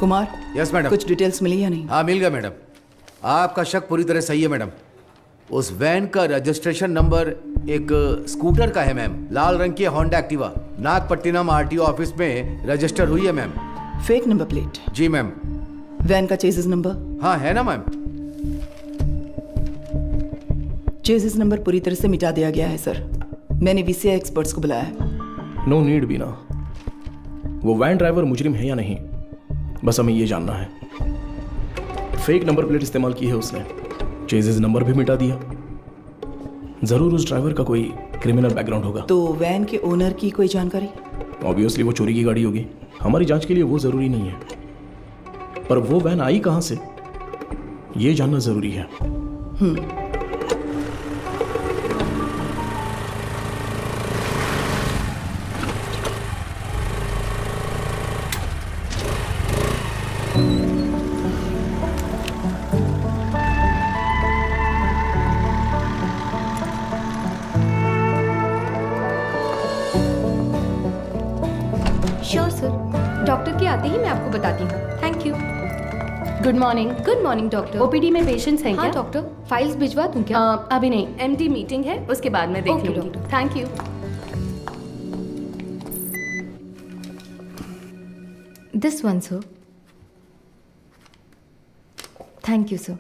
Kumar, yes madam. कुछ details मिली या नहीं? हाँ मिल गया मैडम। आपका शक पूरी तरह सही है मैडम। उस वैन का रजिस्ट्रेशन नंबर एक स्कूटर का है मैम, लाल रंग की Honda Activa, Nagapattinam RTO office में रजिस्टर हुई है मैम। Fake number plate? जी मैम। वैन का चेसिस नंबर? हाँ है ना मैम। चेसिस नंबर पूरी तरह से मिटा दिया गया है सर। मैंने वीसीआई एक्सपर्ट्स को बुलाया है। नो नीड बीना। वो वैन ड्राइवर मुजरिम है या नहीं, बस हमें ये जानना है। फेक नंबर प्लेट इस्तेमाल की है उसने, चेजिस नंबर भी मिटा दिया। जरूर उस ड्राइवर का कोई क्रिमिनल बैकग्राउंड होगा। तो वैन के ओनर की कोई जानकारी? ऑब्वियसली वो चोरी की गाड़ी होगी। हमारी जांच के लिए वो जरूरी नहीं है, पर वो वैन आई कहां से ये जानना जरूरी है। श्योर सर, डॉक्टर के आते ही मैं आपको बताती हूँ। Thank you. Good morning. Good morning doctor. OPD में पेशेंट्स हैं हाँ क्या? डॉक्टर, फाइल्स भिजवा दूँ क्या? अभी नहीं, एमडी मीटिंग है, उसके बाद मैं देख Okay, लूंगी। doctor. Thank you. This one sir. Thank you sir.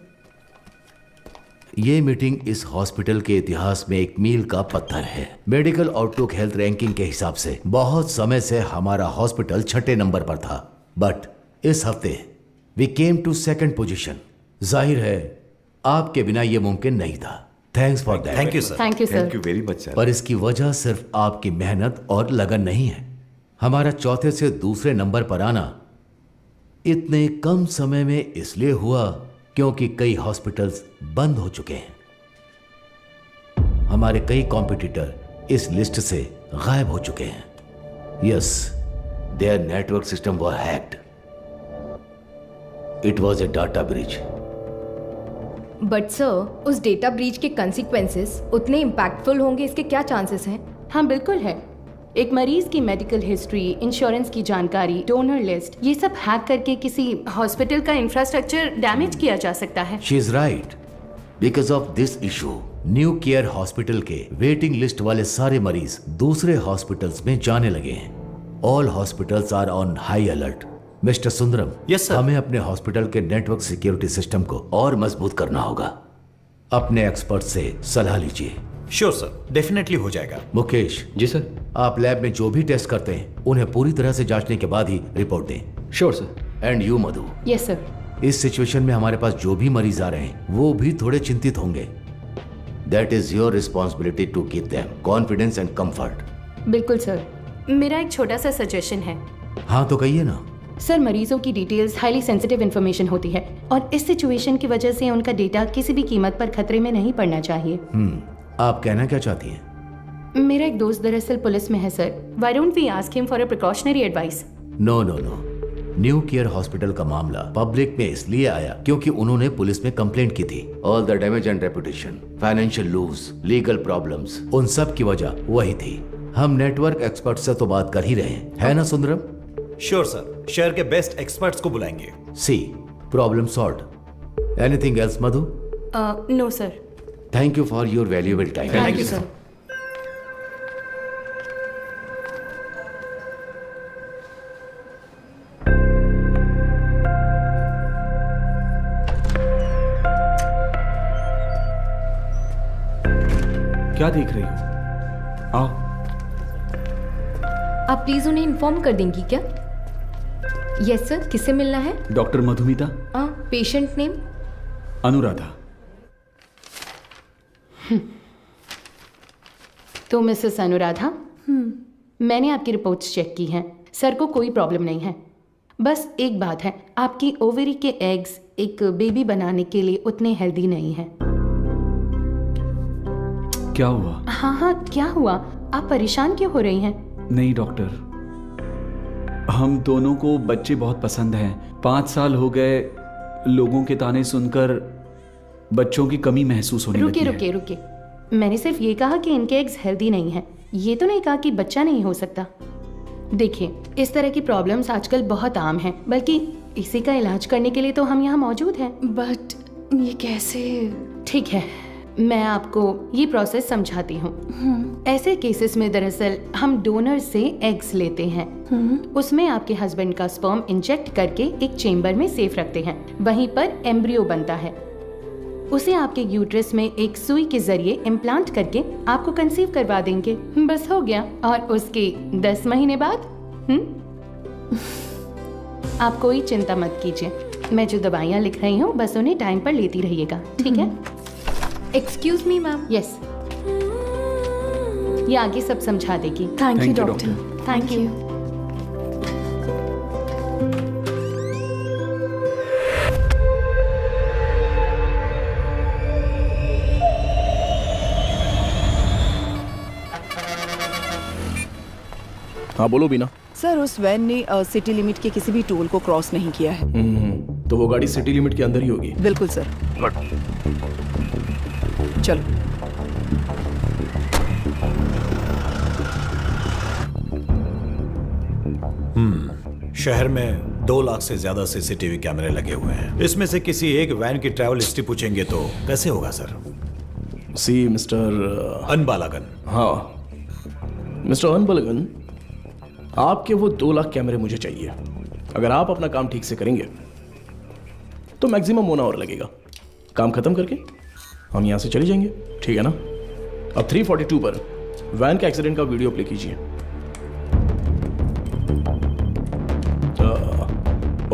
ये मीटिंग इस हॉस्पिटल के इतिहास में एक मील का पत्थर है। मेडिकल आउटलुक हेल्थ रैंकिंग के हिसाब से बहुत समय से हमारा हॉस्पिटल 6ठे नंबर पर था, बट इस हफ्ते we came to 2nd position. जाहिर है आपके बिना ये मुमकिन नहीं था। Thanks for that. Thank you sir. Thank you sir. Thank you very much sir. पर इसकी वजह सिर्फ आपकी मेहनत और लगन नहीं है। हमारा चौथे से दूसरे नंबर पर आना इतने कम समय में इसलिए हुआ क्योंकि कई हॉस्पिटल्स बंद हो चुके हैं। हमारे कई कॉम्पिटिटर इस लिस्ट से गायब हो चुके हैं। Yes, their network system were hacked. It was a data breach. But sir, उस डेटा ब्रीच के कंसिक्वेंसेस उतने इम्पैक्टफुल होंगे, इसके क्या चांसेस हैं? हाँ बिल्कुल है। एक मरीज की मेडिकल हिस्ट्री, इंश्योरेंस की जानकारी, डोनर लिस्ट, ये सब हैक करके किसी हॉस्पिटल का इंफ्रास्ट्रक्चर डैमेज किया जा सकता है। She is right. Because of this issue new care hospital के वेटिंग लिस्ट वाले सारे मरीज दूसरे हॉस्पिटल्स में जाने लगे हैं। All hospitals are on high alert. Mister Sundaram, Yes, sir. हमें अपने हॉस्पिटल के नेटवर्क सिक्योरिटी सिस्टम को और मजबूत करना होगा। अपने एक्सपर्ट से सलाह लीजिए। श्योर सर, डेफिनेटली हो जाएगा। मुकेश जी सर। आप लैब में जो भी टेस्ट करते हैं उन्हें पूरी तरह से जांचने के बाद ही रिपोर्ट दें। Sure sir. And you Madhu, yes sir. इस सिचुएशन में हमारे पास जो भी मरीज आ रहे हैं वो भी थोड़े चिंतित होंगे। That is your responsibility to give them confidence and comfort. बिल्कुल सर। मेरा एक छोटा सा सजेशन है। हाँ तो कहिए ना। सर, मरीजों की डिटेल्स हाईली सेंसिटिव इंफॉर्मेशन होती है और इस सिचुएशन की वजह से उनका डेटा किसी भी कीमत पर खतरे में नहीं पड़ना चाहिए। आप कहना क्या चाहती हैं? मेरा एक दोस्त दरअसल पुलिस में है sir. Why don't we ask him for a precautionary advice? No no no, new care hospital का मामला पब्लिक में इसलिए आया क्योंकि उन्होंने पुलिस में कंप्लेंट की थी। All the damage and reputation, financial loose, legal problems, उन सब की वजह वही थी। हम नेटवर्क एक्सपर्ट से तो बात कर ही रहे हैं, है ना सुंदरम? श्योर सर, शहर के बेस्ट एक्सपर्ट्स को बुलाएंगे। See, problem solved. Anything else Madhu? No sir. Thank you for your valuable time. Thank you sir. क्या देख रही हो? आओ। आप प्लीज उन्हें इन्फॉर्म कर देंगी क्या? यस सर, किससे मिलना है? Doctor Madhumita. Patient name? Anuradha. तो मिसेस अनुराधा, मैंने आपकी रिपोर्ट्स चेक की हैं। सर को कोई प्रॉब्लम नहीं है। बस एक बात है, आपकी ओवरी के एग्स एक बेबी बनाने के लिए उतने हेल्दी नहीं हैं। क्या हुआ? हाँ, क्या हुआ? आप परेशान क्यों हो रही हैं? नहीं डॉक्टर, हम दोनों को बच्चे बहुत पसंद हैं। 5 साल हो गए लोगों के ताने सुनकर बच्चों की कमी महसूस होने लगी है। रुके। मैंने सिर्फ ये कहा कि इनके एग्स हेल्दी नहीं हैं। ये तो नहीं कहा कि बच्चा नहीं हो सकता। देखिए, इस तरह की प्रॉब्लम्स आजकल बहुत आम हैं, बल्कि इसी का इलाज करने के लिए तो हम यहाँ मौजूद हैं। बट ये कैसे? ठीक है, मैं आपको ये प्रोसेस समझाती हूँ। ऐसे केसेस में दरअसल हम डोनर से एग्स लेते हैं, उसमें आपके हस्बैंड का स्पर्म इंजेक्ट करके एक चेम्बर में सेफ रखते हैं। वहीं पर एम्ब्रियो बनता है, उसे आपके यूट्रस में एक सुई के जरिए इम्प्लांट करके आपको कंसीव करवा देंगे। बस हो गया। और उसके 10 महीने बाद आप कोई चिंता मत कीजिए, मैं जो दवाइयाँ लिख रही हूँ बस उन्हें टाइम पर लेती रहिएगा, ठीक है? Excuse me ma'am. यस, ये आगे सब समझा देगी। Thank you Thank you, doctor. Thank you. हाँ बोलो बीना। सर उस वैन ने सिटी लिमिट के किसी भी टोल को क्रॉस नहीं किया है। तो वो गाड़ी सिटी लिमिट के अंदर ही होगी। बिल्कुल सर। चलो। शहर में 2 लाख से ज्यादा सीसीटीवी कैमरे लगे हुए हैं। इसमें से किसी एक वैन की ट्रैवल हिस्ट्री पूछेंगे तो कैसे होगा सर? सी मिस्टर अनबालागन। हाँ मिस्टर अनबलगन, आपके वो 2 लाख कैमरे मुझे चाहिए। अगर आप अपना काम ठीक से करेंगे तो मैक्सिमम 1 आवर लगेगा। काम खत्म करके हम यहां से चले जाएंगे, ठीक है ना? अब 342 पर वैन के एक्सीडेंट का वीडियो प्ले कीजिए।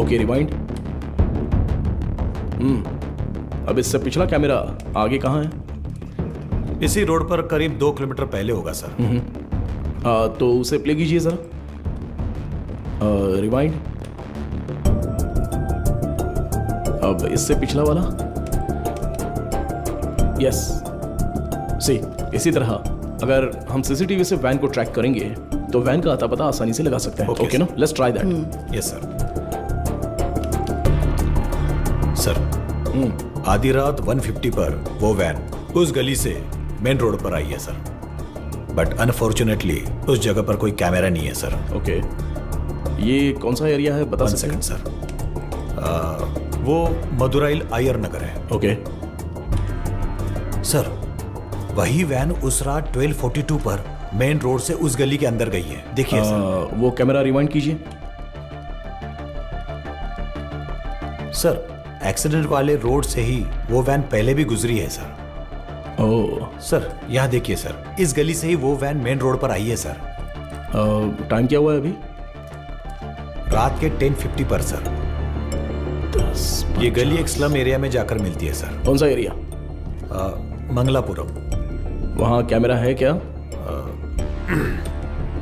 Okay rewind. अब इससे पिछला कैमरा आगे कहाँ है? इसी रोड पर करीब 2 किलोमीटर पहले होगा सर। तो उसे प्ले कीजिए जरा। रिवाइंड। अब इससे पिछला वाला। यस, सी इसी तरह अगर हम सीसीटीवी से वैन को ट्रैक करेंगे तो वैन का अता पता आसानी से लगा सकते हैं। ओके ना? Let's try that. Yes sir. Sir आधी रात 150 पर वो वैन उस गली से मेन रोड पर आई है सर, बट अनफॉर्चुनेटली उस जगह पर कोई कैमरा नहीं है सर। ओके, ये कौन सा एरिया है बता 1 सकते हैं? Second sir. वो मदुराइल आयर नगर है। ओके, सर वही वैन उस रात 1242 पर मेन रोड से उस गली के अंदर गई है। देखिए सर। वो कैमरा रिवाइंड कीजिए। सर एक्सीडेंट वाले रोड से ही वो वैन पहले भी गुजरी है सर। ओह, सर यहाँ देखिए सर, इस गली से ही वो वैन मेन रोड पर आई है सर। टाइम क्या हुआ है अभी? रात के 10:50 पर सर। ये गली एक स्लम एरिया में जाकर मिलती है सर। कौन सा एरिया? मंगलापुरम। वहाँ कैमरा है क्या?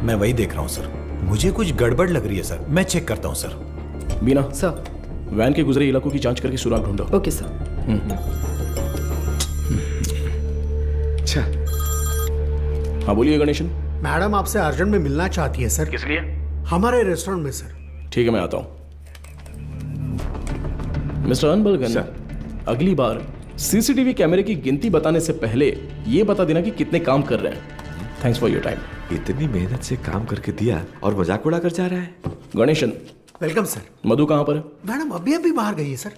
मैं वही देख रहा हूँ सर। मुझे कुछ गड़बड़ लग रही है सर, मैं चेक करता हूँ सर। बीना, सर। वैन के गुजरे इलाकों की जांच करके सुराग ढूंढो। Okay sir. अच्छा हाँ बोलिए गणेशन। मैडम आपसे अर्जेंट में मिलना चाहती है सर। किस लिए? हमारे रेस्टोरेंट में सर। ठीक है, मैं आता हूँ। मिस्टर अनबलगन, अगली बार सीसीटीवी कैमरे की गिनती बताने से पहले ये बता देना कि कितने काम कर रहे हैं। Thanks for your time. इतनी मेहनत से काम करके दिया और मजाक उड़ा कर जा रहा है। Ganesan, welcome sir. मधु कहाँ पर है? मैडम अभी अभी बाहर गई है सर।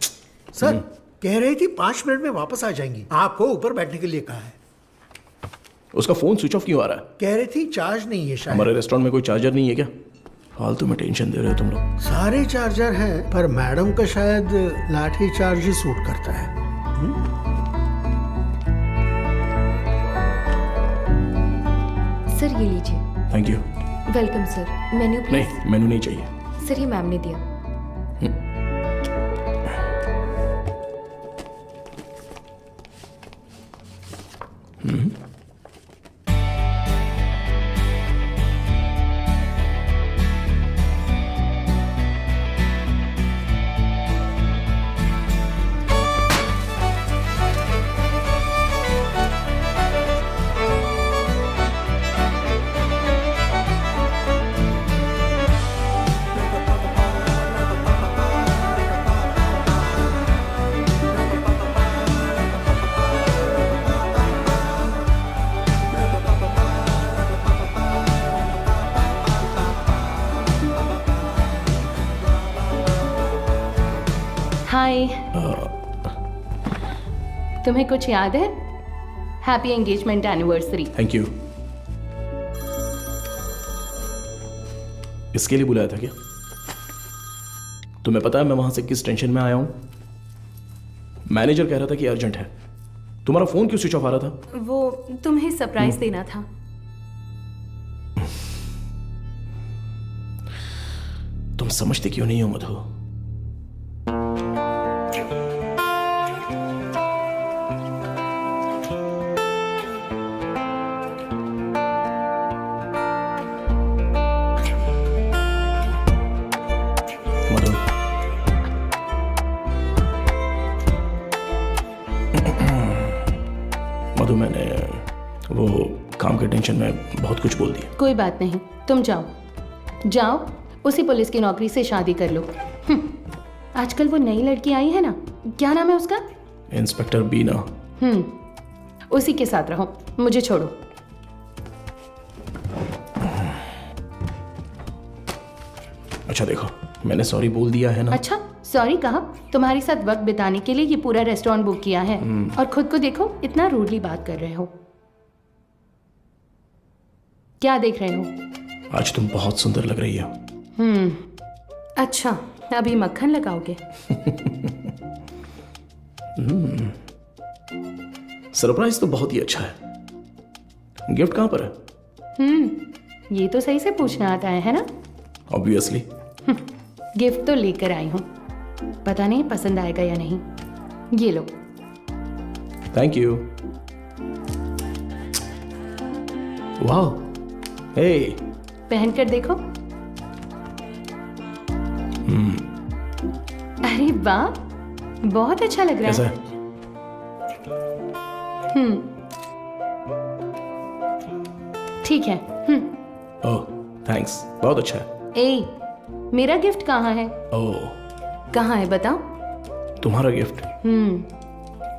सर कह रही थी 5 मिनट में वापस आ जाएंगी। आपको ऊपर बैठने के लिए कहा है। उसका फोन स्विच ऑफ क्यों आ रहा है? कह रही थी चार्ज नहीं है शायद। हमारे रेस्टोरेंट में कोई चार्जर नहीं है क्या? फालतू में टेंशन दे रहे हो तुम लोग। सारे चार्जर हैं पर मैडम का शायद लाठी चार्ज ही सूट करता है। सर ये लीजिए। Thank you. Welcome sir. Menu please. नहीं, मेनू नहीं चाहिए। सर ये मैम ने दिया। हाय। तुम्हें कुछ याद है? Happy engagement anniversary. Thank you. इसके लिए बुलाया था क्या? तुम्हें पता है मैं वहां से किस टेंशन में आया हूं? मैनेजर कह रहा था कि अर्जेंट है। तुम्हारा फोन क्यों स्विच ऑफ आ रहा था? वो तुम्हें सरप्राइज देना था। तुम समझते क्यों नहीं हो मधु? मधु, मधु मैंने वो काम के टेंशन में बहुत कुछ बोल दिया। कोई बात नहीं, तुम जाओ जाओ, उसी पुलिस की नौकरी से शादी कर लो। आजकल वो नई लड़की आई है ना, क्या नाम है उसका? इंस्पेक्टर बीना। उसी के साथ रहो, मुझे छोड़ो। अच्छा देखो, मैंने सॉरी बोल दिया है ना। अच्छा, सॉरी कहा? तुम्हारे साथ वक्त बिताने के लिए ये पूरा रेस्टोरेंट बुक किया है और खुद को देखो, इतना रूडली बात कर रहे हो। क्या देख रहे हो? आज तुम बहुत सुंदर लग रही हो। अच्छा, अभी मक्खन लगाओगे? सरप्राइज तो बहुत ही अच्छा है। गिफ्ट कहां पर है? ये तो सही से पूछना आता है ना? ऑब्वियसली। गिफ्ट तो लेकर आई हूँ, पता नहीं पसंद आएगा या नहीं। ये लो। Thank you. वाह, हे, पहन कर देखो। अरे वाह, बहुत अच्छा लग रहा कैसा है। है? ठीक है। ओह, थैंक्स, बहुत अच्छा है। ए, मेरा गिफ्ट कहाँ है? ओह, कहाँ है बताओ? तुम्हारा गिफ्ट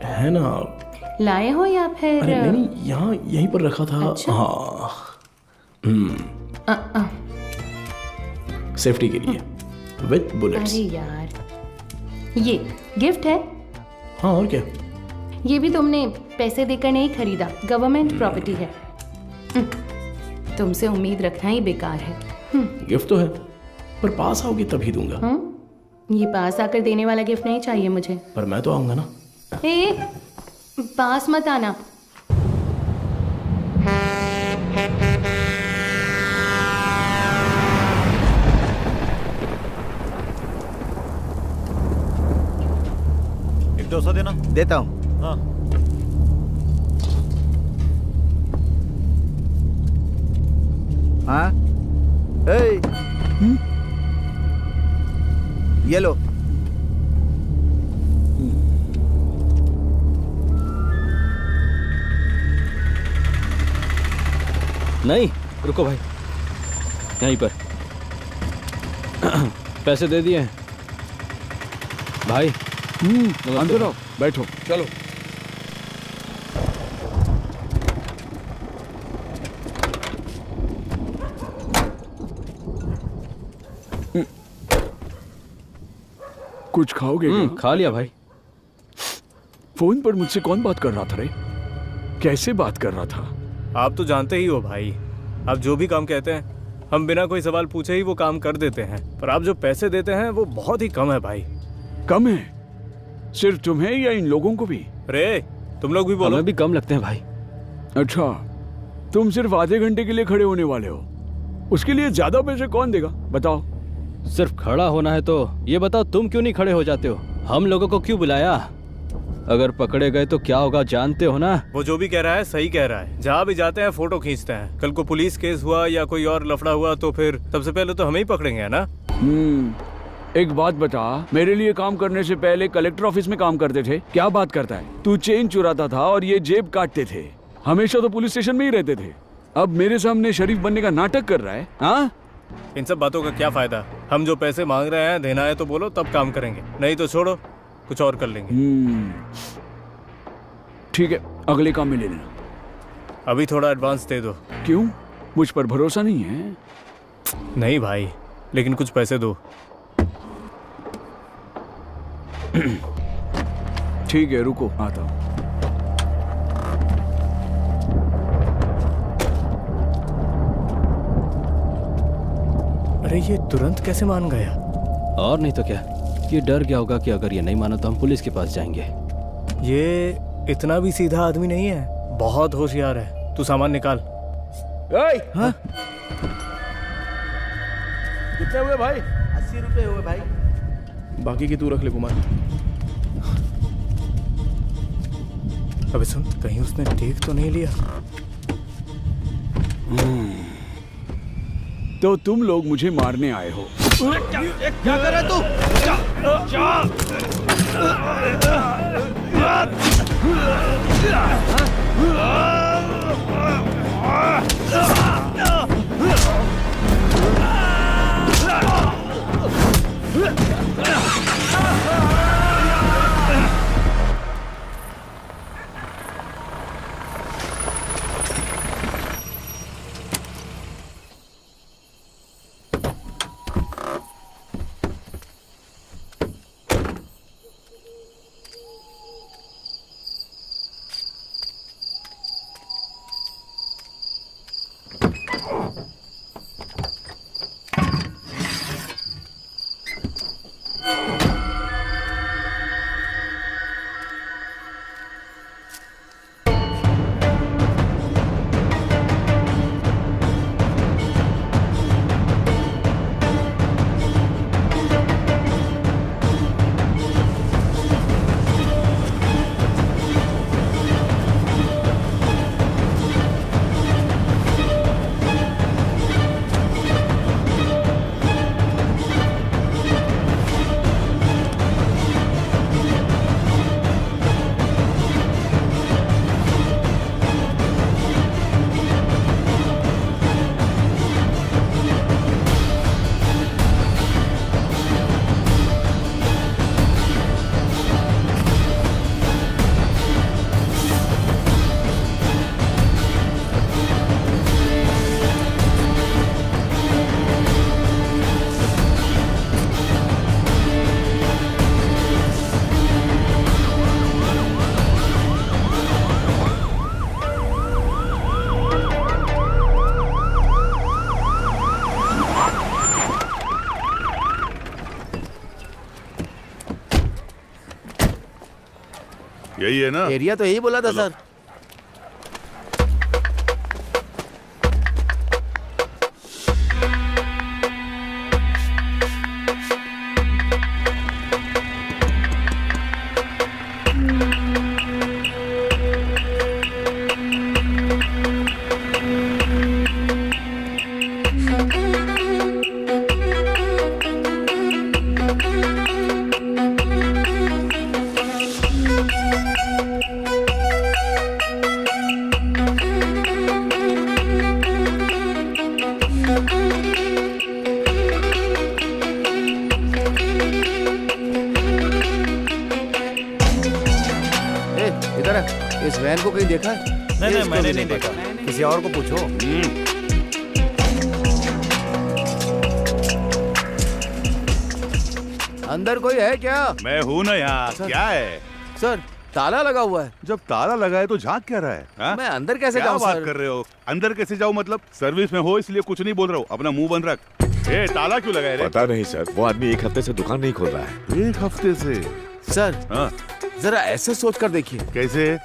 है ना? लाए हो या फिर? अरे नहीं, यहाँ यहीं पर रखा था। अच्छा? हाँ, सेफ्टी के लिए विथ बुलेट्स। अरे यार, ये गिफ्ट है? हाँ, और क्या? ये भी तुमने पैसे देकर नहीं खरीदा, गवर्नमेंट प्रॉपर्टी है। तुमसे उम्मीद रखना ही बेकार है। गिफ्ट तो है, पर पास आओगी तभी दूंगा। ये पास आकर देने वाला गिफ्ट नहीं चाहिए मुझे। पर मैं तो आऊंगा ना। ए, पास मत आना। एक 200 देना। देता हूँ। हाँ, हाँ, ए, ये लो। नहीं, रुको भाई, यहीं पर पैसे दे दिए भाई। अंदर आओ, बैठो। चलो। कुछ खाओगे क्या? खा लिया भाई। फोन पर मुझसे कौन बात कर रहा था रे? कैसे बात कर रहा था? आप तो जानते ही हो भाई, आप जो भी काम कहते हैं हम बिना कोई सवाल पूछे ही वो काम कर देते हैं, पर आप जो पैसे देते हैं वो बहुत ही कम है भाई। कम है? सिर्फ तुम्हें या इन लोगों को भी? रे, तुम लोग भी बोलो। हमें भी कम लगते हैं भाई। अच्छा, तुम सिर्फ आधे घंटे के लिए खड़े होने वाले हो, उसके लिए ज्यादा पैसे कौन देगा बताओ? सिर्फ खड़ा होना है तो ये बताओ, तुम क्यों नहीं खड़े हो जाते हो? हम लोगों को क्यों बुलाया? अगर पकड़े गए तो क्या होगा जानते हो ना? वो जो भी कह रहा है सही कह रहा है। जहाँ भी जाते हैं फोटो खींचते हैं। कल को पुलिस केस हुआ या कोई और लफड़ा हुआ तो फिर सबसे पहले तो हमें ही पकड़ेंगे, है ना? एक बात बता, मेरे लिए काम करने से पहले कलेक्टर ऑफिस में काम करते थे, क्या बात करता है? तू चेन चुराता था और ये जेब काटते थे, हमेशा तो पुलिस स्टेशन में ही रहते थे। अब मेरे सामने शरीफ बनने का नाटक कर रहा है। हाँ, इन सब बातों का क्या फायदा? हम जो पैसे मांग रहे हैं देना है तो बोलो, तब काम करेंगे, नहीं तो छोड़ो, कुछ और कर लेंगे। ठीक है, अगले काम में ले लेना। अभी थोड़ा एडवांस दे दो। क्यों? मुझ पर भरोसा नहीं है? नहीं भाई, लेकिन कुछ पैसे दो। ठीक है, रुको, आता हूँ। अरे ये तुरंत कैसे मान गया? और नहीं तो क्या, ये डर गया होगा कि अगर ये नहीं माना तो हम पुलिस के पास जाएंगे। ये इतना भी सीधा आदमी नहीं है, बहुत होशियार है। तू सामान निकाल। हाँ? कितने हुए भाई? 80 रुपए हुए भाई। बाकी की तू रख ले कुमार। अबे सुन, कहीं उसने देख तो नहीं लिया? तो तुम लोग मुझे मारने आए हो। क्या कर रहा है तू? यही है ना? एरिया तो यही बोला था सर। इधर है, इस वैन को कहीं देखा? नहीं, मैंने नहीं देखा। किसी और को पूछो। अंदर कोई है क्या? मैं हूँ ना यहाँ। क्या है सर? ताला लगा हुआ है। जब ताला लगा है तो झांक क्या रहा है? हा? मैं अंदर कैसे क्या जाऊँ बात सर? कर रहे हो? अंदर कैसे जाऊँ मतलब? सर्विस में हो इसलिए कुछ नहीं बोल रहा हूँ। अपना मुंह बंद रख। ए, ताला क्यों लगाया रे? पता नहीं सर, वो आदमी 1 हफ्ते से दुकान नहीं खोल रहा है। 1 हफ्ते से? सर हाँ। जरा ऐसे सोच कर देखिए। कैसे?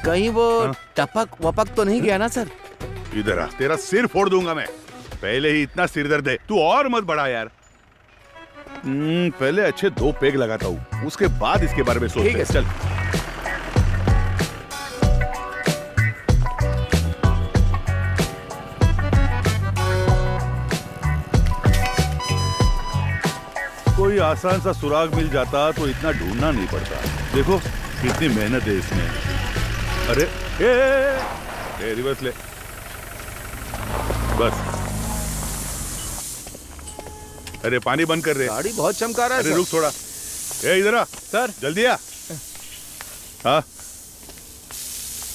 कहीं वो हाँ? टपक वपक तो नहीं गया ना सर? इधर आ, तेरा सिर फोड़ दूंगा मैं। पहले ही इतना सिर दर्द है, तू और मत बढ़ा यार। पहले अच्छे 2 पेग लगाता हूँ, उसके बाद इसके बारे में सोचते हैं। चल। कोई आसान सा सुराग मिल जाता तो इतना ढूंढना नहीं पड़ता। देखो कितनी मेहनत है इसमें। अरे ए, रिवर्स ले बस। अरे पानी बंद कर रहे। गाड़ी बहुत चमका रहा है। अरे रुक थोड़ा। ए इधर आ सर। जल्दी आ। हाँ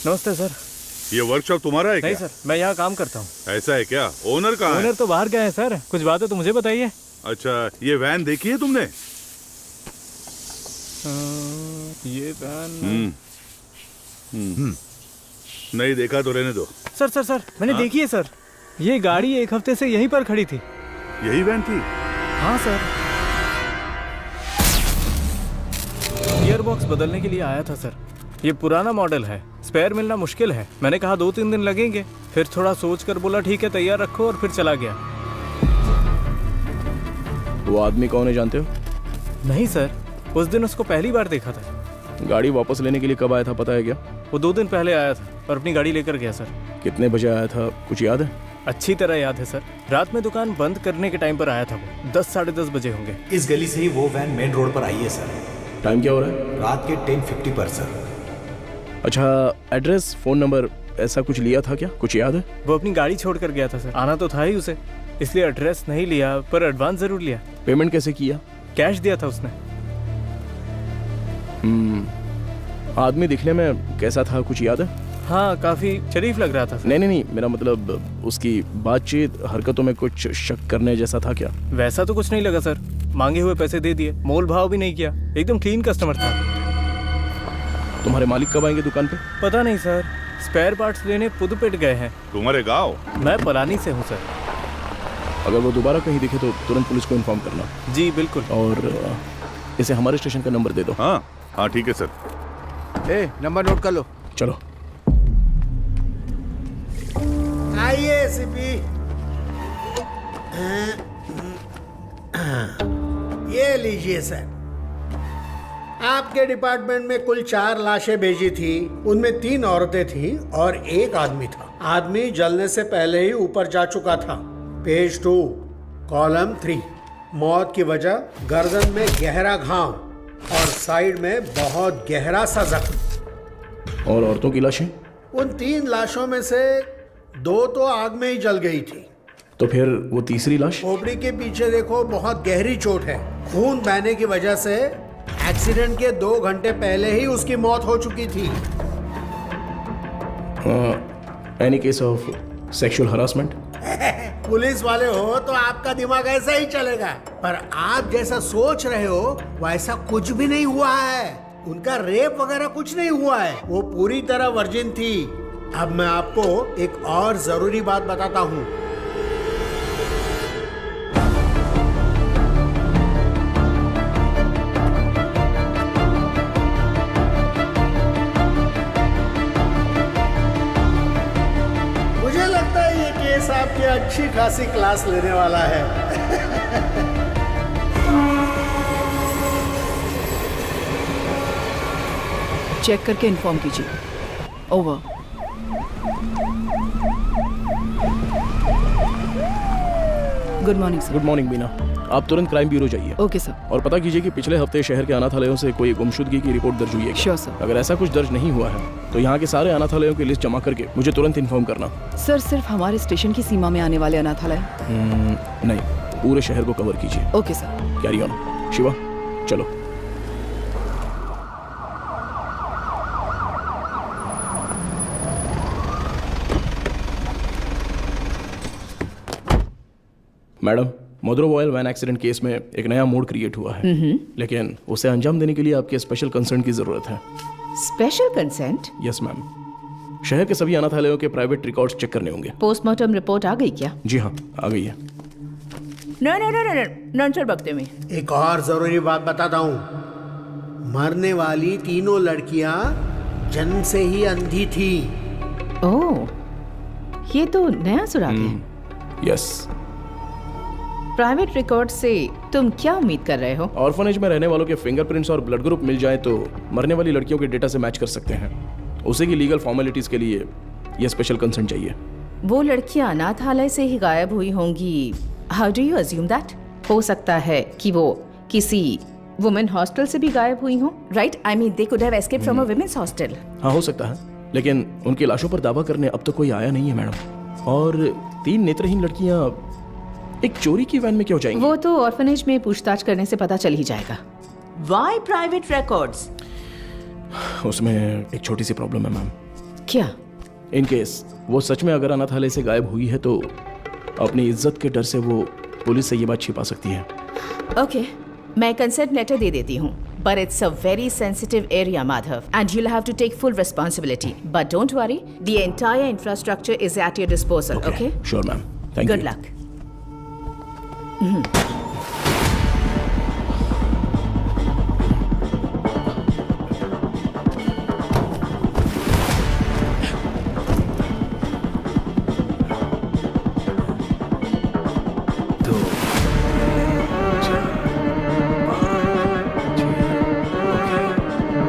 नमस्ते सर। ये वर्कशॉप तुम्हारा है क्या? नहीं सर, मैं यहाँ काम करता हूँ। ऐसा है क्या? ओनर कहाँ है? ओनर तो बाहर गए हैं सर। कुछ बात है तो मुझे बताइए। अच्छा, ये वैन देखी है तुमने? ये वैन नहीं देखा तो रहने दो। सर मैंने देखी है सर। ये गाड़ी 1 हफ्ते से यहीं पर खड़ी थी। यही वैन थी? हाँ सर। गियर बॉक्स बदलने के लिए आया था सर। ये पुराना मॉडल है, स्पेयर मिलना मुश्किल है। मैंने कहा 2-3 दिन लगेंगे, फिर थोड़ा सोच कर बोला ठीक है तैयार रखो, और फिर चला गया। वो आदमी कौन है जानते हो? नहीं सर, उस दिन उसको पहली बार देखा था। गाड़ी वापस लेने के लिए कब आया था पता है क्या? वो 2 दिन पहले आया था और अपनी गाड़ी लेकर गया सर। कितने बजे आया था कुछ याद है? अच्छी तरह याद है सर। रात में दुकान बंद करने के टाइम पर आया था वो। 10-10:30 बजे होंगे। इस गली से ही वो वैन मेन रोड पर आई है सर। टाइम क्या हो रहा है? रात के 10:50 पर सर। अच्छा, एड्रेस, फोन नंबर ऐसा कुछ लिया था क्या? कुछ याद है? वो अपनी गाड़ी छोड़ कर गया था सर। आना तो था ही उसे, इसलिए एड्रेस नहीं लिया, पर एडवांस जरूर लिया। पेमेंट कैसे किया? कैश दिया था उसने। आदमी दिखने में कैसा था कुछ याद है? हाँ, काफी शरीफ लग रहा था सर। नहीं, मेरा मतलब उसकी बातचीत, हरकतों में कुछ शक करने जैसा था क्या? वैसा तो कुछ नहीं लगा सर। मांगे हुए पैसे दे दिए, मोल भाव भी नहीं किया। एकदम क्लीन कस्टमर था। तुम्हारे मालिक कब आएंगे दुकान पे? पता नहीं सर, स्पेयर पार्ट्स लेने पुदुपेट गए हैं। तुम्हारे गाँव? मैं पलानी से हूँ सर। अगर वो दोबारा कहीं दिखे तो तुरंत पुलिस को इन्फॉर्म करना। जी बिल्कुल। और इसे हमारे स्टेशन का नंबर दे दो। हाँ ठीक है सर। नंबर नोट कर लो। चलो आइए सीपी। ये लीजिए सर। आपके डिपार्टमेंट में कुल 4 लाशें भेजी थी। उनमें 3 औरतें थीं और 1 आदमी था। आदमी जलने से पहले ही ऊपर जा चुका था। Page 2 column 3। मौत की वजह गर्दन में गहरा घाव और साइड में बहुत गहरा सा जख्म। और औरतों की लाशें? उन 3 लाशों में से 2 तो आग में ही जल गई थी। तो फिर वो तीसरी लाश? खोपड़ी के पीछे देखो, बहुत गहरी चोट है। खून बहने की वजह से एक्सीडेंट के 2 घंटे पहले ही उसकी मौत हो चुकी थी। Any case of sexual harassment? Police वाले हो तो आपका दिमाग ऐसा ही चलेगा, पर आप जैसा सोच रहे हो वैसा कुछ भी नहीं हुआ है। उनका रेप वगैरह कुछ नहीं हुआ है। वो पूरी तरह वर्जिन थी। अब मैं आपको एक और जरूरी बात बताता हूँ। मुझे लगता है ये केस आपकी अच्छी खासी क्लास लेने वाला है। चेक करके इन्फॉर्म कीजिए। Over. Good morning sir. Good morning Beena. आप तुरंत क्राइम ब्यूरो जाइए। Okay sir. और पता कीजिए कि पिछले हफ्ते शहर के अनाथालयों से कोई गुमशुदगी की रिपोर्ट दर्ज हुई है क्या? Sure sir. अगर ऐसा कुछ दर्ज नहीं हुआ है तो यहाँ के सारे अनाथालयों की लिस्ट जमा करके मुझे तुरंत इन्फॉर्म करना। सर, सिर्फ हमारे स्टेशन की सीमा में आने वाले अनाथालय? नहीं, पूरे शहर को कवर कीजिए। Okay sir. Carry on. Shiva चलो। मैडम, मोद्रो ऑयल वैन एक्सीडेंट केस में एक नया मोड क्रिएट हुआ है, लेकिन उसे अंजाम देने के लिए आपके स्पेशल कंसर्न की जरूरत है। Special consent? Yes ma'am. शहर के सभी अनाथालयों के प्राइवेट रिकॉर्ड्स चेक करने होंगे। पोस्टमार्टम रिपोर्ट आ गई क्या? जी हाँ, आ गई है। नंचर बकते में एक और जरूरी बात बताता हूँ। मरने वाली 3 लड़कियां जन्म से ही अंधी थी। ओह, ये तो नया सुराग है। यस। प्राइवेट रिकॉर्ड से तुम क्या उम्मीद कर रहे हो? ऑर्फनेज में रहने वालों के फिंगरप्रिंट्स और ब्लड ग्रुप मिल जाए तो मरने वाली लड़कियों के डेटा से मैच कर सकते हैं। उसी की लीगल फॉर्मेलिटीज के लिए यह स्पेशल कंसर्न चाहिए। वो लड़कियां अनाथालय से ही गायब हुई होंगी। How do you assume that? हो सकता है कि वो किसी वुमेन हॉस्टल से भी गायब हुई हो, right? I mean they could have escaped from a women's hostel. हाँ, हो सकता है, लेकिन उनकी लाशों पर दावा करने अब तक कोई आया नहीं है मैडम। और 3 नेत्रहीन लड़कियां एक चोरी की वैन में क्यों जाएंगी? वो तो ऑर्फनेज में पूछताछ करने से पता चल ही जाएगा। Why private records? उसमें एक छोटी सी प्रॉब्लम है मैम। क्या? इन केस वो सच में अगर अनाथालय से गायब हुई है तो अपनी इज्जत के डर से वो पुलिस से ये बात छिपा सकती है। ओके, मैं कंसेंट लेटर दे देती हूँ, But it's a very sensitive area, Madhav, and you'll have to take full responsibility. But don't worry, the entire infrastructure is at your disposal, okay? Sure, ma'am. Thank Good you. luck.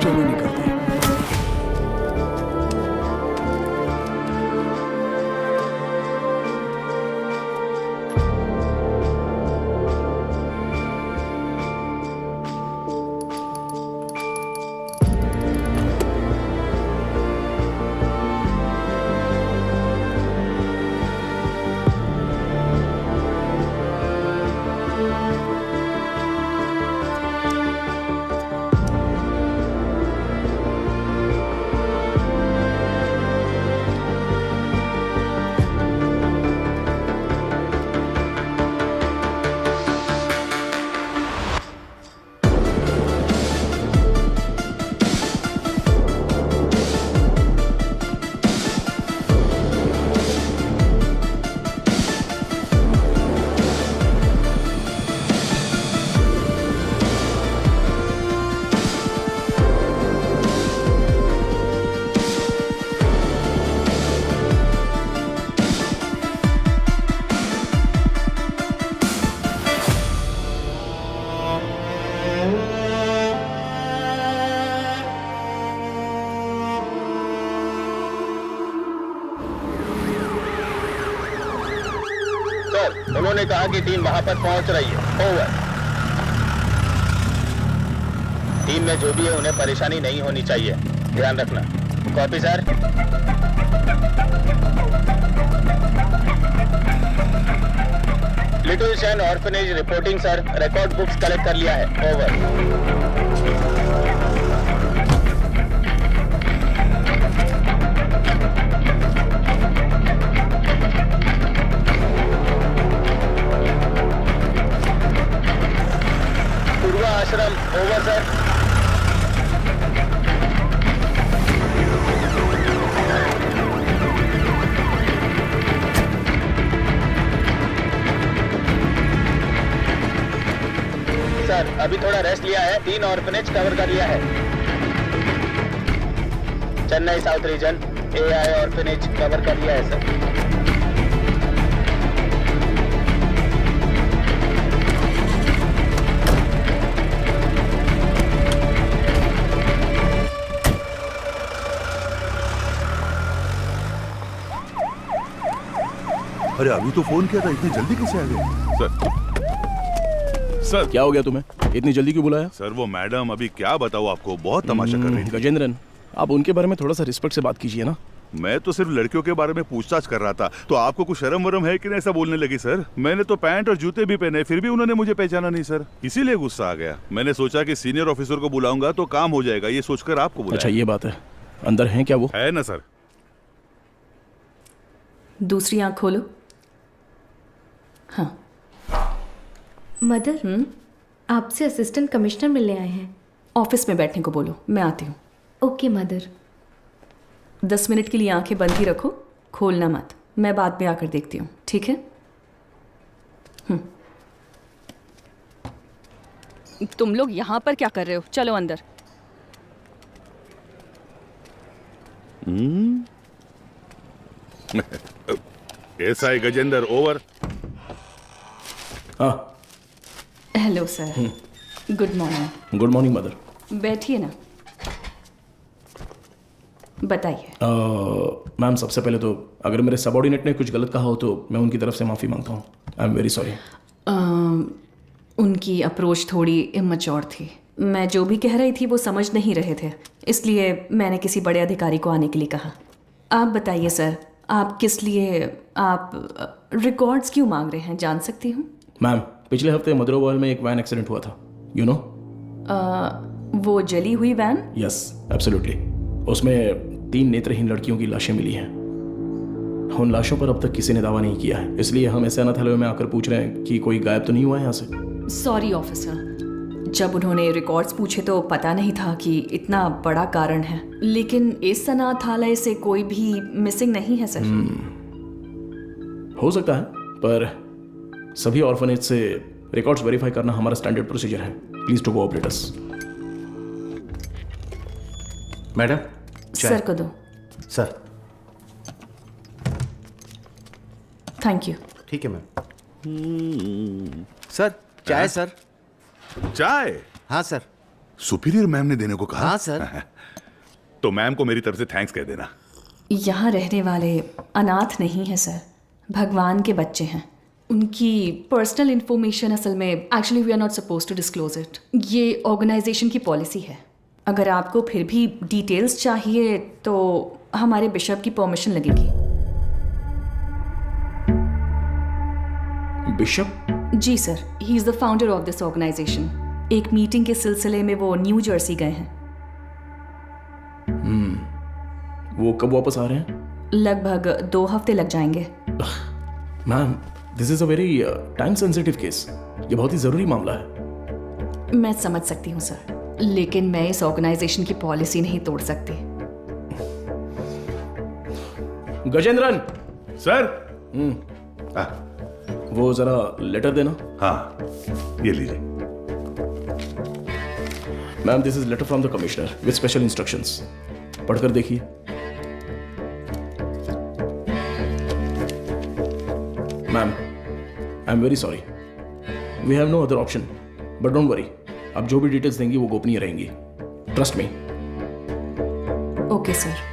चलो निकलते हैं। उन्होंने कहा कि team वहां पर पहुंच रही है। ओवर। टीम में जो भी है उन्हें परेशानी नहीं होनी चाहिए, ध्यान रखना। Copy sir. Little Shane orphanage reporting sir, record books collect कर लिया है। ओवर। आश्रम ओवर सर। सर अभी थोड़ा रेस्ट लिया है, 3 ऑर्फनेज कवर कर लिया है। Chennai south region AI orphanage cover कर लिया है सर। अरे अभी तो फोन किया था, इतनी जल्दी कैसे आ गए? सर क्या हो गया तुम्हें? इतनी जल्दी क्यों बुलाया? सर वो मैडम अभी क्या बताऊँ आपको, बहुत तमाशा कर रही थी। गजेंद्रन, आप उनके बारे में थोड़ा सा रिस्पेक्ट से बात कीजिए ना। मैं तो सिर्फ लड़कियों के बारे में पूछताछ कर रहा था, तो आपको कुछ शर्म वरम है कि नहीं ऐसा बोलने लगी? सर मैंने तो पैंट और जूते भी पहने, फिर भी उन्होंने मुझे पहचाना नहीं सर, इसीलिए गुस्सा आ गया। मैंने सोचा कि सीनियर ऑफिसर को बुलाऊंगा तो काम हो जाएगा, ये सोचकर आपको बुलाया। अच्छा ये बात है, अंदर है क्या वो? है ना सर। दूसरी आंख खोलो। हाँ मदर, आपसे असिस्टेंट कमिश्नर मिलने आए हैं। ऑफिस में बैठने को बोलो, मैं आती हूँ। Okay mother. 10 मिनट के लिए आंखें बंद ही रखो, खोलना मत। मैं बाद में आकर देखती हूँ, ठीक है? तुम लोग यहाँ पर क्या कर रहे हो? चलो अंदर। SI Gajendra over. हाँ hello sir, good morning. Good morning mother. बैठिए ना, बताइए। मैम सबसे पहले तो अगर मेरे सबऑर्डिनेट ने कुछ गलत कहा हो तो मैं उनकी तरफ से माफ़ी मांगता हूँ। I am very sorry. उनकी अप्रोच थोड़ी इमैच्योर थी। मैं जो भी कह रही थी वो समझ नहीं रहे थे, इसलिए मैंने किसी बड़े अधिकारी को आने के लिए कहा। आप बताइए सर, आप किस लिए आप रिकॉर्ड्स क्यों मांग रहे हैं, जान सकती हूँ? मैम पिछले हफ्ते मदरोवाल में एक वैन एक्सीडेंट हुआ था, यू नो। वो जली हुई वैन? Yes absolutely. उसमें 3 नेत्रहीन लड़कियों की लाशें मिली हैं। उन लाशों पर अब तक किसी ने दावा नहीं किया है, इसलिए हम ऐसे अनाथालय में आकर पूछ रहे हैं कि कोई गायब तो नहीं हुआ है यहाँ से। सॉरी ऑफिसर, जब उन्होंने रिकॉर्ड्स पूछे तो पता नहीं था कि इतना बड़ा कारण है, लेकिन इस अनाथालय से कोई भी मिसिंग नहीं है सर। हो सकता है, पर सभी ऑर्फनेज से रिकॉर्ड्स वेरीफाई करना हमारा स्टैंडर्ड प्रोसीजर है। Please to cooperate us. Madam sir को दो। Sir thank you. ठीक है मैम। सर चाय सर। चाय? हाँ सर। सुपीरियर मैम ने देने को कहा? हाँ सर। तो मैम को मेरी तरफ से थैंक्स कह देना। यहाँ रहने वाले अनाथ नहीं है सर, भगवान के बच्चे हैं। उनकी पर्सनल इंफॉर्मेशन असल में actually we are not suppose to disclose it. ये ऑर्गेनाइजेशन की पॉलिसी है। अगर आपको फिर भी डिटेल्स चाहिए तो हमारे बिशप की परमिशन लगेगी। बिशप? जी sir, he is the founder of this organisation. एक मीटिंग के सिलसिले में वो न्यू जर्सी गए हैं। वो कब वापस आ रहे हैं? लगभग 2 हफ्ते लग जाएंगे। Ma'am, this is a very time sensitive case. ये बहुत ही जरूरी मामला है। मैं समझ सकती हूँ सर, लेकिन मैं इस ऑर्गेनाइजेशन की पॉलिसी नहीं तोड़ सकती। गजेंद्रन सर। वो जरा लेटर देना। हाँ, ये लीजिए। Ma'am, this is letter from the commissioner with special instructions. पढ़कर देखिए। Ma'am, I am very sorry, we have no other option, but don't worry, आप जो भी डिटेल्स देंगी वो गोपनीय रहेंगी। Trust me. Okay sir.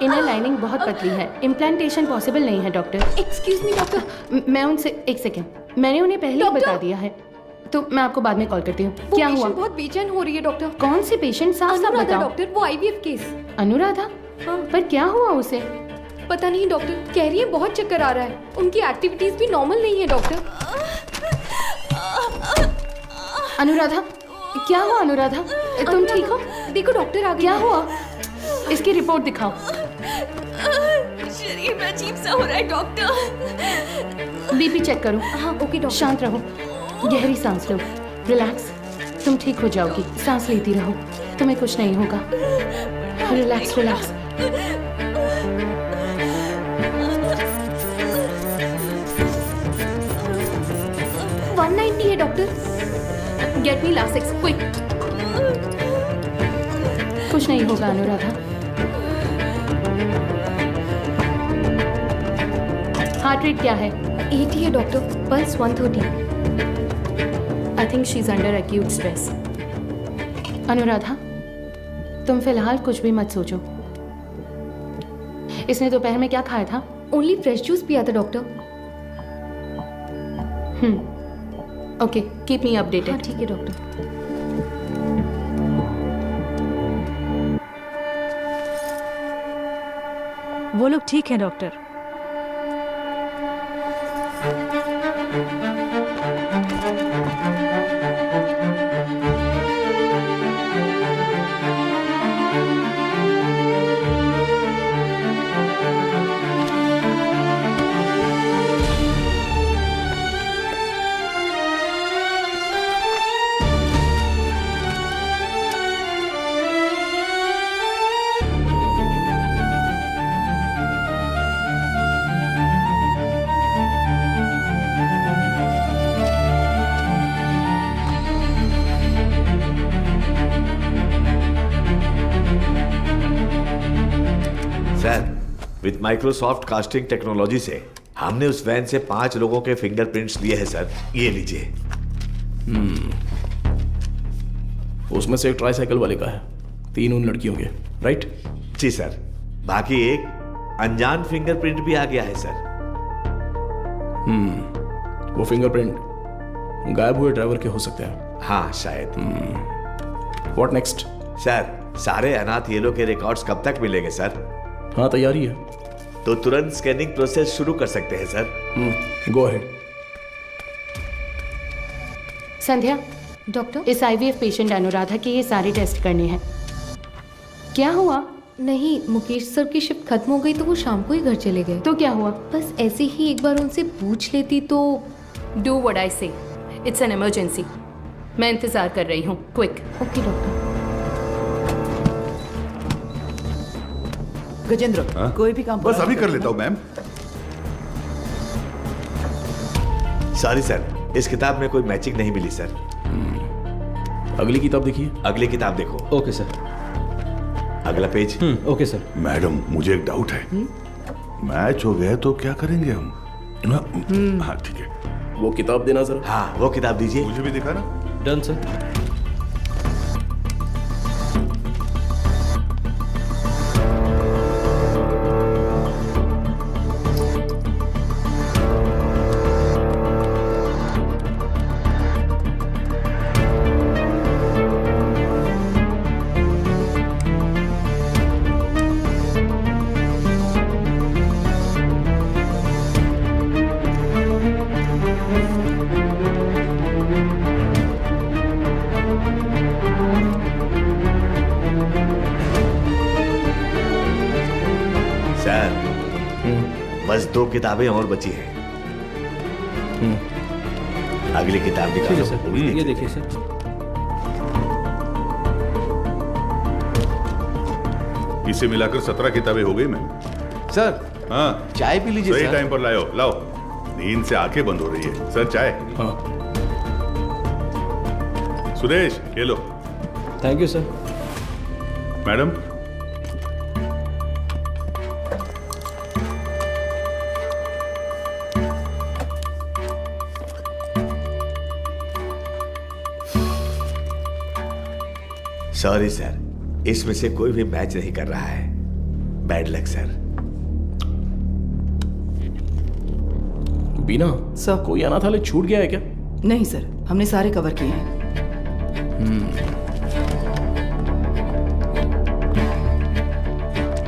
Inner lining बहुत पतली है, इम्प्लांटेशन पॉसिबल नहीं है डॉक्टर। Excuse me doctor. मैं उनसे एक सेकेंड, मैंने उन्हें पहले ही बता दिया है, तो मैं आपको बाद में कॉल करती हूँ। क्या हुआ? बहुत बेचैन हो रही है डॉक्टर। कौन सी पेशेंट? साफ साफ बताओ। डॉक्टर, वो आईवीएफ केस। अनुराधा? हाँ। पर क्या हुआ उसे? पता नहीं डॉक्टर, कह रही है बहुत चक्कर आ रहा है। उनकी एक्टिविटीज भी नॉर्मल नहीं है डॉक्टर। अनुराधा, क्या हुआ अनुराधा? तुम ठीक हो? देखो डॉक्टर आ गए। क्या हुआ? इसकी रिपोर्ट दिखाओ। शरीर में अजीब सा हो रहा है डॉक्टर। बीपी चेक करो। हाँ ओके डॉक्टर। शांत रहो, गहरी सांस लो, रिलैक्स। तुम ठीक हो जाओगी, सांस लेती रहो, तुम्हें कुछ नहीं होगा। Relax relax. है doctor. Get me Lasix quick. कुछ नहीं होगा अनुराधा। हार्ट रेट क्या है? 80 है doctor, pulse 130। I think she is under acute stress. Anuradha, तुम फिलहाल कुछ भी मत सोचो। इसने दोपहर में क्या खाया था? ओनली फ्रेश जूस पिया था doctor. Okay, keep me updated. हाँ ठीक है डॉक्टर। वो लोग ठीक हैं doctor. With Microsoft casting technology से हमने उस वैन से 5 लोगों के फिंगरप्रिंट्स लिए हैं सर। ये लीजिए। उसमें से एक ट्राईसाइकिल वाले का है, 3 उन लड़कियों के, राइट? जी सर। बाकी एक अनजान फिंगरप्रिंट भी आ गया है सर। वो फिंगरप्रिंट गायब हुए ड्राइवर के हो सकते हैं। हाँ शायद। What next? सर, सारे अनाथ येलो के रिकॉर्ड्स कब तक मिलेंगे सर? हाँ तैयारी है। तो तुरंत स्कैनिंग प्रोसेस शुरू कर सकते हैं sir. Go ahead. Sandhya, doctor, इस आईवीएफ पेशेंट अनुराधा के ये सारे टेस्ट करने हैं। क्या हुआ? नहीं, मुकेश सर की शिफ्ट खत्म हो गई तो वो शाम को ही घर चले गए। तो क्या हुआ? बस ऐसे ही एक बार उनसे पूछ लेती तो। डू व्हाट आई से, इट्स एन इमरजेंसी। मैं इंतजार कर रही हूँ, क्विक। Okay doctor. गजेंद्र, कोई भी काम बस अभी कर लेता हूँ मैम। सॉरी सर, इस किताब में कोई मैचिंग नहीं मिली सर। अगली किताब देखिए। अगली किताब देखो। Okay sir. अगला पेज। Okay sir. मैडम मुझे एक डाउट है, मैच हो गया तो क्या करेंगे हम? हाँ ठीक है, वो किताब देना जरा। हाँ वो किताब दीजिए। मुझे भी दिखा ना। Done sir. बस 2 किताबें और बची हैं। अगली किताब निकालो सर। ये देखिए सर। इसे मिलाकर 17 किताबें हो गई मैम। सर हाँ चाय पी लीजिए सही सर। टाइम पर लाओ लाओ, नींद से आंखें बंद हो रही है। सर चाय। हाँ सुरेश ये लो। Thank you sir. Madam sorry sir, इसमें से कोई भी मैच नहीं कर रहा है। Bad luck sir. Beena sir, कोई अनाथालय छूट गया है क्या? नहीं सर, हमने सारे कवर किए हैं।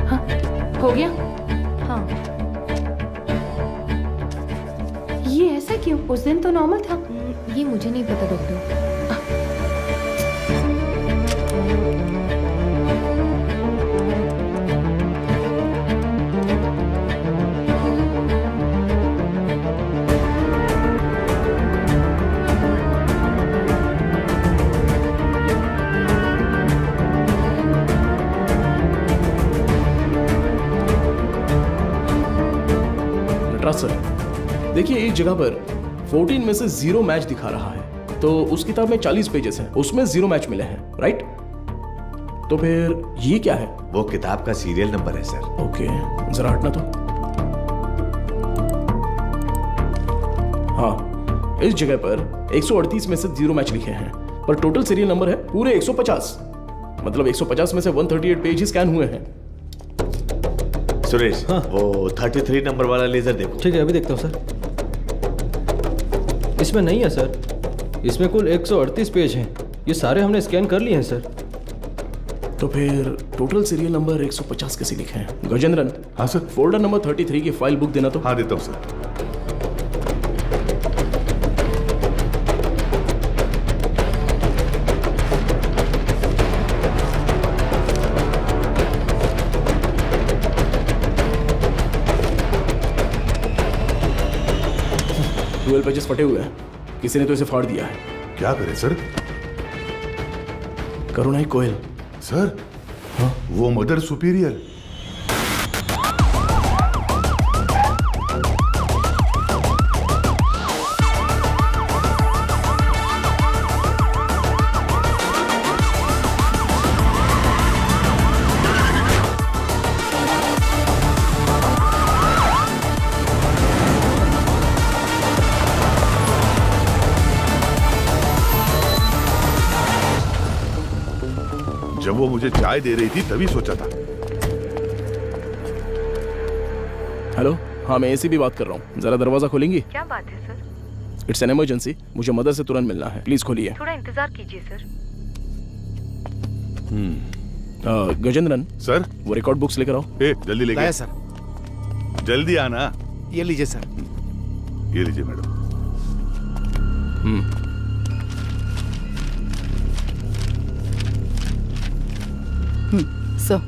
हाँ, हो गया। हाँ। ये ऐसा क्यों? उस दिन तो नॉर्मल था। ये मुझे नहीं पता डॉक्टर। सर देखिए, एक जगह पर 14 में से 0 मैच दिखा रहा है, तो उस किताब में 40 पेजेस हैं, उसमें 0 मैच मिले हैं, राइट? तो फिर ये क्या है? वो किताब का सीरियल नंबर है सर। ओके, जरा हटना तो। हाँ, इस जगह पर 138 में से 0 मैच लिखे हैं, पर टोटल सीरियल नंबर है पूरे 150। मतलब 150 में से 138 पेज ही स्कैन हुए हैं। सुरेश, हाँ? वो 33 नंबर वाला लेजर देखो। ठीक है, अभी देखता हूँ सर। इसमें नहीं है सर, इसमें कुल 138 पेज हैं। ये सारे हमने स्कैन कर लिए हैं सर। तो फिर टोटल सीरियल नंबर 150 कैसे लिखे हैं? गजेंद्रन। हाँ सर। फोल्डर नंबर 33 की फाइल बुक देना तो। हाँ देता हूँ सर। पेजेस फटे हुए हैं, किसी ने तो इसे फाड़ दिया है। क्या करें सर? करुणाई कोयल। सर हाँ? वो मदर सुपीरियर। जब वो मुझे चाय दे रही थी तभी सोचा था। हेलो, हाँ मैं एसी भी बात कर रहा हूँ, जरा दरवाजा खोलेंगी? क्या बात है सर? इट्स एन इमरजेंसी, मुझे मदर से तुरंत मिलना है, प्लीज खोलिए। थोड़ा इंतजार कीजिए सर। गजेंद्रन सर, वो रिकॉर्ड बुक्स लेकर आओ। जल्दी लेके सर। जल्दी आना। ये लीजिए सर। ये लीजिए मैडम। सर,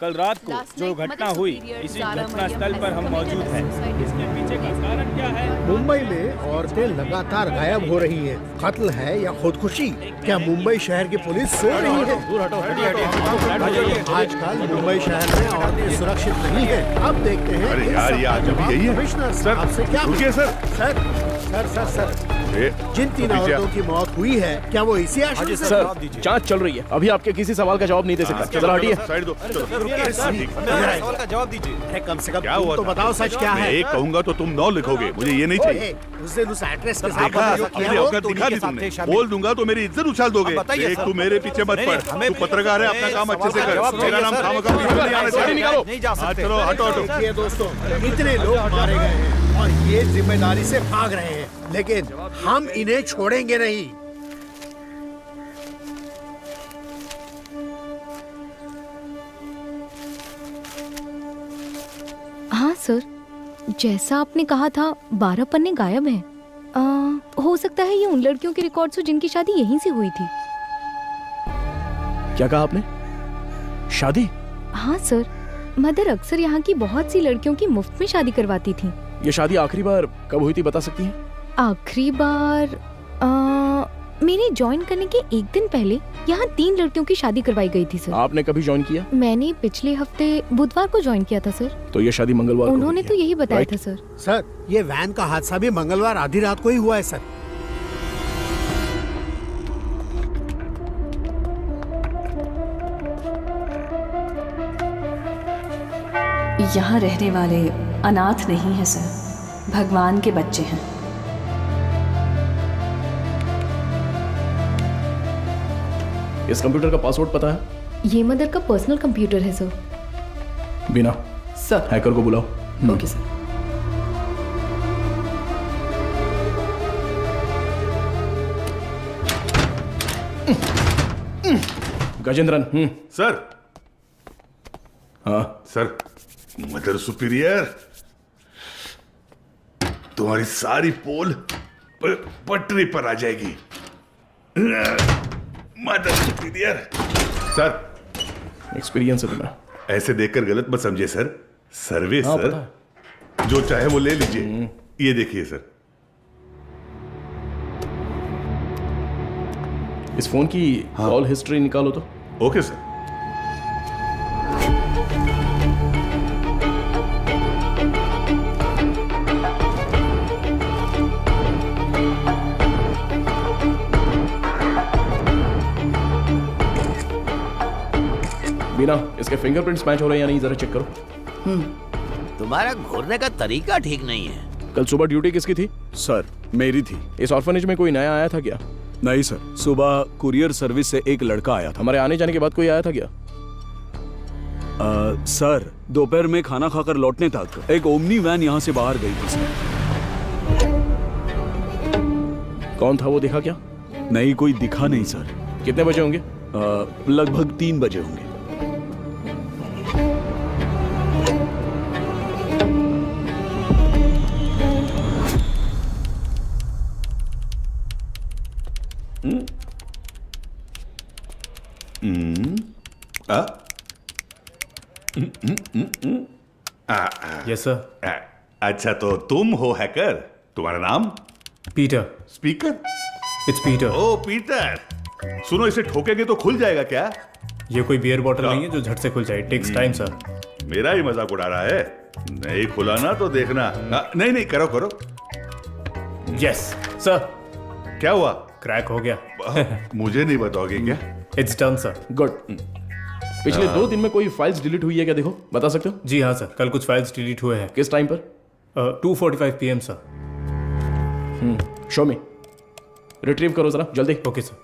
कल रात को जो घटना हुई, इसी घटना स्थल पर हम मौजूद हैं। इसके पीछे का कारण क्या है? मुंबई में औरतें लगातार गायब हो रही हैं। कत्ल है या खुदकुशी? क्या मुंबई शहर की पुलिस सो रही है? आजकल मुंबई शहर में औरतें सुरक्षित नहीं है। अब देखते हैं अरे यार, ये आज अभी यही है। कमिश्नर सर, आपसे क्या रुकिए sir. Sir sir sir sir जिन तीन औरतों की मौत हुई है, क्या वो इसी आशंका से? सर, जांच चल रही है, अभी आपके किसी सवाल का जवाब नहीं दे सकता। चलो हटिए। साइड दो। सवाल का जवाब दीजिए। अरे कम से कम क्या तुम हुआ तो था? बताओ सच क्या मैं है? एक कहूंगा तो तुम 9 लिखोगे, मुझे ये नहीं चाहिए। उस दिन उस एक्ट्रेस के साथ देखा, जो किया अपनी वो औकात दिखा दी तुमने। बोल दूंगा तो मेरी इज्जत उछाल दोगे। देख, तू मेरे पीछे मत पड़। तू पत्रकार है, अपना काम अच्छे से कर। मेरा नाम खामखा नहीं आना चाहिए। हाँ, चलो हटो हटो। देखिए दोस्तों, इतने लोग मारे गए हैं और ये जिम्मेदारी से भाग रहे हैं, लेकिन हम इन्हें छोड़ेंगे नहीं। हाँ सर, जैसा आपने कहा था 12 पन्ने गायब हैं। हो सकता है ये उन लड़कियों के रिकॉर्ड्स हो जिनकी शादी यहीं से हुई थी। क्या कहा आपने? शादी? हाँ सर, मदर अक्सर यहाँ की बहुत सी लड़कियों की मुफ्त में शादी करवाती थी। ये शादी आखिरी बार कब हुई थी, बता सकती हैं? आखिरी बार मेरे ज्वाइन करने के एक दिन पहले यहाँ 3 लड़कियों की शादी करवाई गई थी सर। आपने कभी ज्वाइन किया? मैंने पिछले हफ्ते बुधवार को ज्वाइन किया था सर। तो ये शादी मंगलवार को उन्होंने हुई तो है। यही बताया राइट? था सर। सर, ये वैन का हादसा भी मंगलवार आधी रात को ही हुआ है सर। यहाँ रहने वाले अनाथ नहीं हैं सर, भगवान के बच्चे हैं। इस कंप्यूटर का पासवर्ड पता है? ये मदर का पर्सनल कंप्यूटर है सर। बिना सर। हैकर को बुलाओ। Okay sir. गजेंद्रन। सर। हाँ सर, मदर सुपीरियर, तुम्हारी सारी पोल पटरी पर आ जाएगी। Mother superior. सर, एक्सपीरियंस है तुम्हें। ऐसे देखकर गलत मत समझिए सर। सर्विस हाँ, सर, पता जो चाहे वो ले लीजिए। ये देखिए सर। इस फोन की कॉल हिस्ट्री निकालो तो। Okay sir. बिना, इसके फिंगरप्रिंट्स मैच हो रहे हैं या नहीं, जरा चेक करो। तुम्हारा घूरने का तरीका ठीक नहीं है। कल सुबह ड्यूटी किसकी थी? सर, मेरी थी। इस ऑर्फनेज में कोई नया आया था क्या? नहीं सर, सुबह कुरियर सर्विस से एक लड़का आया था। हमारे आने जाने के बाद कोई आया था क्या? सर, दोपहर में खाना खाकर लौटने तक एक ओमनी वैन यहाँ से बाहर गई थी सर। कौन था वो, दिखा क्या? नहीं, कोई दिखा नहीं सर। कितने बजे होंगे? लगभग 3 बजे होंगे। Yes sir. अच्छा, तो तुम हो हैकर। तुम्हारा नाम? पीटर। स्पीकर? It's Peter. ओ पीटर, सुनो, इसे ठोकेंगे तो खुल जाएगा क्या? ये कोई बियर बॉटल नहीं है जो झट से खुल जाए। Takes time sir. मेरा ही मजाक उड़ा रहा है। नहीं खुला ना तो देखना। नहीं नहीं, करो करो। Yes sir. क्या हुआ? क्रैक हो गया। मुझे नहीं बताओगे क्या? It's done sir. गुड। पिछले 2 दिन में कोई फाइल्स डिलीट हुई है क्या, देखो, बता सकते हो? जी हाँ सर, कल कुछ फाइल्स डिलीट हुए हैं। किस टाइम पर? 2:45 PM सर। शो मी। रिट्रीव करो जरा जल्दी। Okay sir.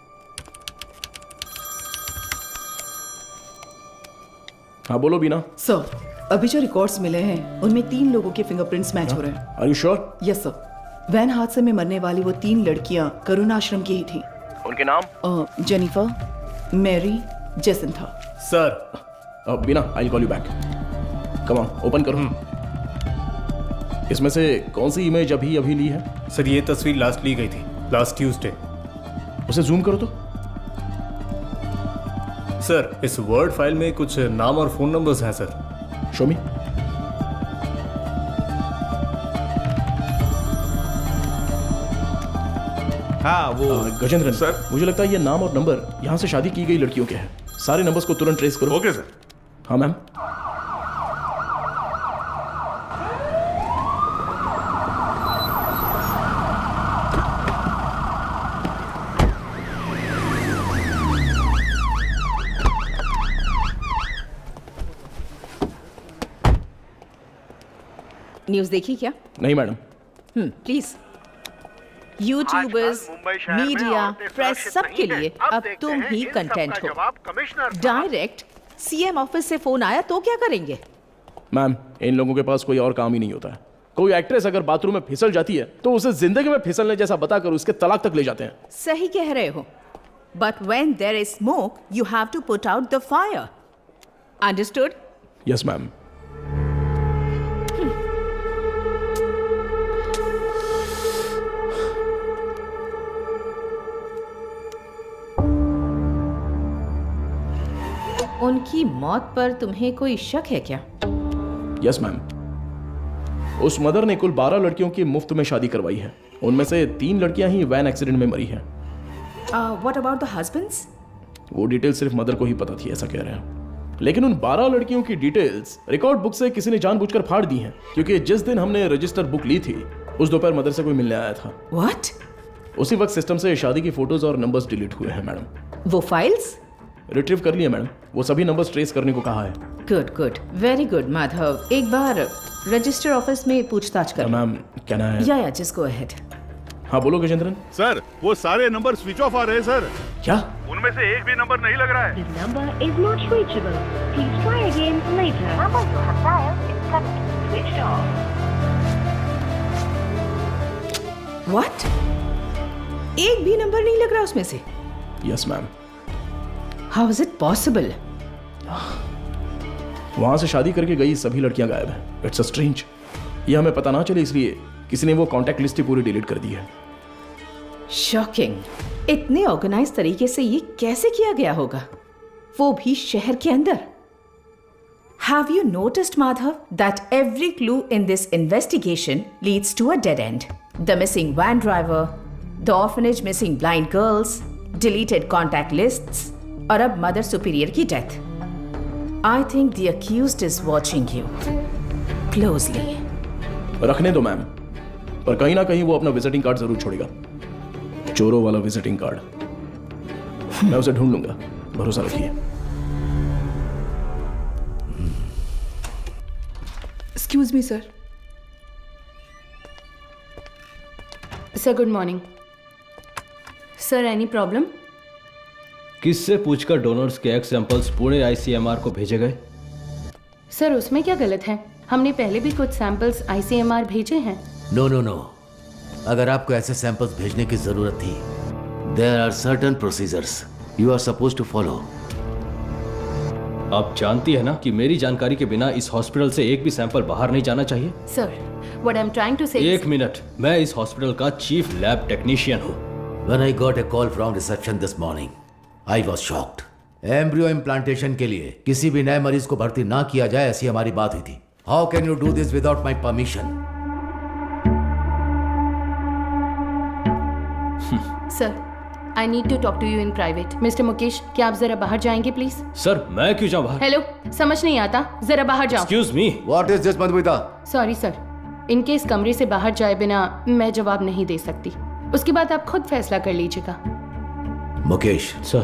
हाँ बोलो बीना। सर, अभी जो रिकॉर्ड्स मिले हैं उनमें 3 लोगों के फिंगरप्रिंट्स मैच हो रहे हैं। Are you sure? Yes sir. Van हादसे में मरने वाली वो 3 लड़कियां करुण आश्रम की ही थी। उनके नाम? Jennifer, Mary, Jacintha. Sir Beena, I call you back. Come on, open करो। इसमें से कौन सी इमेज अभी ली है? सर ये तस्वीर लास्ट ली गई थी, लास्ट ट्यूसडे। उसे जूम करो तो। सर इस वर्ड फाइल में कुछ नाम और फोन नंबर्स हैं सर। शो मी। हाँ वो गजेंद्रन सर, मुझे लगता है ये नाम और नंबर यहाँ से शादी की गई लड़कियों के हैं। सारे नंबर्स को तुरंत ट्रेस करो। Okay sir. हाँ मैम। न्यूज़ देखी क्या? नहीं madam. Please. YouTubers, media, press सबके लिए अब तुम ही कंटेंट हो। डायरेक्ट सीएम ऑफिस से फोन आया तो क्या करेंगे? मैम इन लोगों के पास कोई और काम ही नहीं होता है। कोई एक्ट्रेस अगर बाथरूम में फिसल जाती है तो उसे जिंदगी में फिसलने जैसा बताकर उसके तलाक तक ले जाते हैं। सही कह रहे हो, but when there is smoke you have to put out the fire. Understood? Yes ma'am. उनकी मौत पर तुम्हें कोई शक है क्या? Yes ma'am. उस मदर ने कुल 12 लड़कियों की मुफ्त में शादी करवाई है। उनमें से 3 लड़कियां ही वैन एक्सीडेंट में मरी हैं। What about the husbands? वो डिटेल सिर्फ मदर को ही पता थी, ऐसा कह रहे हैं। लेकिन उन 12 लड़कियों की डिटेल्स रिकॉर्ड बुक से किसी ने जानबूझकर फाड़ दी हैं, क्योंकि जिस दिन हमने रजिस्टर बुक ली थी उस दोपहर मदर से कोई मिलने आया था। व्हाट? उसी वक्त सिस्टम से शादी की फोटोज और नंबर्स डिलीट हुए हैं मैडम। वो फाइल्स रिट्रीव कर लिए मैडम। वो सभी नंबर्स ट्रेस करने को कहा है। Good good, very good Madhav. एक बार रजिस्टर ऑफिस में पूछताछ कर। मैम कहना है। या जस्ट गो अहेड। हाँ बोलो गजेंद्रन। सर वो सारे नंबर स्विच ऑफ आ रहे हैं सर। क्या? उनमें से एक भी नंबर नहीं लग रहा है। Number is not reachable. Please try again later. Number you have dialed is currently switched off. What? एक भी नंबर नहीं लग रहा उसमें से? Yes ma'am. How is it possible? वहां से शादी करके गई सभी लड़कियां गायब हैं। It's a strange. ये हमें पता ना चले इसलिए किसी ने वो कांटेक्ट लिस्ट ही पूरी डिलीट कर दी है। शॉकिंग। इतने ऑर्गेनाइज तरीके से ये कैसे किया गया होगा, वो भी शहर के अंदर? Have you noticed, Madhav, that every clue in this investigation leads to a dead end? The missing van driver, the orphanage missing blind girls, deleted contact lists, और अब मदर सुपीरियर की death. I think the accused is watching you closely. रखने दो ma'am, पर कहीं ना कहीं वो अपना विजिटिंग कार्ड जरूर छोड़ेगा। चोरों वाला विजिटिंग कार्ड। मैं उसे ढूंढ लूंगा, भरोसा रखिए। Excuse me sir. Sir good morning. Sir any problem? किससे पूछकर डोनर्स के एग सैंपल्स पुणे आईसीएमआर को भेजे गए? सर उसमें क्या गलत है? हमने पहले भी कुछ सैंपल्स आईसीएमआर भेजे हैं। नो नो नो, अगर आपको ऐसे सैंपल्स भेजने की जरूरत थी, there are certain procedures you are supposed to follow. आप जानती है ना कि मेरी जानकारी के बिना इस हॉस्पिटल से एक भी सैंपल बाहर नहीं जाना चाहिए। Sir what I am trying to say. एक मिनट, मैं इस हॉस्पिटल का चीफ लैब टेक्नीशियन हूँ। When I got a call from reception this morning, I was shocked. Embryo implantation के लिए किसी भी नए मरीज को भर्ती ना किया जाए, ऐसी हमारी बात हुई थी। How can you do this without my permission? Sir I need to talk to you in private. Mister Mukesh, क्या आप जरा बाहर जाएंगे प्लीज? सर मैं क्यों जाऊं बाहर? हेलो, समझ नहीं आता, जरा बाहर जाओ। Excuse me, what is this Madhumita? Sorry sir, इनके इस कमरे से बाहर जाए बिना मैं जवाब नहीं दे सकती। उसके बाद आप खुद फैसला कर लीजिएगा। मुकेश सर,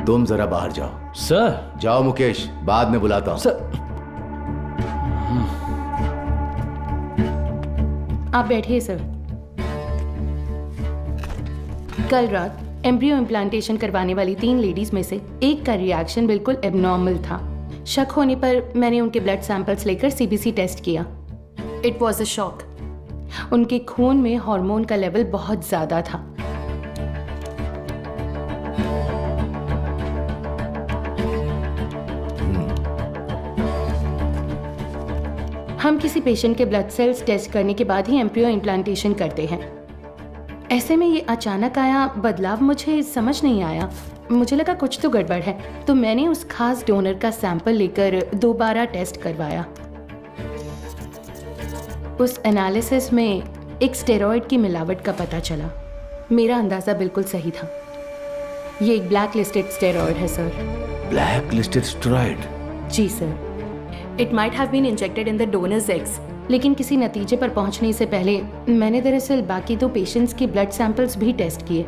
तुम जरा बाहर जाओ। सर जाओ मुकेश, बाद में बुलाता हूं। सर आप बैठिए सर। कल रात एम्ब्रियो इम्प्लांटेशन करवाने वाली 3 लेडीज में से एक का रिएक्शन बिल्कुल एबनॉर्मल था। शक होने पर मैंने उनके ब्लड सैंपल्स लेकर सीबीसी टेस्ट किया। It was a shock. उनके खून में हार्मोन का लेवल बहुत ज़्यादा था। हम किसी पेशेंट के ब्लड सेल्स टेस्ट करने के बाद ही एम्ब्रियो इम्प्लांटेशन करते हैं। ऐसे में ये अचानक आया बदलाव मुझे समझ नहीं आया। मुझे लगा कुछ तो गड़बड़ है, तो मैंने उस खास डोनर का सैंपल लेकर दोबारा टेस्ट करवाया। उस एनालिसिस में एक स्टेरॉइड की मिलावट का पता चला। मेरा अंदाज़ा बिल्कुल सही था। ये एक ब्लैक लिस्टेड स्टेरॉइड है सर। Black listed steroid? जी sir. It might have been injected in the donors eggs, लेकिन किसी नतीजे पर पहुंचने से पहले मैंने दरअसल बाकी 2 पेशेंट्स के ब्लड सैंपल्स भी टेस्ट किए।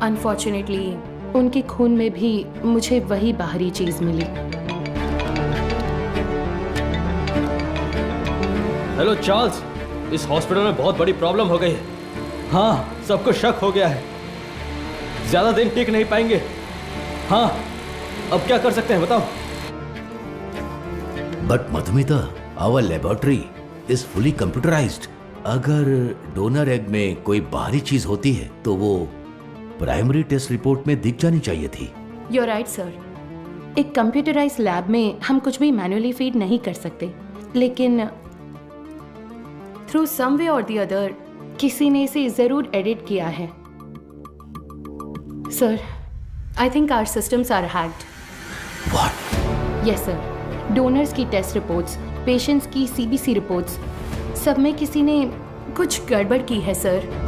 अनफॉर्चुनेटली उनके खून में भी मुझे वही बाहरी चीज मिली। हेलो चार्ल्स, इस हॉस्पिटल में बहुत बड़ी प्रॉब्लम हो गई है। हाँ, सबको शक हो गया है। ज्यादा दिन टिक नहीं पाएंगे। हाँ, अब क्या कर सकते हैं बताओ? But Madhumita, our laboratory is fully computerised. अगर डोनर एग में कोई बाहरी चीज होती है तो वो प्राइमरी टेस्ट रिपोर्ट में दिख जानी चाहिए थी। You are right sir. एक कंप्यूटराइज्ड लैब में हम कुछ भी मैन्युअली फीड नहीं कर सकते, लेकिन थ्रू सम वे और द अदर किसी ने इसे जरूर एडिट किया है। Sir, I think our systems are hacked. What? Yes sir. Donors की टेस्ट रिपोर्ट्स, पेशेंट्स की सीबीसी रिपोर्ट्स, सब में किसी ने कुछ गड़बड़ की है सर।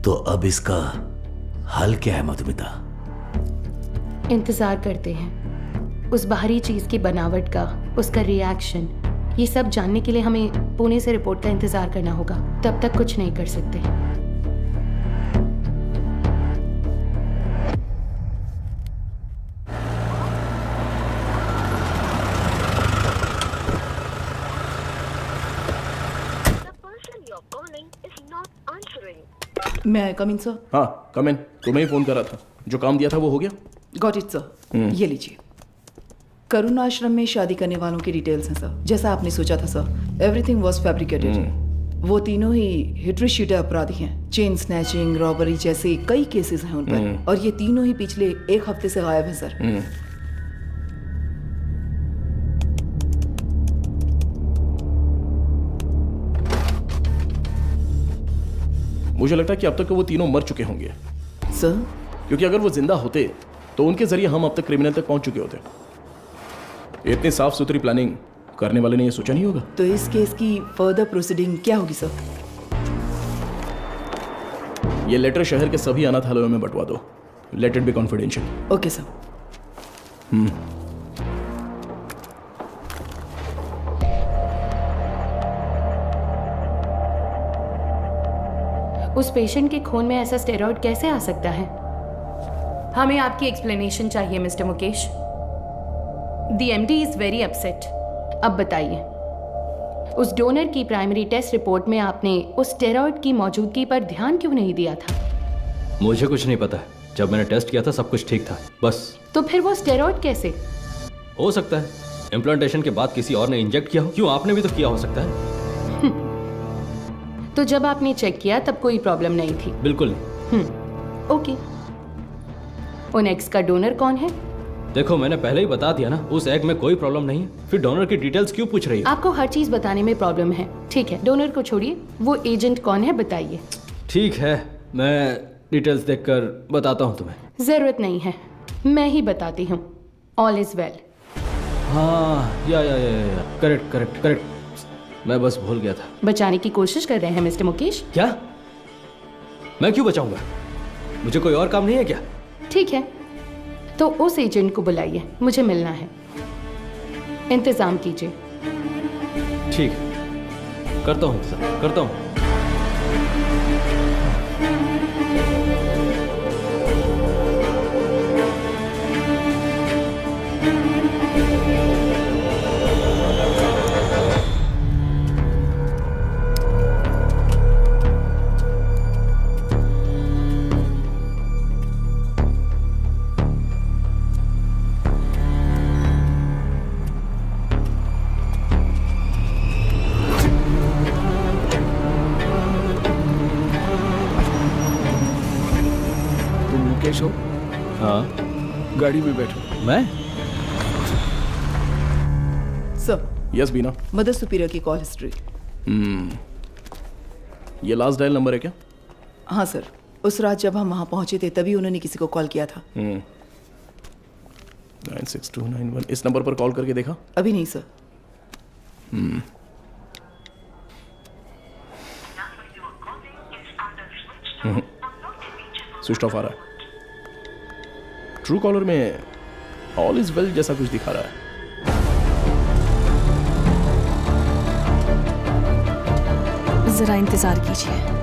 तो अब इसका हल क्या है मधुमिता? इंतजार करते हैं उस बाहरी चीज की बनावट का, उसका रिएक्शन। ये सब जानने के लिए हमें पुणे से रिपोर्ट का इंतजार करना होगा। तब तक कुछ नहीं कर सकते। मैं आई कम इन सर? हाँ, कम इन। तुम्हें ही फोन करा था। जो काम दिया था वो हो गया? Got it sir. ये लीजिए। करुण आश्रम में शादी करने वालों की डिटेल्स हैं सर। जैसा आपने सोचा था सर, एवरीथिंग वाज फैब्रिकेटेड। वो तीनों ही हिट्रीशीटर अपराधी हैं। चेन स्नैचिंग, रॉबरी जैसे कई केसेस हैं उन पर, और ये तीनों ही पिछले 1 हफ्ते से गायब हैं सर। मुझे लगता है कि अब तक वो तीनों मर चुके होंगे सर, क्योंकि अगर वो जिंदा होते तो उनके जरिए हम अब तक क्रिमिनल तक पहुंच चुके होते। इतनी साफ सुथरी प्लानिंग करने वाले ने ये सोचा नहीं होगा। तो इस केस की फर्दर प्रोसीडिंग क्या होगी सर? ये लेटर शहर के सभी अनाथालयों में बंटवा दो। Let it be confidential. Okay sir. उस पेशेंट के खून में ऐसा स्टेरॉइड कैसे आ सकता है? हमें आपकी एक्सप्लेनेशन चाहिए mister Mukesh. The MD is very upset. अब बताइए, उस डोनर की प्राइमरी टेस्ट रिपोर्ट में आपने उस स्टेरॉइड की मौजूदगी पर ध्यान क्यों नहीं दिया था? मुझे कुछ नहीं पता। जब मैंने टेस्ट किया था सब कुछ ठीक था, बस। तो फिर वो स्टेरॉइड कैसे? हो सकता है इम्प्लांटेशन के बाद किसी और ने इंजेक्ट किया हो। क्यों, आपने भी तो किया हो सकता है। तो जब आपने चेक किया तब कोई प्रॉब्लम नहीं थी? बिल्कुल नहीं। ओके। उन एग्स का डोनर कौन है? देखो, मैंने पहले ही बता दिया ना, उस एग में कोई प्रॉब्लम नहीं है। फिर डोनर की डिटेल्स क्यों पूछ रही है? आपको हर चीज बताने में प्रॉब्लम है। ठीक है, डोनर को छोड़िए, वो एजेंट कौन है बताइए। ठीक है, मैं डिटेल्स देखकर बताता हूँ तुम्हें। जरूरत नहीं है, मैं ही बताती हूँ। All is well. हाँ, या करेक्ट करेक्ट करेक्ट। मैं बस भूल गया था। बचाने की कोशिश कर रहे हैं मिस्टर मुकेश? क्या? मैं क्यों बचाऊंगा? मुझे कोई और काम नहीं है क्या? ठीक है, तो उस एजेंट को बुलाइए, मुझे मिलना है। इंतजाम कीजिए। ठीक, करता हूँ इंतजाम, करता हूँ। पुलिस हो? हाँ। गाड़ी में बैठो। मैं? सर, यस बीना। मदर सुपीरियर की कॉल हिस्ट्री। ये लास्ट डायल नंबर है क्या? हाँ सर, उस रात जब हम वहाँ पहुँचे थे तभी उन्होंने किसी को कॉल किया था। 96291 इस नंबर पर कॉल करके देखा? अभी नहीं सर। स्विच ऑफ आ रहा है। ट्रू कॉलर में ऑल इज वेल जैसा कुछ दिखा रहा है। जरा इंतजार कीजिए।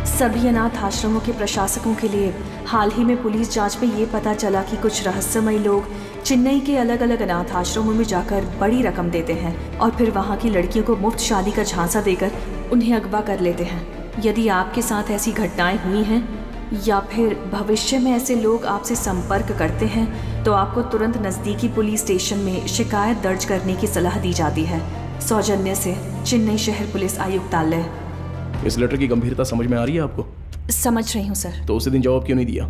सभी अनाथ आश्रमों के प्रशासकों के लिए हाल ही में पुलिस जांच में ये पता चला कि कुछ रहस्यमयी लोग चेन्नई के अलग अलग अनाथ आश्रमों में जाकर बड़ी रकम देते हैं और फिर वहाँ की लड़कियों को मुफ्त शादी का झांसा देकर उन्हें अगवा कर लेते हैं। यदि आपके साथ ऐसी घटनाएं हुई हैं या फिर भविष्य में ऐसे लोग आपसे संपर्क करते हैं तो आपको तुरंत नज़दीकी पुलिस स्टेशन में शिकायत दर्ज करने की सलाह दी जाती है। सौजन्य से चेन्नई शहर पुलिस आयुक्तालय। इस लेटर की गंभीरता समझ में आ रही है आपको? समझ रही हूँ सर। तो उसी दिन जवाब क्यों नहीं दिया?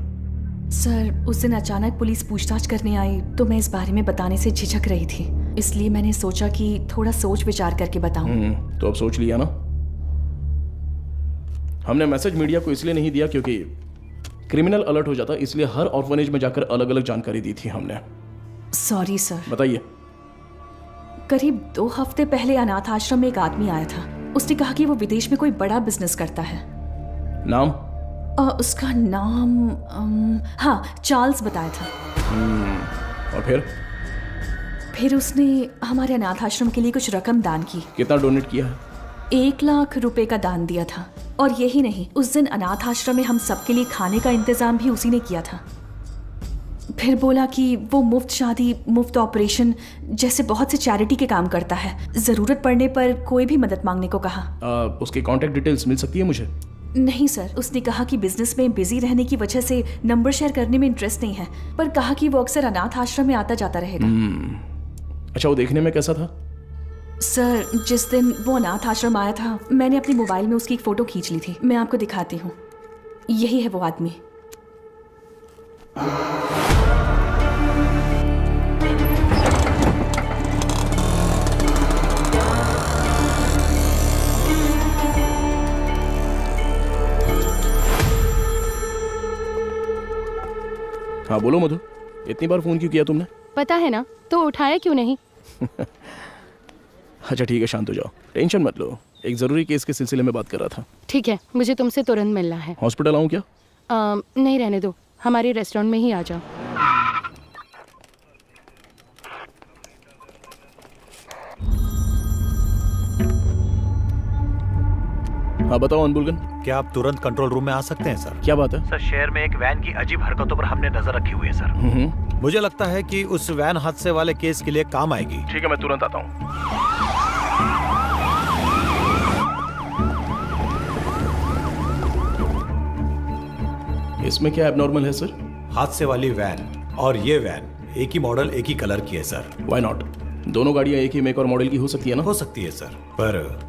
सर, उस दिन अचानक पुलिस पूछताछ करने आई तो मैं इस बारे में बताने से झिझक रही थी, इसलिए मैंने सोचा कि थोड़ा सोच विचार करके बताऊं। तो अब सोच लिया ना? हमने मैसेज मीडिया को इसलिए नहीं दिया क्योंकि क्रिमिनल अलर्ट हो जाता, इसलिए हर ऑर्फनेज में जाकर अलग अलग जानकारी दी थी हमने। Sorry sir. बताइए। करीब 2 हफ्ते पहले अनाथ आश्रम में एक आदमी आया था। उसने कहा कि वो विदेश में कोई बड़ा बिजनेस करता है। नाम? उसका नाम हाँ, चार्ल्स बताया था। और फिर उसने हमारे अनाथ आश्रम के लिए कुछ रकम दान की। कितना डोनेट किया है? 1 लाख रुपए का दान दिया था। और यही नहीं, उस दिन अनाथ आश्रम में हम सबके लिए खाने का इंतजाम भी उसी ने किया था। फिर बोला कि वो मुफ्त शादी, मुफ्त ऑपरेशन जैसे बहुत से चैरिटी के काम करता है। जरूरत पड़ने पर कोई भी मदद मांगने को कहा। उसकी कांटेक्ट डिटेल्स मिल सकती है मुझे? नहीं सर, उसने कहा कि बिजनेस में बिजी रहने की वजह से नंबर शेयर करने में इंटरेस्ट नहीं है, पर कहा कि वो अक्सर अनाथ आश्रम में आता जाता रहेगा। अच्छा, वो देखने में कैसा था? सर, जिस दिन वो अनाथ आश्रम आया था मैंने अपने मोबाइल में उसकी एक फोटो खींच ली थी। मैं आपको दिखाती हूँ। यही है वो आदमी। हाँ बोलो मधु, इतनी बार फोन क्यों किया तुमने? पता है ना, तो उठाया क्यों नहीं? अच्छा ठीक है, शांत हो जाओ, टेंशन मत लो। एक जरूरी केस के सिलसिले में बात कर रहा था। ठीक है, मुझे तुमसे तुरंत मिलना है। हॉस्पिटल आऊँ क्या? नहीं, रहने दो, हमारे रेस्टोरेंट में ही आ जाओ। हाँ बताओ अनबुलगन। क्या आप तुरंत कंट्रोल रूम में आ सकते हैं सर? क्या बात है? सर, शहर में एक वैन की अजीब हरकतों पर हमने नजर रखी हुई है सर। मुझे लगता है कि उस वैन हादसे वाले केस के लिए काम आएगी। ठीक है, मैं तुरंत आता हूँ। इसमें क्या एबनॉर्मल है सर? हादसे वाली वैन और ये वैन एक ही मॉडल, एक ही कलर की है सर। Why not? दोनों गाड़ियाँ एक ही मेक और मॉडल की हो सकती है ना? हो सकती है सर, पर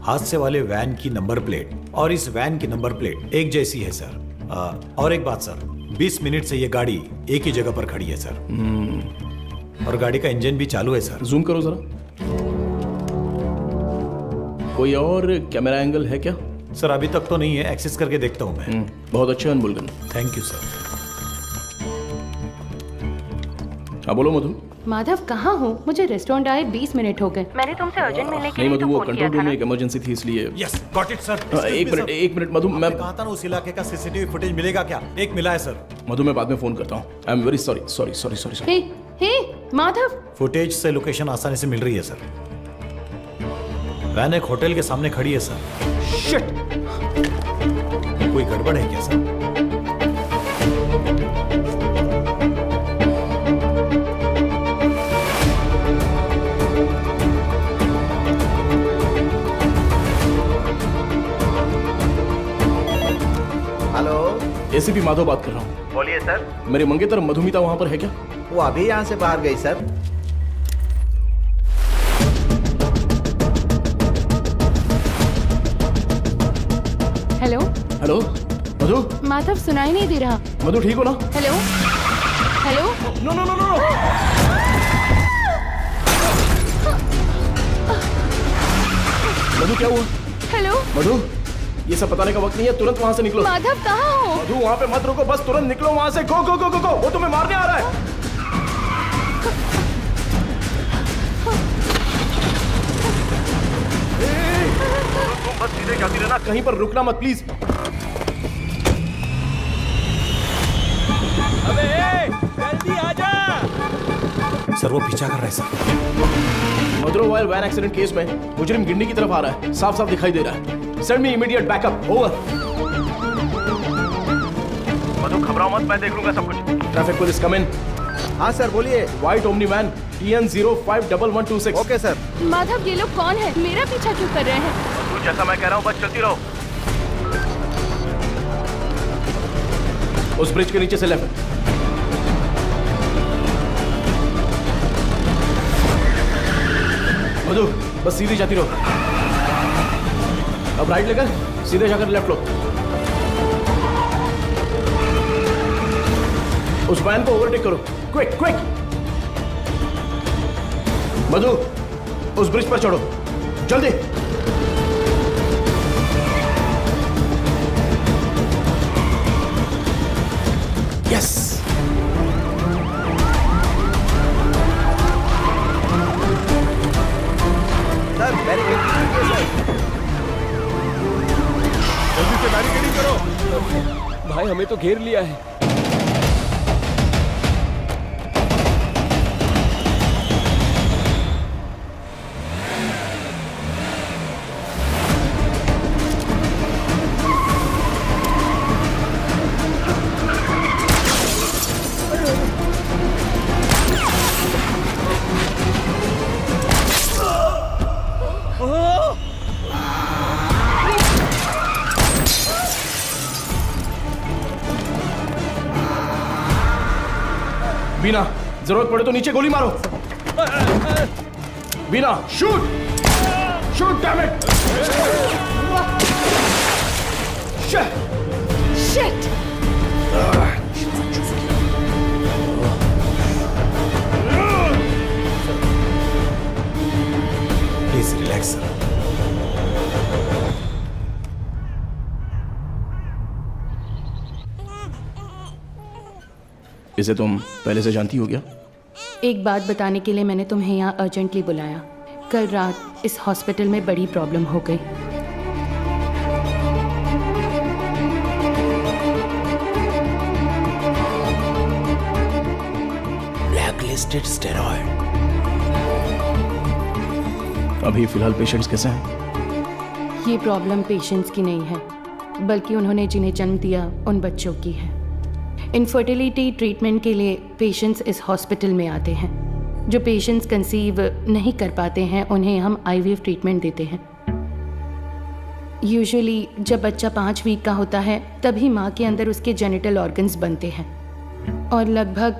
हादसे वाले वैन की नंबर प्लेट और इस वैन की नंबर प्लेट एक जैसी है सर। और एक बात सर, 20 मिनट से ये गाड़ी एक ही जगह पर खड़ी है सर। और गाड़ी का इंजन भी चालू है सर। जूम करो जरा। कोई और कैमरा एंगल है क्या? सर अभी तक तो नहीं है, एक्सेस करके देखता हूँ मैं। बहुत अच्छा अनबुलगन, थैंक यू सर। हाँ बोलो मधु। माधव कहाँ हो? मुझे रेस्टोरेंट आए 20 मिनट हो गए। मैंने तुमसे अर्जेंट मिलने के नहीं लिए मधु, तो वो फोन कंट्रोल किया रूम था में ना। एक इमरजेंसी थी इसलिए। Yes, got it sir. एक मिनट मधु, मैं कहा था ना उस इलाके का सीसीटीवी फुटेज मिलेगा क्या? एक मिला है सर। मधु मैं बाद में फोन करता हूँ। I am very sorry. Hey Madhav, footage से लोकेशन आसानी से मिल रही है सर। वैन एक होटल के सामने खड़ी है सर। शिट! कोई गड़बड़ है क्या सर? हेलो, एसीपी माधव बात कर रहा हूँ। बोलिए सर। मेरे मंगेतर मधुमिता वहाँ पर है क्या? वो अभी यहाँ से बाहर गई sir. Hello hello Madhu. Madhav, सुनाई नहीं दे रहा। मधु ठीक हो ना? Hello hello. No no no no. Madhu क्या हुआ? हेलो मधु, ये सब बताने का वक्त नहीं है, तुरंत वहां से निकलो। माधव कहाँ हो? मधु वहां पे मत रुको, बस तुरंत निकलो वहां से। गो गो गो गो गो, वो तुम्हें मारने आ रहा है। तुम बस सीधे जाती रहना, कहीं पर रुकना मत प्लीज। अबे जल्दी आजा। सर वो पीछा कर रहा है सर। मदुरवाइल वैन एक्सीडेंट केस में मुजरिम गिंडी की तरफ आ रहा है, साफ साफ दिखाई दे रहा है। Send me immediate backup. Over. Madhu घबराओ मत, मैं देख लूंगा सब कुछ। Traffic police come in. हाँ सर बोलिए। White Omni van TN051126। Okay sir. Madhav, ये लोग कौन है? मेरा पीछा क्यों कर रहे हैं? मधु जैसा मैं कह रहा हूँ बस चलती रहो। उस ब्रिज के नीचे से लेफ्ट। मधु बस सीधी जाती रहो। अब राइट लेकर सीधे जाकर लेफ्ट लो। उस वैन को ओवरटेक करो, क्विक क्विक। मधु उस ब्रिज पर चढ़ो, जल्दी। यस। सर बैरिकेड कीजिए सर। जल्दी से बैरिकेडिंग करो। भाई हमें तो घेर लिया है। बीना, जरूरत पड़े तो नीचे गोली मारो। Beena, shoot shoot damn it. Shit. Please relax sir. इसे तुम पहले से जानती हो क्या? एक बात बताने के लिए मैंने तुम्हें यहाँ अर्जेंटली बुलाया। कल रात इस हॉस्पिटल में बड़ी प्रॉब्लम हो गई। Blacklisted steroid. अभी फिलहाल पेशेंट्स कैसे हैं? ये प्रॉब्लम पेशेंट्स की नहीं है, बल्कि उन्होंने जिन्हें जन्म दिया उन बच्चों की है। इनफर्टिलिटी ट्रीटमेंट के लिए पेशेंट्स इस हॉस्पिटल में आते हैं। जो पेशेंट्स कंसीव नहीं कर पाते हैं उन्हें हम IVF ट्रीटमेंट देते हैं। यूजुअली जब बच्चा 5 वीक का होता है तभी माँ के अंदर उसके जेनिटल ऑर्गन्स बनते हैं और लगभग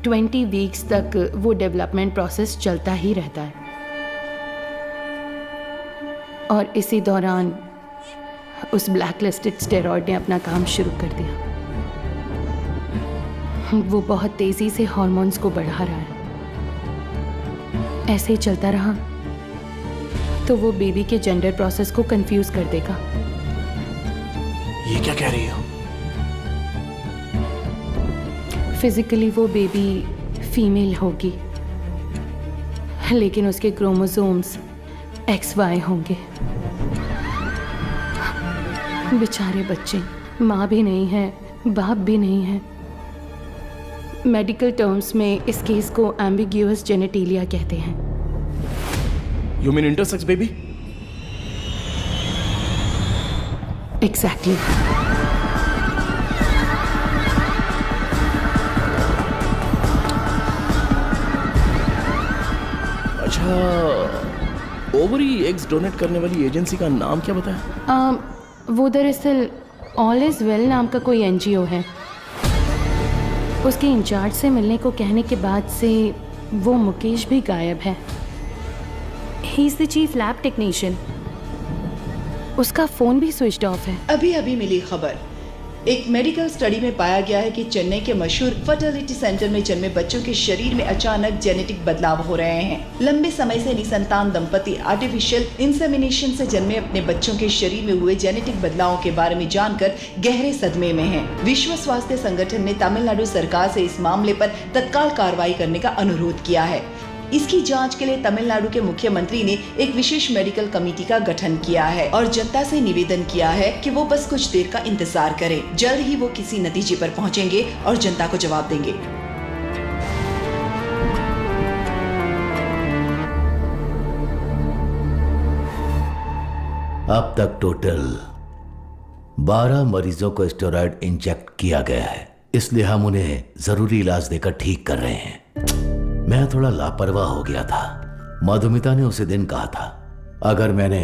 20 वीक्स तक वो डेवलपमेंट प्रोसेस चलता ही रहता है। और इसी दौरान उस ब्लैकलिस्टेड स्टेरॉइड ने अपना काम शुरू कर दिया। वो बहुत तेजी से हार्मोन्स को बढ़ा रहा है। ऐसे ही चलता रहा तो वो बेबी के जेंडर प्रोसेस को कंफ्यूज कर देगा। ये क्या कह रही हो? फिजिकली वो बेबी फीमेल होगी, लेकिन उसके क्रोमोसोम्स XY होंगे। बेचारे बच्चे, माँ भी नहीं है, बाप भी नहीं है। मेडिकल टर्म्स में इस केस को एम्बिग्यूअस जेनेटिलिया कहते हैं। You mean intersex baby? Exactly. अच्छा, ओवरी एग्स डोनेट करने वाली एजेंसी का नाम क्या बताया? वो दरअसल ऑल इज वेल नाम का कोई NGO है। उसके इंचार्ज से मिलने को कहने के बाद से वो मुकेश भी गायब है। ही is the chief lab technician. उसका फोन भी स्विच ऑफ है। अभी अभी मिली खबर, एक मेडिकल स्टडी में पाया गया है कि चेन्नई के मशहूर फर्टिलिटी सेंटर में जन्मे बच्चों के शरीर में अचानक जेनेटिक बदलाव हो रहे हैं। लंबे समय से निसंतान दंपति आर्टिफिशियल इंसेमिनेशन से जन्मे अपने बच्चों के शरीर में हुए जेनेटिक बदलावों के बारे में जानकर गहरे सदमे में हैं। विश्व स्वास्थ्य संगठन ने तमिलनाडु सरकार से इस मामले पर तत्काल कार्रवाई करने का अनुरोध किया है। इसकी जांच के लिए तमिलनाडु के मुख्यमंत्री ने एक विशेष मेडिकल कमेटी का गठन किया है और जनता से निवेदन किया है कि वो बस कुछ देर का इंतजार करें। जल्द ही वो किसी नतीजे पर पहुंचेंगे और जनता को जवाब देंगे। अब तक टोटल 12 मरीजों को स्टेरॉयड इंजेक्ट किया गया है, इसलिए हम उन्हें जरूरी इलाज देकर ठीक कर रहे हैं। मैं थोड़ा लापरवाह हो गया था। मधुमिता ने उसी दिन कहा था, अगर मैंने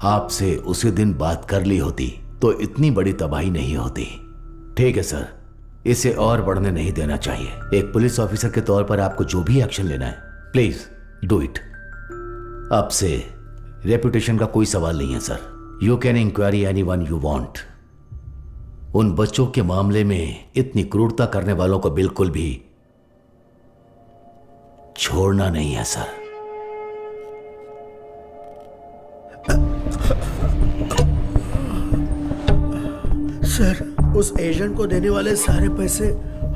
आपसे उसी दिन बात कर ली होती तो इतनी बड़ी तबाही नहीं होती। ठीक है सर, इसे और बढ़ने नहीं देना चाहिए। एक पुलिस ऑफिसर के तौर पर आपको जो भी एक्शन लेना है, प्लीज डू इट। अब से रेपुटेशन का कोई सवाल नहीं है sir. You can enquiry anyone you want. उन बच्चों के मामले में इतनी क्रूरता करने वालों को बिल्कुल भी छोड़ना नहीं है सर। सर, उस एजेंट को देने वाले सारे पैसे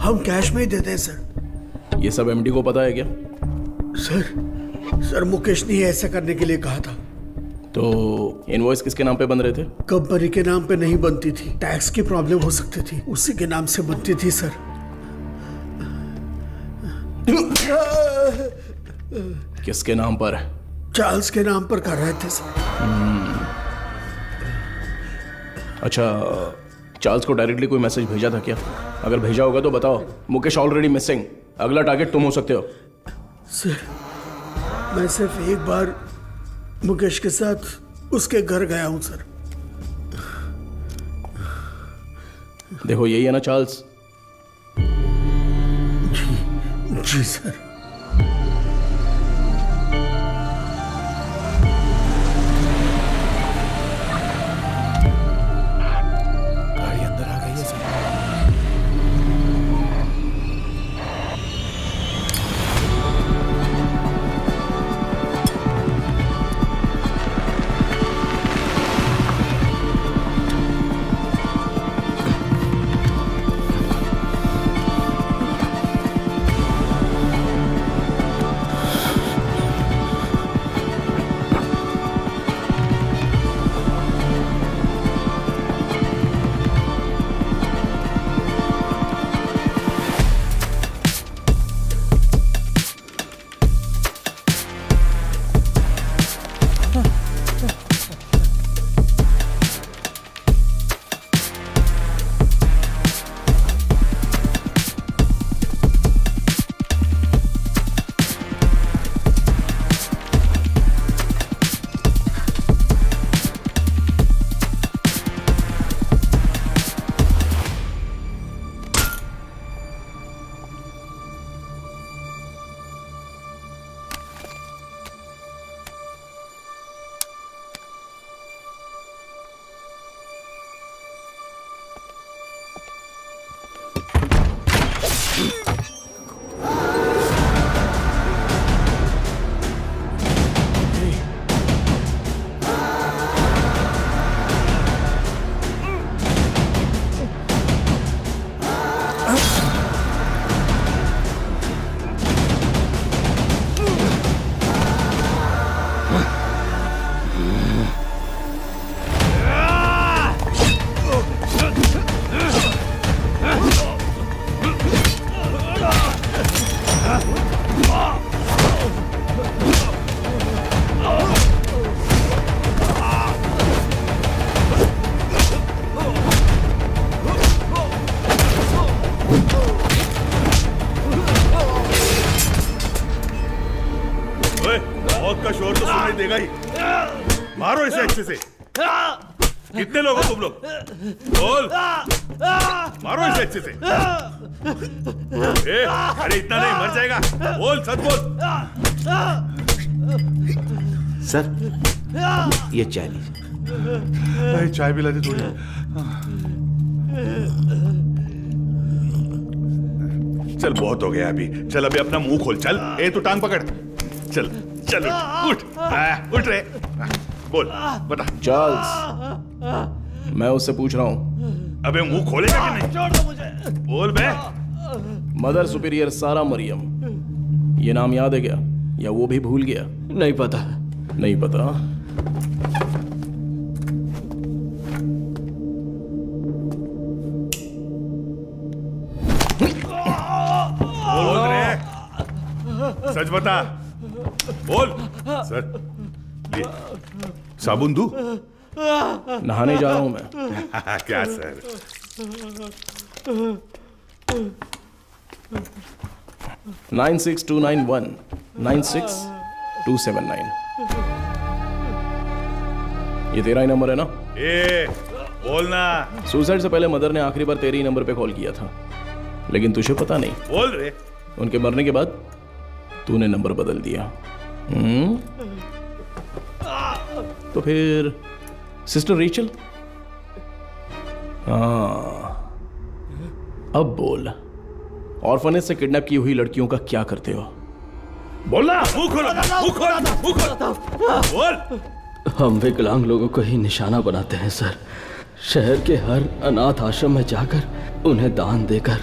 हम कैश में ही देते हैं सर। ये सब एमडी को पता है क्या? सर मुकेश ने ऐसा करने के लिए कहा था। तो इनवॉइस किसके नाम पे बन रहे थे? कंपनी के नाम पे नहीं बनती थी, टैक्स की प्रॉब्लम हो सकती थी, उसी के नाम से बनती थी सर। किसके नाम पर? चार्ल्स के नाम पर कर रहे थे सर। अच्छा, चार्ल्स को डायरेक्टली कोई मैसेज भेजा था क्या? अगर भेजा होगा तो बताओ। मुकेश ऑलरेडी मिसिंग, अगला टारगेट तुम हो सकते हो। सर, मैं सिर्फ एक बार मुकेश के साथ उसके घर गया हूं सर। देखो यही है ना चार्ल्स? जी सर। गाड़ी अंदर आ गई है सर। मौत का शोर तो सुनाई देगा ही। मारो इसे अच्छे से। कितने लोग हो तुम लोग? बोल। मारो इसे अच्छे से। अरे इतना नहीं, मर जाएगा। बोल, सच बोल। सर, ये चाय लीजिए। चाय पिला दी थोड़ी। चल बहुत हो गया अभी, चल अभी अपना मुंह खोल, चल। ए तू टांग पकड़, चल चल उठ उठ रे, बोल बता। चार्ल्स, मैं उससे पूछ रहा हूँ। अबे मुंह खोलेगा कि नहीं? छोड़ दो मुझे। बोल बे। मदर सुपीरियर सारा मरियम, ये नाम याद है क्या, या वो भी भूल गया? नहीं पता। नहीं पता? बोल रे, सच बता, बोल। सर ले, साबुन दूं? नहाने जा रहा हूं मैं। क्या सर? 96291 96279, ये तेरा ही नंबर है ना? ए बोलना। सुसाइड से पहले मदर ने आखिरी बार तेरे ही नंबर पे कॉल किया था, लेकिन तुझे पता नहीं। बोल रे। उनके मरने के बाद तूने नंबर बदल दिया। तो फिर सिस्टर रेचल? हाँ, अब बोल, ऑर्फनेज से किडनैप की हुई लड़कियों का क्या करते हो? बोलना। मुंह खोलो, मुंह खोलो, मुंह खोलो, बोल। हम विकलांग लोगों को ही निशाना बनाते हैं सर। शहर के हर अनाथ आश्रम में जाकर उन्हें दान देकर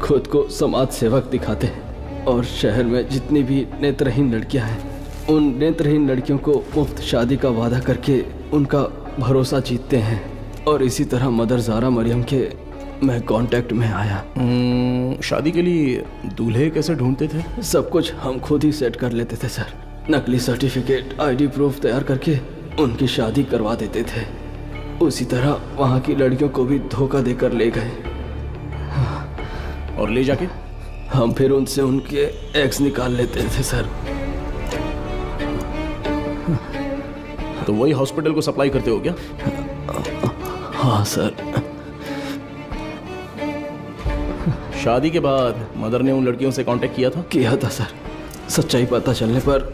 खुद को समाज सेवक दिखाते हैं, और शहर में जितनी भी नेत्रहीन लड़कियां हैं, उन नेत्रहीन लड़कियों को मुफ्त शादी का वादा करके उनका भरोसा जीतते हैं। और इसी तरह मदर ज़ारा मरियम के मैं कांटेक्ट में आया। शादी के लिए दूल्हे कैसे ढूंढते थे? सब कुछ हम खुद ही सेट कर लेते थे सर। नकली सर्टिफिकेट, आईडी प्रूफ तैयार करके उनकी शादी करवा देते थे। उसी तरह वहाँ की लड़कियों को भी धोखा देकर ले गए। और ले जाके हम फिर उनसे उनके एग्स निकाल लेते थे सर। तो वही हॉस्पिटल को सप्लाई करते हो क्या? हाँ सर। शादी के बाद मदर ने उन लड़कियों से कांटेक्ट किया था? किया था सर। सच्चाई पता चलने पर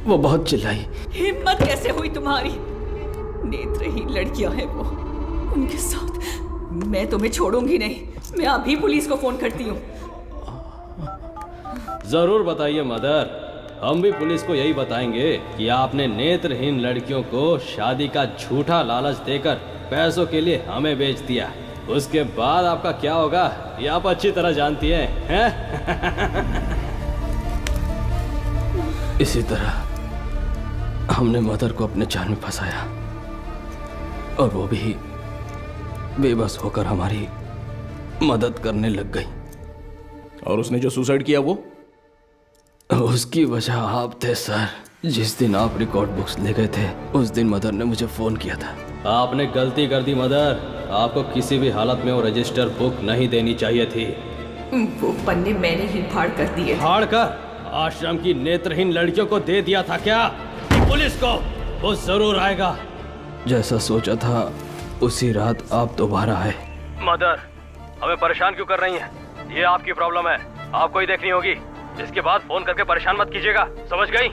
वो बहुत चिल्लाई। हिम्मत कैसे हुई तुम्हारी? नेत्रहीन लड़कियां हैं वो, उनके साथ मैं तुम्हें छोड़ूंगी नहीं। मैं अभी पुलिस को फोन करती हूँ। जरूर बताइए मदर, हम भी पुलिस को यही बताएंगे कि आपने नेत्रहीन लड़कियों को शादी का झूठा लालच देकर पैसों के लिए हमें बेच दिया। उसके बाद आपका क्या होगा ये आप अच्छी तरह जानती हैं, इसी तरह हमने मदर को अपने जाल में फंसाया, और वो भी बेबस होकर हमारी मदद करने लग गई। और उसने जो सुसाइड किया वो? उसकी वजह आप थे सर। जिस दिन आप रिकॉर्ड बुक्स ले गए थे, उस दिन मदर ने मुझे फोन किया था। आपने गलती कर दी मदर, आपको किसी भी हालत में वो रजिस्टर बुक नहीं देनी चाहिए थी। वो पन्ने मैंने ही फाड़ कर दिए। फाड़ कर आश्रम की नेत्रहीन लड़कियों को दे दिया था क्या? पुलिस को वो जरूर आएगा। जैसा सोचा था उसी रात आप दोबारा आए। मदर, हमें परेशान क्यों कर रही हैं? ये आपकी प्रॉब्लम है, आपको ही देखनी होगी। इसके बाद फोन करके परेशान मत कीजिएगा, समझ गई?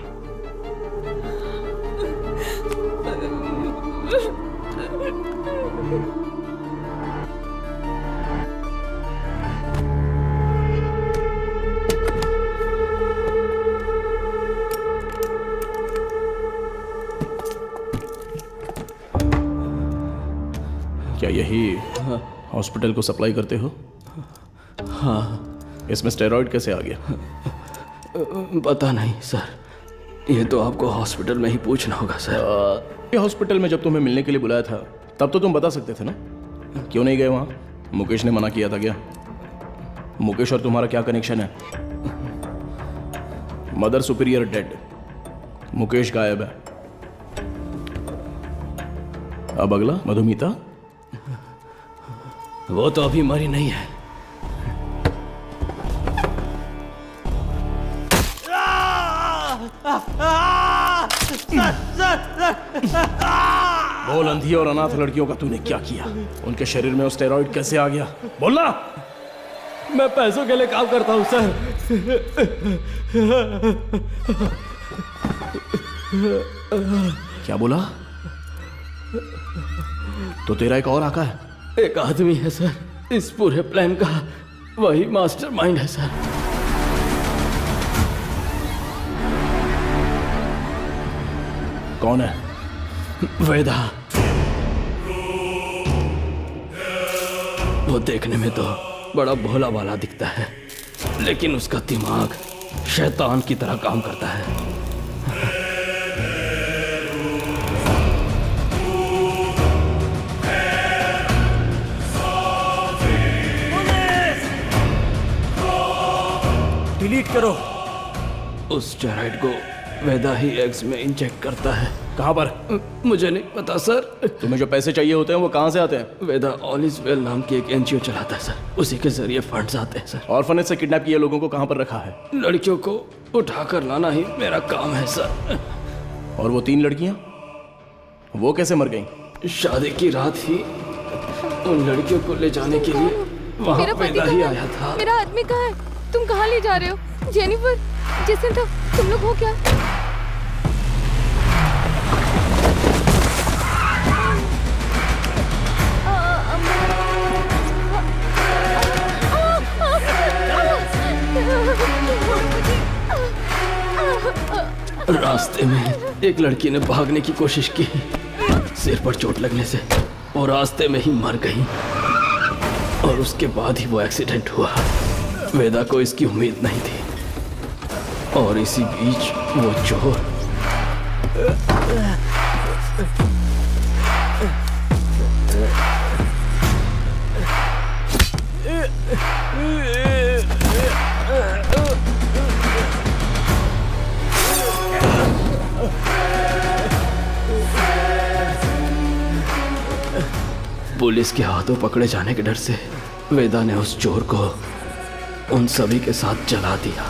क्या यही हॉस्पिटल को सप्लाई करते हो? हाँ। इसमें स्टेरॉइड कैसे आ गया? पता नहीं सर, ये तो आपको हॉस्पिटल में ही पूछना होगा सर। ये हॉस्पिटल में जब तुम्हें मिलने के लिए बुलाया था तब तो तुम बता सकते थे ना, क्यों नहीं गए वहाँ? मुकेश ने मना किया था क्या? मुकेश और तुम्हारा क्या कनेक्शन है? मदर सुपीरियर डेड, मुकेश गायब है। अब अगला मधुमिता, वो तो अभी मरी नहीं है। बोल, अंधी और अनाथ लड़कियों का तूने क्या किया? उनके शरीर में स्टेरॉइड कैसे आ गया? बोलना। मैं पैसों के लिए काम करता हूं सर। क्या बोला? तो तेरा एक और आका है? एक आदमी है सर, इस पूरे प्लान का वही मास्टरमाइंड है सर। कौन है? वेदा। वो देखने में तो बड़ा भोला भाला दिखता है, लेकिन उसका दिमाग शैतान की तरह काम करता है। डिलीट करो। उस स्टेरॉइड को वेदा ही एग्स में इंजेक्ट करता है। कहां पर? मुझे नहीं पता सर। तुम्हें जो पैसे चाहिए होते हैं वो कहां से आते हैं? वेदा ऑल इज वेल नाम की एक एनजीओ चलाता है सर, उसी के जरिए फंड्स आते हैं सर। ऑर्फनेज से किडनैप किए लोगों को कहां पर रखा है? लड़कियों को उठाकर लाना ही मेरा काम है सर। और वो 3 लड़कियां, वो कैसे मर गईं? शादी की रात ही उन लड़कियों को ले जाने के लिए वहां वेदा ही आया था। मेरा आदमी कहाँ है? तुम कहाँ ले जा रहे हो? जेनिफर, जेसिंथा, तुम लोग हो क्या? रास्ते में एक लड़की ने भागने की कोशिश की, सिर पर चोट लगने से और रास्ते में ही मर गई। और उसके बाद ही वो एक्सीडेंट हुआ। वेदा को इसकी उम्मीद नहीं थी, और इसी बीच वो चोर पुलिस के हाथों पकड़े जाने के डर से वेदा ने उस चोर को उन सभी के साथ जला दिया।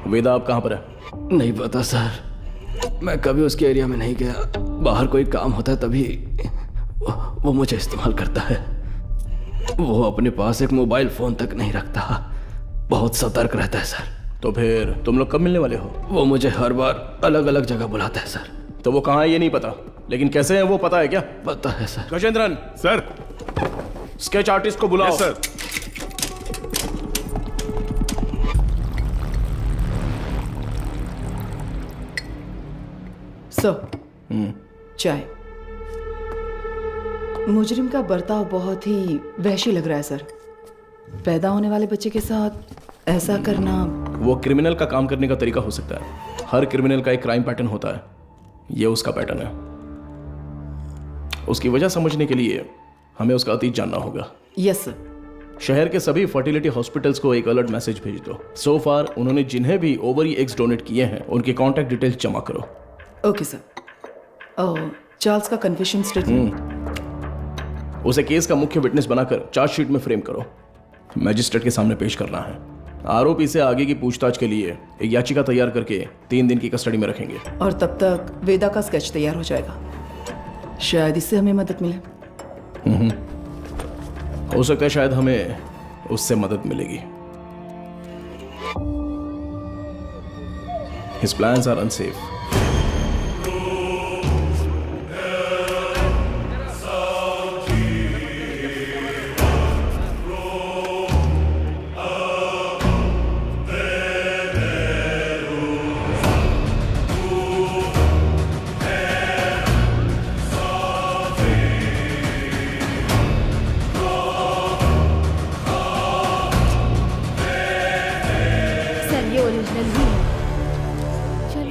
वेदा अब कहां पर है? नहीं पता सर, मैं कभी उसके एरिया में नहीं गया। बाहर कोई काम होता है तभी वो मुझे इस्तेमाल करता है। वो अपने पास एक मोबाइल फोन तक नहीं रखता, बहुत सतर्क रहता है सर। तो फिर तुम लोग कब मिलने वाले हो? वो मुझे हर बार अलग अलग जगह बुलाता है सर। तो वो कहाँ है ये नहीं पता, लेकिन कैसे है वो पता है क्या? पता है sir. Gajendran sir, sketch artist को बुलाओ। Yes sir. सर, चाय। मुजरिम का बर्ताव बहुत ही वहशी लग रहा है सर। पैदा होने वाले बच्चे के साथ ऐसा करना। वो क्रिमिनल का काम करने का तरीका हो सकता है। हर क्रिमिनल का एक क्राइम पैटर्न होता है, ये उसका पैटर्न है। उसकी वजह समझने के लिए हमें उसका अतीत जानना होगा। Yes sir. शहर के सभी फर्टिलिटी हॉस्पिटल्स को एक अलर्ट मैसेज भेज दो। सो फार उन्होंने जिन्हें भी ओवरी एग्स डोनेट किए हैं उनके कॉन्टैक्ट डिटेल्स जमा करो। Okay sir. चार्ल्स का कन्फेशन स्टेटमेंट उसे केस का मुख्य विटनेस बनाकर चार्जशीट में फ्रेम करो। मैजिस्ट्रेट के सामने पेश करना है। आरोपी से आगे की पूछताछ के लिए एक याचिका तैयार करके 3 दिन की कस्टडी में रखेंगे। और तब तक वेदा का स्केच तैयार हो जाएगा। शायद इससे हमें मदद मिले। हो सकता है शायद हमें उससे मदद मिलेगी। His plans are unsafe.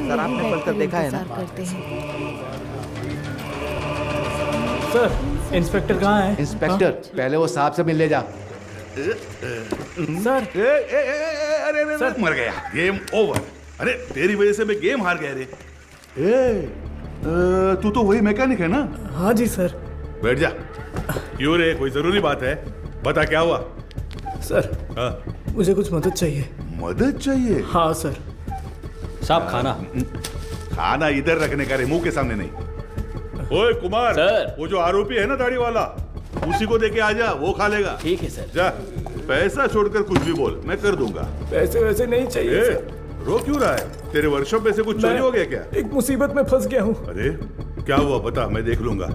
Sir आपने पढ़कर देखा है ना? सर इंस्पेक्टर कहाँ है? इंस्पेक्टर पहले वो साहब से मिलने जा। सर अरे सर, मर गया। Game over. अरे तेरी वजह से मैं गेम हार गया रे। तू तो वही मैकेनिक है ना? हाँ जी सर। बैठ जा। क्यों रे, कोई जरूरी बात है? बता क्या हुआ? सर हाँ? मुझे कुछ मदद चाहिए। मदद चाहिए? हाँ सर। साहब खाना। खाना इधर रखने का रे, मुंह के सामने नहीं। ओए कुमार, सर। वो जो आरोपी है ना दाढ़ी वाला, उसी को देके आ जा, वो खा लेगा। ठीक है सर। जा। पैसा छोड़कर कुछ भी बोल, मैं कर दूंगा। पैसे वैसे नहीं चाहिए ए, सर। रो क्यों रहा है? तेरे वर्कशॉप में से कुछ चोरी हो गया क्या? एक मुसीबत में फंस गया हूँ। अरे क्या हुआ बता, मैं देख लूंगा।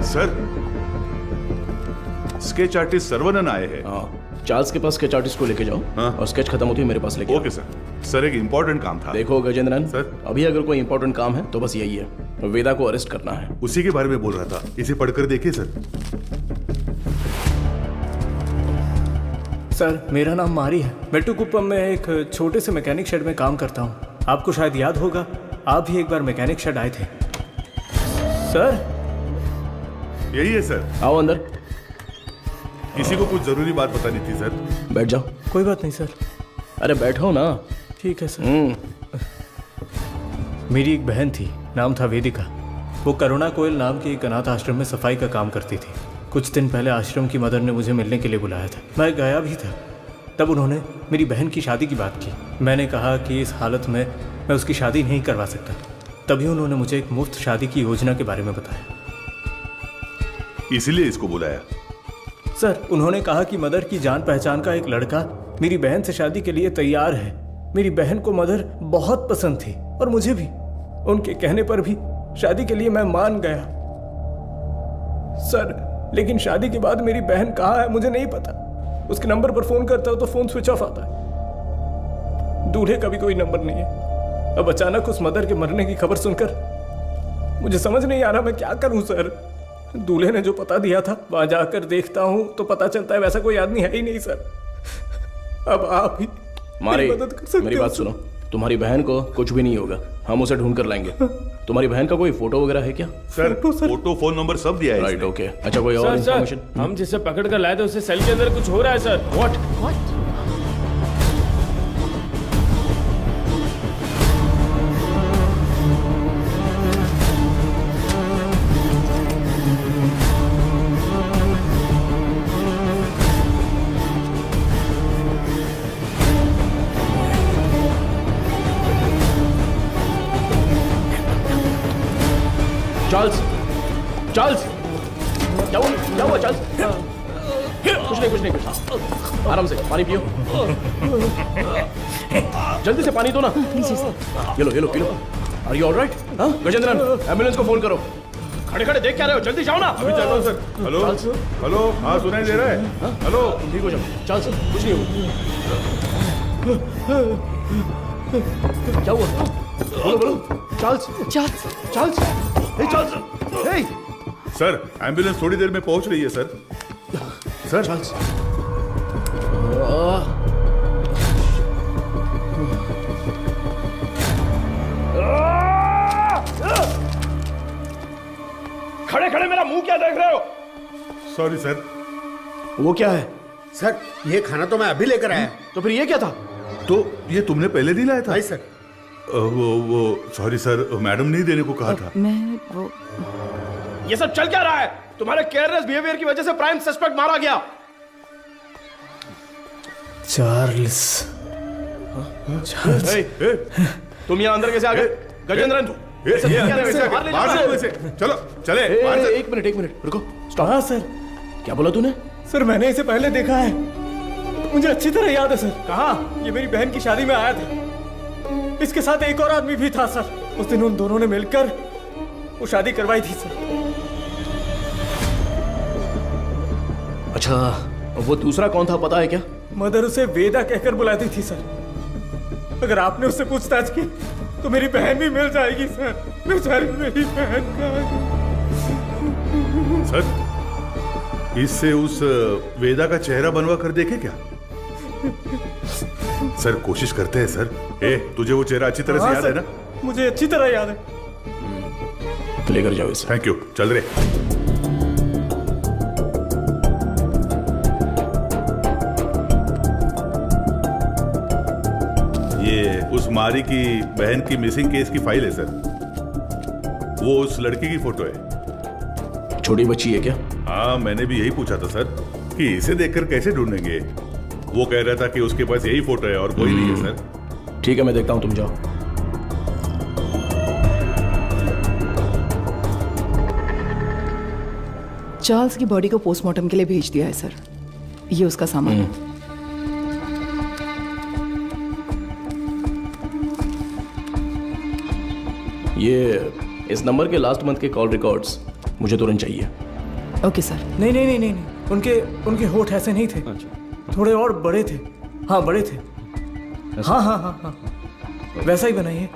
सर, स्केच आर्टिस्ट सर्वनन आए हैं। चार्ल्स के पास स्केच आर्टिस्ट को लेके जाओ। और स्केच खत्म होती है मेरे पास लेके। Okay sir. सर एक इम्पोर्टेंट काम था। देखो गजेंद्रन सर, अभी अगर कोई इंपॉर्टेंट काम है तो बस यही है, वेदा को अरेस्ट करना है। उसी के बारे में बोल रहा था, इसे पढ़कर देखिए सर। सर मेरा नाम मारी है। मेट्टुकुप्पम में एक छोटे से मैकेनिक शेड में काम करता हूँ। आपको शायद याद होगा, आप भी एक बार मैकेनिक शेड आए थे। सर यही है सर। आओ अंदर। किसी को कुछ जरूरी बात बतानी थी सर। बैठ जाओ। कोई बात नहीं सर। अरे बैठो ना। ठीक है सर। मेरी एक बहन थी, नाम था वेदिका। वो करुणा कोयल नाम के एक अनाथ आश्रम में सफाई का काम करती थी। कुछ दिन पहले आश्रम की मदर ने मुझे मिलने के लिए बुलाया था। मैं गया भी था। तब उन्होंने मेरी बहन की शादी की बात की। मैंने कहा कि इस हालत में मैं उसकी शादी नहीं करवा सकता। तभी उन्होंने मुझे एक मुफ्त शादी की योजना के बारे में बताया। इसीलिए इसको बुलाया? सर उन्होंने कहा कि मदर की जान पहचान का एक लड़का मेरी बहन से शादी के लिए तैयार है। मेरी बहन को मदर बहुत पसंद थी और मुझे भी। उनके कहने पर भी शादी के लिए मैं मान गया। सर लेकिन शादी के बाद मेरी बहन कहाँ है मुझे नहीं पता। उसके नंबर पर फोन करता हूं तो फोन स्विच ऑफ आता है। दूल्हे का भी कोई नंबर नहीं है। अब अचानक उस मदर के मरने की खबर सुनकर मुझे समझ नहीं आ रहा मैं क्या करूं सर। दूल्हे ने जो पता दिया था वहां जाकर देखता हूं तो पता चलता है वैसा कोई आदमी है ही नहीं सर। अब आप ही मारे, मदद कर सकते मेरी हो बात सुनो। तुम्हारी बहन को कुछ भी नहीं होगा, हम उसे ढूंढ कर लाएंगे। तुम्हारी बहन का कोई फोटो वगैरह है क्या? सर फोटो, फोन नंबर सब दिया है। Right okay. अच्छा कोई और इन्फॉर्मेशन? हम जिसे पकड़ कर लाए थे उसे सेल के अंदर कुछ हो रहा है सर। व्हाट? चार्ल्स, चार्ल्स, क्या हुआ चार्ल्स? कुछ नहीं। आराम से पानी पियो। जल्दी से पानी दो ना। ये लो। Are you alright? Gajendran ambulance को फोन करो। खड़े खड़े देख क्या रहे हो? जल्दी जाओ ना। अभी चल रहा हूं सर। हेलो हाँ सुनाई दे रहा है? हेलो ठीक हो जाओ। चार्ल्स कुछ नहीं हुआ। क्या हुआ? बोलो। चार्ल्स। हे चार्ल्स। हे सर एम्बुलेंस थोड़ी देर में पहुंच रही है सर। Sir Charles. खड़े खड़े मेरा मुंह क्या देख रहे हो? Sorry sir. वो क्या है? सर ये खाना तो मैं अभी लेकर आया। तो फिर ये क्या था? तो ये तुमने पहले नहीं लाया था? नहीं सर। वो सॉरी सर, मैडम ने देने को कहा था। मैं वो ये सब चल क्या रहा है? तुम्हारे केयरलेस बिहेवियर की वजह से प्राइम सस्पेक्ट मारा गया। चार्ल्स। तुम यहाँ अंदर कैसे आ गए? गजेंद्रन चलो चले। एक मिनट रुको। स्टॉप। हाँ सर। क्या बोला तूने? सर मैंने इसे पहले देखा है, मुझे अच्छी तरह याद है सर। कहाँ? ये मेरी बहन की शादी में आया था। इसके साथ एक और आदमी भी था सर। उस दिन उन दोनों ने मिलकर वो शादी करवाई थी सर। अच्छा वो दूसरा कौन था पता है क्या? मदर उसे वेदा कहकर बुलाती थी सर। अगर आपने उससे पूछताछ की तो मेरी बहन भी मिल जाएगी सर। बेचारी मेरी बहन का। सर इससे उस वेदा का चेहरा बनवा कर देखे क्या? सर कोशिश करते हैं सर। तुझे वो चेहरा अच्छी तरह से याद है ना? मुझे अच्छी तरह याद है। लेकर जाओ इसे। Thank you. चल रहे। ये उस मारी की बहन की मिसिंग केस की फाइल है सर। वो उस लड़की की फोटो है। छोटी बच्ची है क्या? हाँ मैंने भी यही पूछा था सर कि इसे देखकर कैसे ढूंढेंगे। वो कह रहा था कि उसके पास यही फोटो है और कोई नहीं है सर। ठीक है मैं देखता हूं, तुम जाओ। चार्ल्स की बॉडी को पोस्टमार्टम के लिए भेज दिया है सर। ये उसका सामान है। ये इस नंबर के लास्ट मंथ के कॉल रिकॉर्ड्स मुझे तुरंत चाहिए। Okay sir. नहीं नहीं नहीं नहीं नहीं, उनके होठ ऐसे नहीं थे। थोड़े और बड़े थे। हाँ बड़े थे। हाँ हाँ हाँ हाँ वैसा ही बनाइए।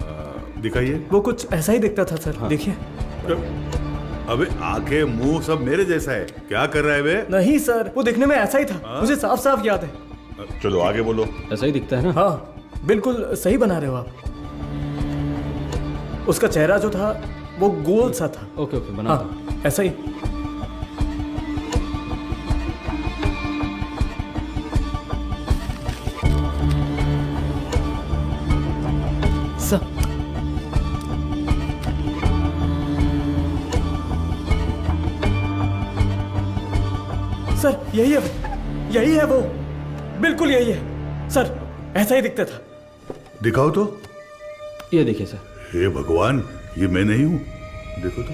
दिखाइए। वो कुछ ऐसा ही दिखता था सर। देखिए। अबे आंखें मुंह सब मेरे जैसा है, क्या कर रहा है बे? नहीं सर, वो दिखने में ऐसा ही था। मुझे साफ साफ याद है। चलो आगे बोलो। ऐसा ही दिखता है ना? हाँ बिल्कुल सही बना रहे हो आप। उसका चेहरा जो था वो गोल सा था। ओके ओके बना। हाँ ऐसा ही। सर यही है वो, बिल्कुल यही है सर, ऐसा ही दिखता था। दिखाओ तो। ये देखिए सर। हे भगवान, ये मैं नहीं हूं, देखो तो।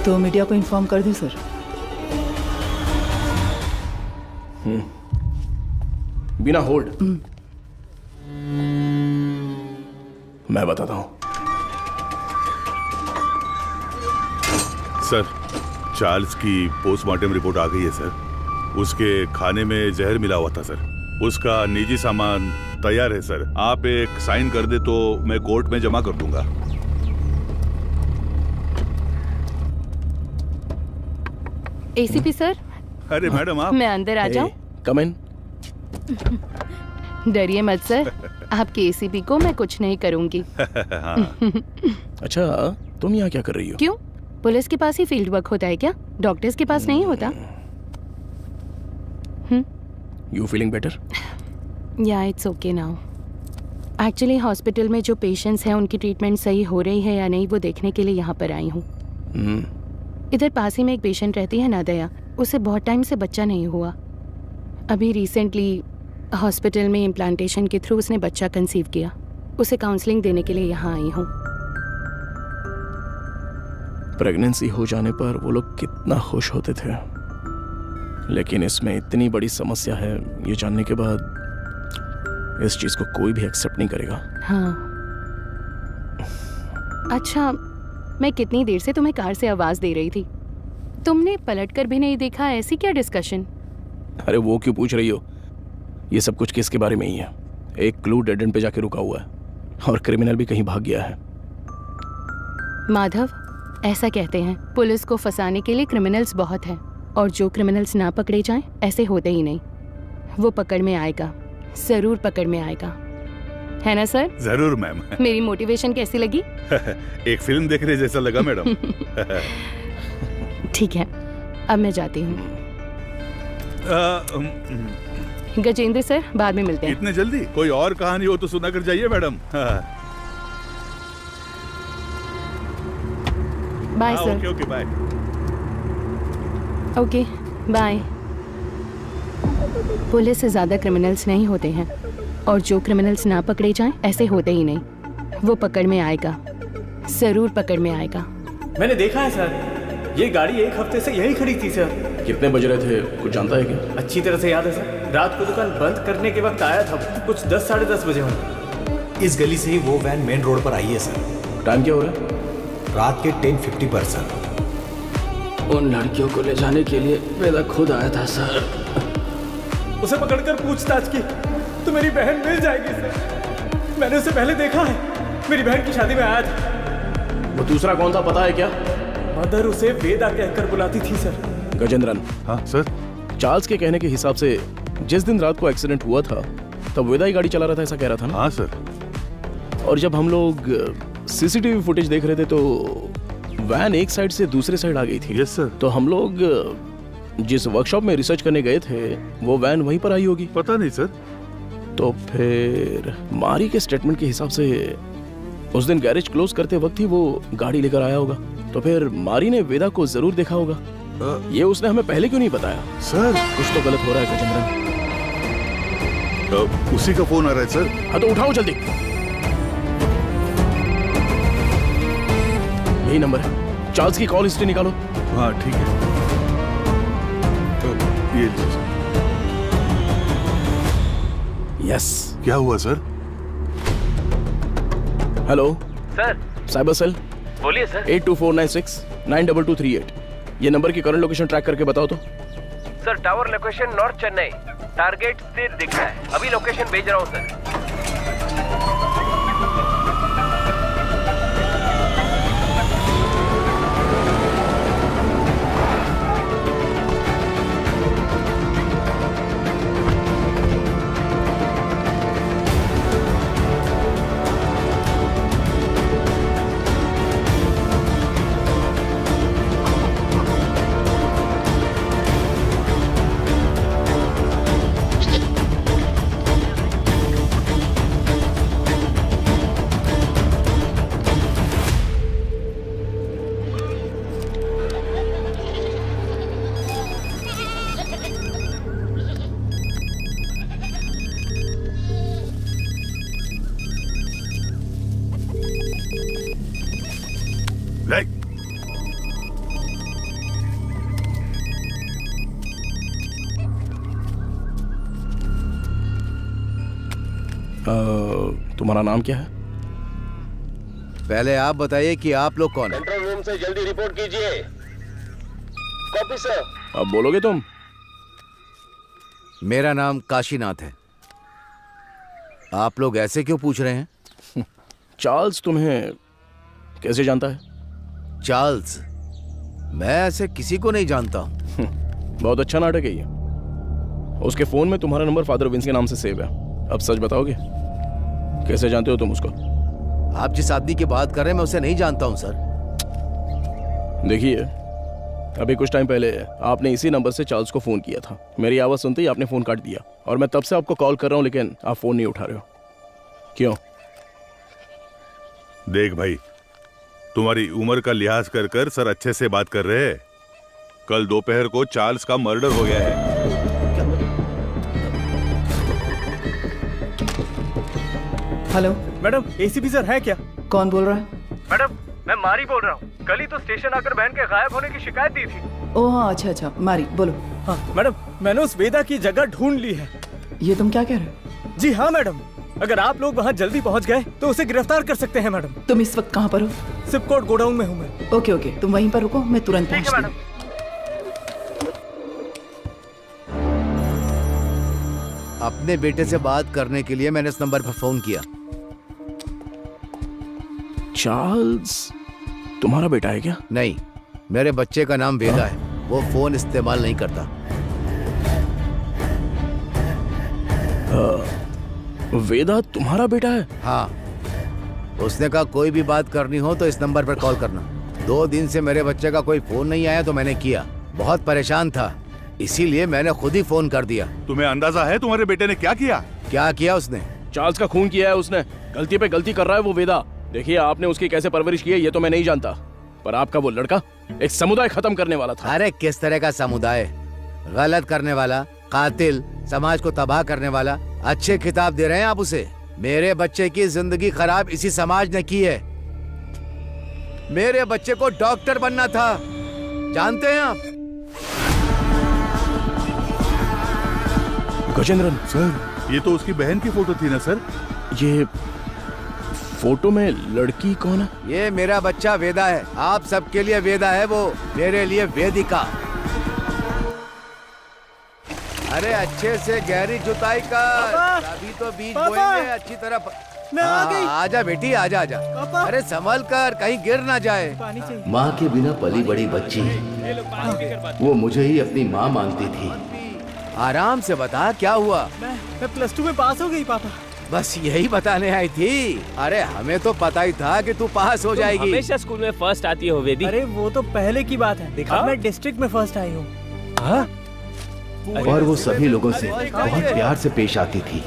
तो मीडिया को इन्फॉर्म कर दें सर। बिना होल्ड मैं बताता हूं। सर, चार्ल्स की पोस्टमार्टम रिपोर्ट आ गई है सर। उसके खाने में जहर मिला हुआ था सर। उसका निजी सामान तैयार है सर। आप एक साइन कर दे तो मैं कोर्ट में जमा कर दूंगा। ACP sir. अरे मैडम आप। मैं अंदर आ जाऊं? कम इन। डरिए मत सर, आपके एसीपी को मैं कुछ नहीं करूंगी। अच्छा, तुम यहाँ क्या कर रही हो? क्यों? पुलिस के पास ही फील्ड वर्क होता है क्या? डॉक्टर्स के पास नहीं होता? You feeling better? या it's okay now. Actually hospital में जो पेशेंट्स हैं उनकी ट्रीटमेंट सही हो रही है या नहीं वो देखने के लिए यहाँ पर आई हूँ। इधर पास ही में एक पेशेंट रहती है नादया, उसे बहुत टाइम से बच्चा नहीं हुआ। अभी रिसेंटली हॉस्पिटल में इम्प्लांटेशन के थ्रू उसने बच्चा कंसीव किया। उसे काउंसलिंग देने के लिए यहाँ आई हूँ। प्रेगनेंसी हो जाने पर वो लोग कितना खुश होते थे, लेकिन इसमें इतनी बड़ी समस्या है ये जानने के बाद इस चीज को कोई भी एक्सेप्ट नहीं करेगा। हाँ। अच्छा, मैं कितनी देर से तुम्हें कार से आवाज दे रही थी, तुमने पलटकर भी नहीं देखा। ऐसी क्या डिस्कशन? अरे वो क्यों पूछ रही हो? ये सब कुछ किसके बारे में ही है। एक क्लू डेड एंड पे जाके रुका हुआ है और क्रिमिनल भी कहीं भाग गया है। माधव, ऐसा कहते हैं पुलिस को फंसाने के लिए क्रिमिनल्स बहुत हैं, और जो क्रिमिनल्स ना पकड़े जाएं ऐसे होते ही नहीं। वो पकड़ में आएगा, जरूर पकड़ में आएगा, है ना सर? जरूर मैम। मेरी मोटिवेशन कैसी लगी? एक फिल्म देखने जैसा लगा मैडम। ठीक है, अब मैं जाती हूँ। गजेंद्र सर, बाद में मिलते हैं। इतने जल्दी? कोई और कहानी हो तो सुना कर जाइए madam. Bye sir. Okay okay bye. Okay bye. Police से ज्यादा क्रिमिनल्स नहीं होते हैं, और जो क्रिमिनल्स ना पकड़े जाएं ऐसे होते ही नहीं। वो पकड़ में आएगा, जरूर पकड़ में आएगा। मैंने देखा है सर, ये गाड़ी एक हफ्ते से यही खड़ी थी सर। कितने बज रहे थे कुछ जानता है क्या? अच्छी तरह से याद है सर, रात को दुकान बंद करने के वक्त आया था, कुछ 10 साढ़े 10 बजे होंगे। इस गली से ही वो वैन मेन रोड पर आई है सर। टाइम क्या हो रहा है? रात के 10:50 पर सर। उन लड़कियों को ले जाने के लिए वेदा खुद आया था सर। उसे पकड़कर पूछताछ की तो मेरी बहन मिल जाएगी सर। मैंने उसे पहले देखा है, मेरी बहन की शादी में आया था। वो दूसरा कौन था पता है क्या? मदर उसे वेदा कहकर बुलाती थी सर। गजेंद्रन। हाँ सर। चार्ल्स के कहने के हिसाब से जिस दिन रात को एक्सीडेंट हुआ था तब वेदा ही गाड़ी चला रहा था, ऐसा कह रहा था ना? हाँ सर। और जब हम लोग सीसीटीवी फुटेज देख रहे थे तो वैन एक साइड से दूसरे साइड आ गई थी। Yes sir. तो हम लोग जिस वर्कशॉप में रिसर्च करने गए थे वो वैन वहीं पर आई होगी। पता नहीं सर। तो फिर मारी के स्टेटमेंट के हिसाब से उस दिन गैरेज क्लोज करते वक्त ही वो गाड़ी लेकर आया होगा। तो फिर मारी ने वेदा को जरूर देखा होगा। ये उसने हमें पहले क्यों नहीं बताया? सर कुछ तो गलत हो रहा है गजेंद्रन। उसी का फोन आ रहा है सर। हाँ तो उठाओ जल्दी। यही नंबर है। चार्ल्स की कॉल हिस्ट्री निकालो। हाँ ठीक है, ये लीजिए सर। यस। क्या हुआ sir? Hello sir. Cyber cell. बोलिए सर। 8249692238। ये नंबर की करंट लोकेशन ट्रैक करके बताओ तो। Sir tower location north Chennai, target स्थिर दिख रहा है। अभी लोकेशन भेज रहा हूँ सर। तुम्हारा नाम क्या है? पहले आप बताइए कि आप लोग कौन हैं? कंट्रोल रूम से जल्दी रिपोर्ट कीजिए। Copy sir. अब बोलोगे तुम? मेरा नाम काशीनाथ है। आप लोग ऐसे क्यों पूछ रहे हैं? चार्ल्स तुम्हें कैसे जानता है? चार्ल्स? मैं ऐसे किसी को नहीं जानता हूं। बहुत अच्छा नाटक है ये। उसके फोन में तुम्हारा नंबर फादर विंस के नाम से सेव है। अब सच बताओगे, कैसे जानते हो तुम उसको? आप जिस आदमी की बात कर रहे हैं मैं उसे नहीं जानता हूं सर। देखिए, अभी कुछ टाइम पहले आपने इसी नंबर से चार्ल्स को फोन किया था। मेरी आवाज सुनते ही आपने फोन काट दिया और मैं तब से आपको कॉल कर रहा हूं, लेकिन आप फोन नहीं उठा रहे हो। क्यों? देख भाई, तुम्हारी उम्र का लिहाज कर कर सर अच्छे से बात कर रहे हैं। कल दोपहर को चार्ल्स का मर्डर हो गया है। हेलो मैडम, एसीपी सर है क्या? कौन बोल रहा है? मैडम, मैं मारी बोल रहा हूँ। कल ही तो स्टेशन आकर बहन के गायब होने की शिकायत दी थी। ओह हाँ, अच्छा अच्छा, मारी बोलो। हाँ मैडम, मैंने उस वेदा की जगह ढूंढ ली है। ये तुम क्या कह रहे हो? जी हाँ मैडम, अगर आप लोग वहाँ जल्दी पहुँच गए तो उसे गिरफ्तार कर सकते हैं मैडम। तुम इस वक्त कहाँ पर हो? सिपकोट गोडाउन में हूँ मैं। ओके ओके, तुम वहीं पर रुको, मैं तुरंत पहुँचती हूँ। अपने बेटे से बात करने के लिए मैंने इस नंबर पर फोन किया। चार्ल्स तुम्हारा बेटा है क्या? नहीं, मेरे बच्चे का नाम वेदा है। वो फोन इस्तेमाल नहीं करता। वेदा तुम्हारा बेटा है? हाँ, उसने कहा कोई भी बात करनी हो तो इस नंबर पर कॉल करना। 2 दिन से मेरे बच्चे का कोई फोन नहीं आया तो मैंने किया। बहुत परेशान था, इसीलिए मैंने खुद ही फोन कर दिया। तुम्हें अंदाजा है तुम्हारे बेटे ने क्या किया? क्या किया उसने? चार्ल्स का खून किया है उसने। गलती पे गलती कर रहा है वो वेदा। देखिए, आपने उसकी कैसे परवरिश की है ये तो मैं नहीं जानता, पर आपका वो लड़का एक समुदाय खत्म करने वाला था। अरे किस तरह का समुदाय? गलत करने वाला, कातिल, समाज को तबाह करने वाला। अच्छे खिताब दे रहे हैं आप उसे। मेरे बच्चे की जिंदगी खराब इसी समाज ने की है। मेरे बच्चे को डॉक्टर बनना था, जानते हैं आप? गजेंद्रन सर, ये तो उसकी बहन की फोटो थी ना सर? ये फोटो में लड़की कौन है? ये मेरा बच्चा वेदा है। आप सबके लिए वेदा है, वो मेरे लिए वेदिका। अरे अच्छे से गहरी जुताई कर, अभी तो बीज बोएंगे अच्छी तरह। आजा बेटी, आजा आजा। अरे संभल कर, कहीं गिर ना जाए। माँ के बिना पली बड़ी बच्ची, वो मुझे ही अपनी माँ मानती थी। आराम से बता, क्या हुआ? मैं +2 में पास हो गई पापा। बस यही बताने आई थी। अरे हमें तो पता ही था कि तू पास हो जाएगी। हमेशा स्कूल में फर्स्ट आती हो वेदी। अरे वो तो पहले की बात है। अब मैं डिस्ट्रिक्ट में फर्स्ट आई हूँ। और वो सभी लोगों से बहुत प्यार से पेश आती थी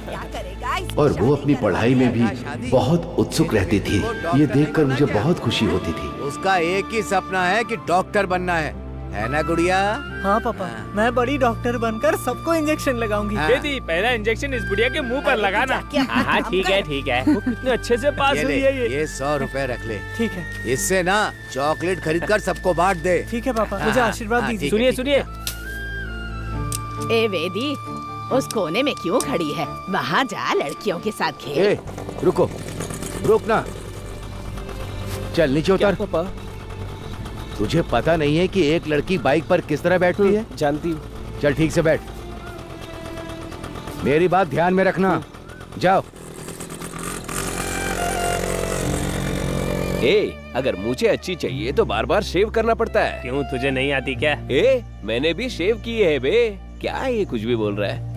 और वो अपनी पढ़ाई में भी बहुत उत्सुक रहती थी। ये देखकर मुझे बहुत खुशी होती थी। उसका एक ही सपना है कि डॉक्टर बनना है। है ना गुड़िया? हाँ पापा, मैं बड़ी डॉक्टर बनकर सबको इंजेक्शन लगाऊंगी। बेटी पहला इंजेक्शन इस बुढ़िया के मुंह पर लगाना। हाँ ठीक है ठीक है। वो कितने अच्छे से पास हुई है ये 100 रुपए रख ले। ठीक है। इससे ना चॉकलेट खरीद कर सबको बांट दे। ठीक है पापा, मुझे आशीर्वाद दीजिए। सुनिए सुनिए। ए वेदी, उस कोने में क्यों खड़ी है? वहाँ जा, लड़कियों के साथ खेल। ए, रुको, रुक ना। चल नीचे उतर। पापा, तुझे पता नहीं है कि एक लड़की बाइक पर किस तरह बैठती है? जानती हूँ। चल ठीक से बैठ। मेरी बात ध्यान में रखना। जाओ। अगर मुझे अच्छी चाहिए तो बार बार शेव करना पड़ता है। क्यों, तुझे नहीं आती क्या? मैंने भी शेव की है बे। क्या ये कुछ भी बोल रहा है?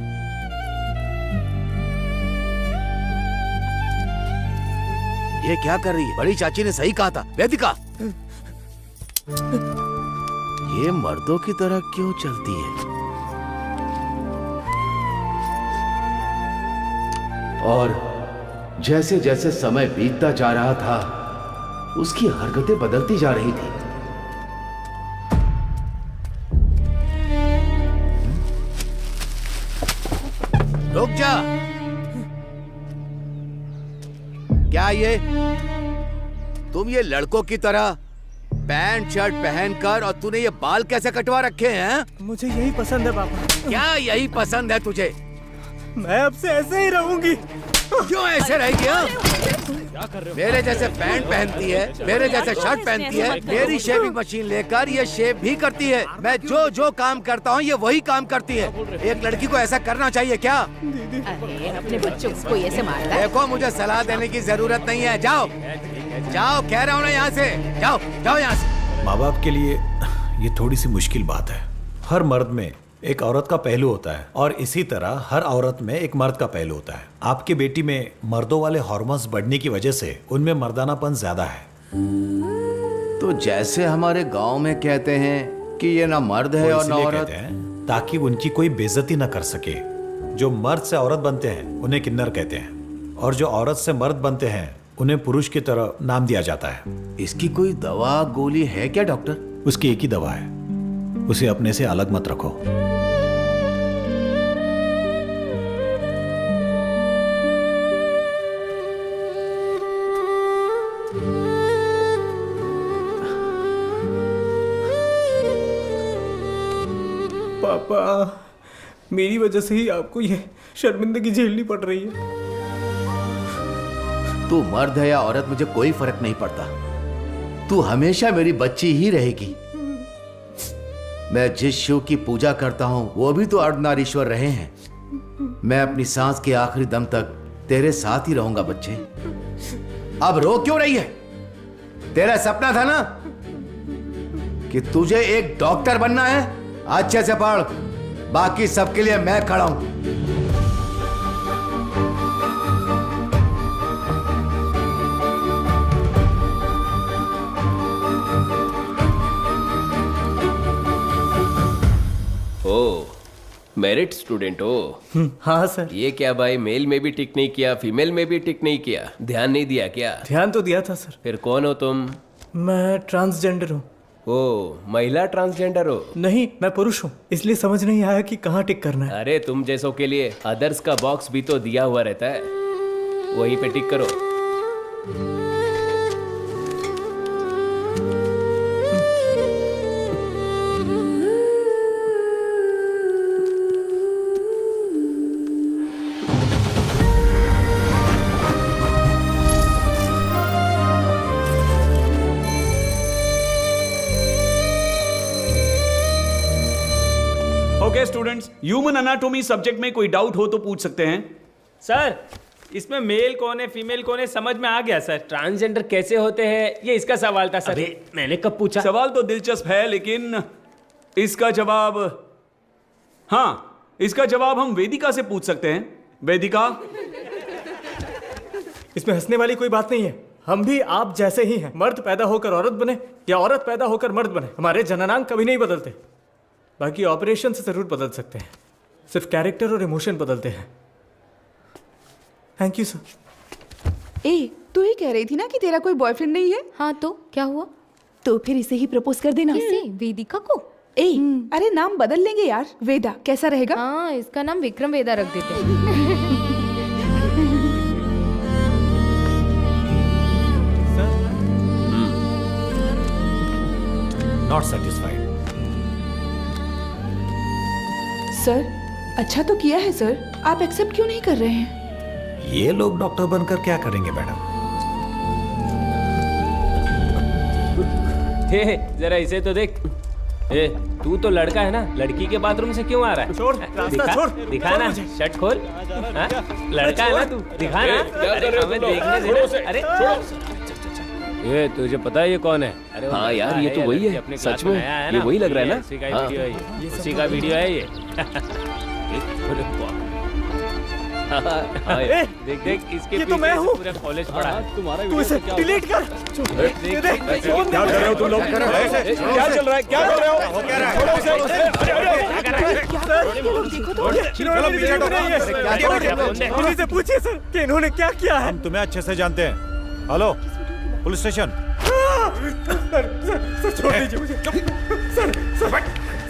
ये क्या कर रही है? बड़ी चाची ने सही कहा था। वेदिका, ये मर्दों की तरह क्यों चलती है? और जैसे जैसे समय बीतता जा रहा था, उसकी हरकतें बदलती जा रही थी। रुक जा। क्या ये तुम ये लड़कों की तरह पैंट शर्ट पहनकर, और तूने ये बाल कैसे कटवा रखे हैं? मुझे यही पसंद है पापा। क्या यही पसंद है तुझे? मैं अब से ऐसे ही रहूंगी। क्यों ऐसे रहेगी? मेरे जैसे पैंट पहनती है, मेरे जैसे शर्ट पहनती है, मेरी शेविंग मशीन लेकर ये शेव भी करती है। मैं जो जो काम करता हूँ ये वही काम करती है। एक लड़की को ऐसा करना चाहिए क्या? अरे अपने बच्चों को ऐसे मारता है? देखो, मुझे सलाह देने की जरूरत नहीं है। जाओ जाओ, कह रहा हूँ ना, यहाँ से जाओ, जाओ यहाँ से। माँ बाप के लिए ये थोड़ी सी मुश्किल बात है। हर मर्द में एक औरत का पहलू होता है, और इसी तरह हर औरत में एक मर्द का पहलू होता है। आपकी बेटी में मर्दों वाले हार्मोन्स बढ़ने की वजह से उनमें मर्दानापन ज्यादा है। तो जैसे हमारे गांव में कहते हैं कि ये ना मर्द है और ना औरत, ताकि उनकी कोई बेइज्जती ना कर सके। जो मर्द से औरत बनते हैं उन्हें किन्नर कहते हैं, और जो औरत से मर्द बनते हैं उन्हें पुरुष की तरह नाम दिया जाता है। इसकी कोई दवा गोली है क्या डॉक्टर? उसकी एक ही दवा है, उसे अपने से अलग मत रखो। पापा, मेरी वजह से ही आपको ये शर्मिंदगी झेलनी पड़ रही है। तू मर्द है या औरत, मुझे कोई फर्क नहीं पड़ता। तू हमेशा मेरी बच्ची ही रहेगी। मैं जिस शिव की पूजा करता हूं वो भी तो अर्धनारीश्वर रहे हैं। मैं अपनी सांस के आखिरी दम तक तेरे साथ ही रहूंगा बच्चे। अब रो क्यों रही है? तेरा सपना था ना कि तुझे एक डॉक्टर बनना है? अच्छे से पढ़, बाकी सबके लिए मैं खड़ा हूं। ओ, मेरिट स्टूडेंट हो? हाँ सर। ये क्या भाई, मेल में भी टिक नहीं किया, फीमेल में भी टिक नहीं किया, ध्यान नहीं दिया क्या? ध्यान तो दिया था सर। फिर कौन हो तुम? मैं ट्रांसजेंडर हूँ। ओ, महिला ट्रांसजेंडर हो? नहीं, मैं पुरुष हूँ, इसलिए समझ नहीं आया कि कहाँ टिक करना है। अरे तुम जैसों के लिए अदर्स का बॉक्स भी तो दिया हुआ रहता है, वहीं पे टिक करो। Okay students, human anatomy subject में कोई डाउट हो तो पूछ सकते हैं। सर, इसमें मेल कौन है फीमेल कौन है समझ में आ गया सर। ट्रांसजेंडर कैसे होते हैं ये इसका सवाल था सर। मैंने कब पूछा? सवाल तो दिलचस्प है, लेकिन इसका जवाब, हाँ, इसका जवाब हम वेदिका से पूछ सकते हैं। वेदिका, इसमें हंसने वाली कोई बात नहीं है। हम भी आप जैसे ही हैं। मर्द पैदा होकर औरत बने या औरत पैदा होकर मर्द बने, हमारे जननांग कभी नहीं बदलते। बाकी ऑपरेशन से जरूर बदल सकते हैं, सिर्फ कैरेक्टर और इमोशन बदलते हैं। Thank you sir. ए, तू ही कह रही थी ना कि तेरा कोई बॉयफ्रेंड नहीं है? हाँ तो क्या हुआ? तो फिर इसे ही प्रपोज कर देना। किसे? वेदिका को? ए, अरे नाम बदल लेंगे यार। वेदा कैसा रहेगा? हाँ, इसका नाम विक्रम वेदा रख देते हैं। Not satisfied. सर अच्छा तो किया है सर, आप एक्सेप्ट क्यों नहीं कर रहे हैं? ये लोग डॉक्टर बनकर क्या करेंगे मैडम? हे जरा इसे तो देख। ए, तू तो लड़का है ना, लड़की के बाथरूम से क्यों आ रहा है? छोड़, रास्ता छोड़। दिखा ना, शर्ट खोल। हाँ? लड़का है ना तू, दिखा ना। अरे हमें देखने दे ना। अरे ये तुझे पता है ये कौन है? अरे हाँ यार, ये तो वही है। अपने सच क्लास में आया है ये ना? वही लग रहा है ना? उसी का ही हाँ। वीडियो है ये। उसी का वीडियो है ये। हाँ, देख देख इसके ये तो पीछे मैं से हूँ। पूरा कॉलेज पड़ा है। तुम्हारा तू इसे डिलीट कर। देख देख क्या कर रहे हो तुम लोग? क्या चल रहा है? क्या कर रहे हो? छोड़ो उसे। इन्हीं से पूछिए सर कि इन्होंने क्या किया है। हम तुम्हें अच्छे से जानते हैं। Hello police station. सर छोड़ दीजिए मुझे। सर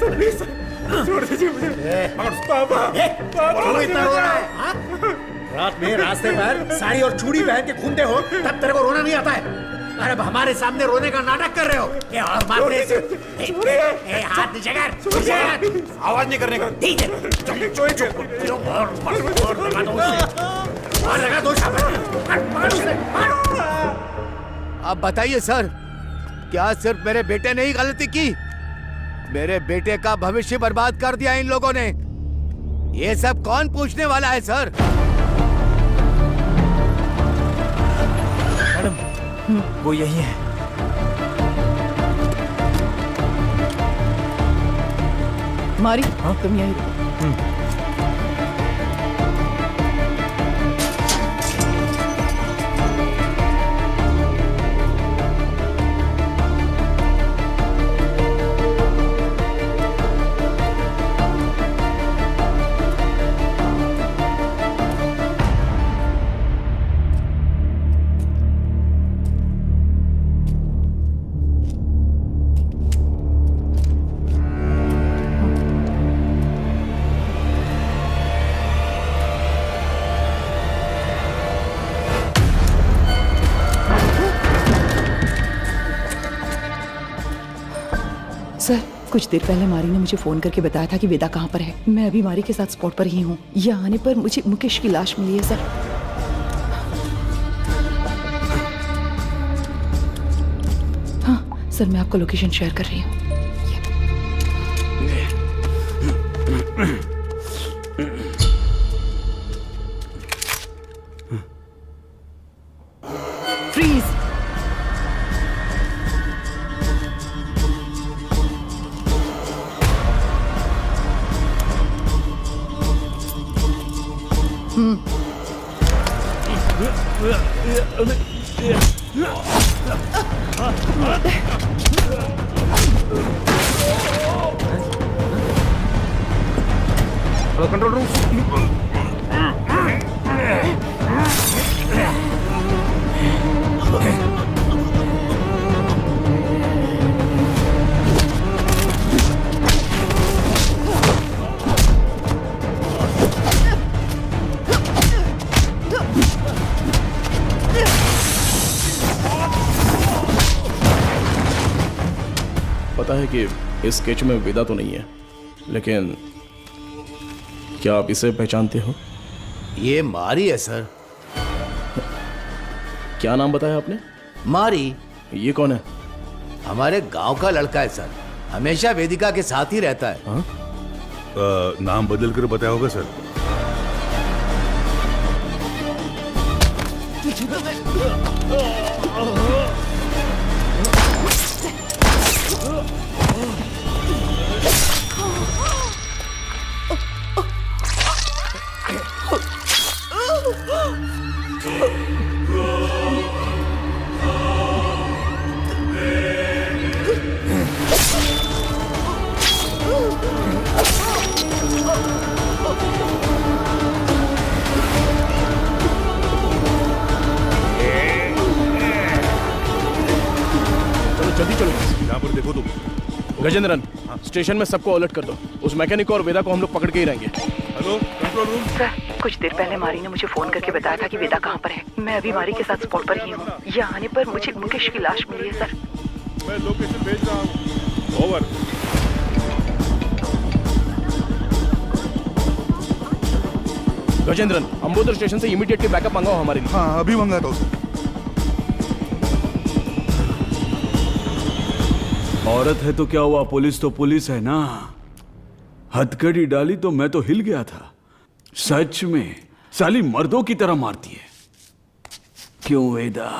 प्लीज सर छोड़ दीजिए मुझे। पापा क्यों इतना रो रहा है? हाँ? रात में रास्ते पर साड़ी और चूड़ी पहन के घूमते हो, तब तेरे को रोना नहीं आता है? अरे अब हमारे सामने रोने का नाटक कर रहे हो। ये और मारने से हाथ नीचे कर, आवाज नहीं करने का। लगा दो अब बताइए सर, क्या सिर्फ मेरे बेटे ने ही गलती की? मेरे बेटे का भविष्य बर्बाद कर दिया इन लोगों ने। ये सब कौन पूछने वाला है सर? मैडम वो यही है। मारी तुम यही रुको। सर कुछ देर पहले मारी ने मुझे फोन करके बताया था कि वेदा कहाँ पर है। मैं अभी मारी के साथ स्पॉट पर ही हूँ। यहाँ आने पर मुझे मुकेश की लाश मिली है सर। हाँ सर, मैं आपको लोकेशन शेयर कर रही हूँ। फ्रीज। Control room. पता है कि इस स्केच में वेदा तो नहीं है, लेकिन क्या आप इसे पहचानते हो? ये मारी है सर। क्या नाम बताया आपने? मारी। ये कौन है? हमारे गांव का लड़का है सर, हमेशा वेदिका के साथ ही रहता है। नाम बदल कर बताया होगा सर। जल्दी चलो। यहाँ पर देखो तुम। गजेंद्रन, स्टेशन में सबको अलर्ट कर दो। उस मैकेनिक को और वेदा को हम लोग पकड़ के ही रहेंगे। Hello control room. सर, कुछ देर पहले मारी ने मुझे फोन करके बताया था कि वेदा कहाँ पर है। मैं अभी मारी के साथ स्पॉट पर ही हूँ। यहाँ आने पर मुझे मुकेश की लाश मिली है सर। मैं लोकेशन भेज रहा हूँ। ओवर। गजेंद्रन, अंबोदर स्टेशन से इमीडिएटली बैकअप मंगाओ हमारे लिए। हाँ, अभी मंगाता हूँ सर। औरत है तो क्या हुआ, पुलिस तो पुलिस है ना। हथकड़ी डाली तो मैं तो हिल गया था। सच में साली मर्दों की तरह मारती है। क्यों वेदा,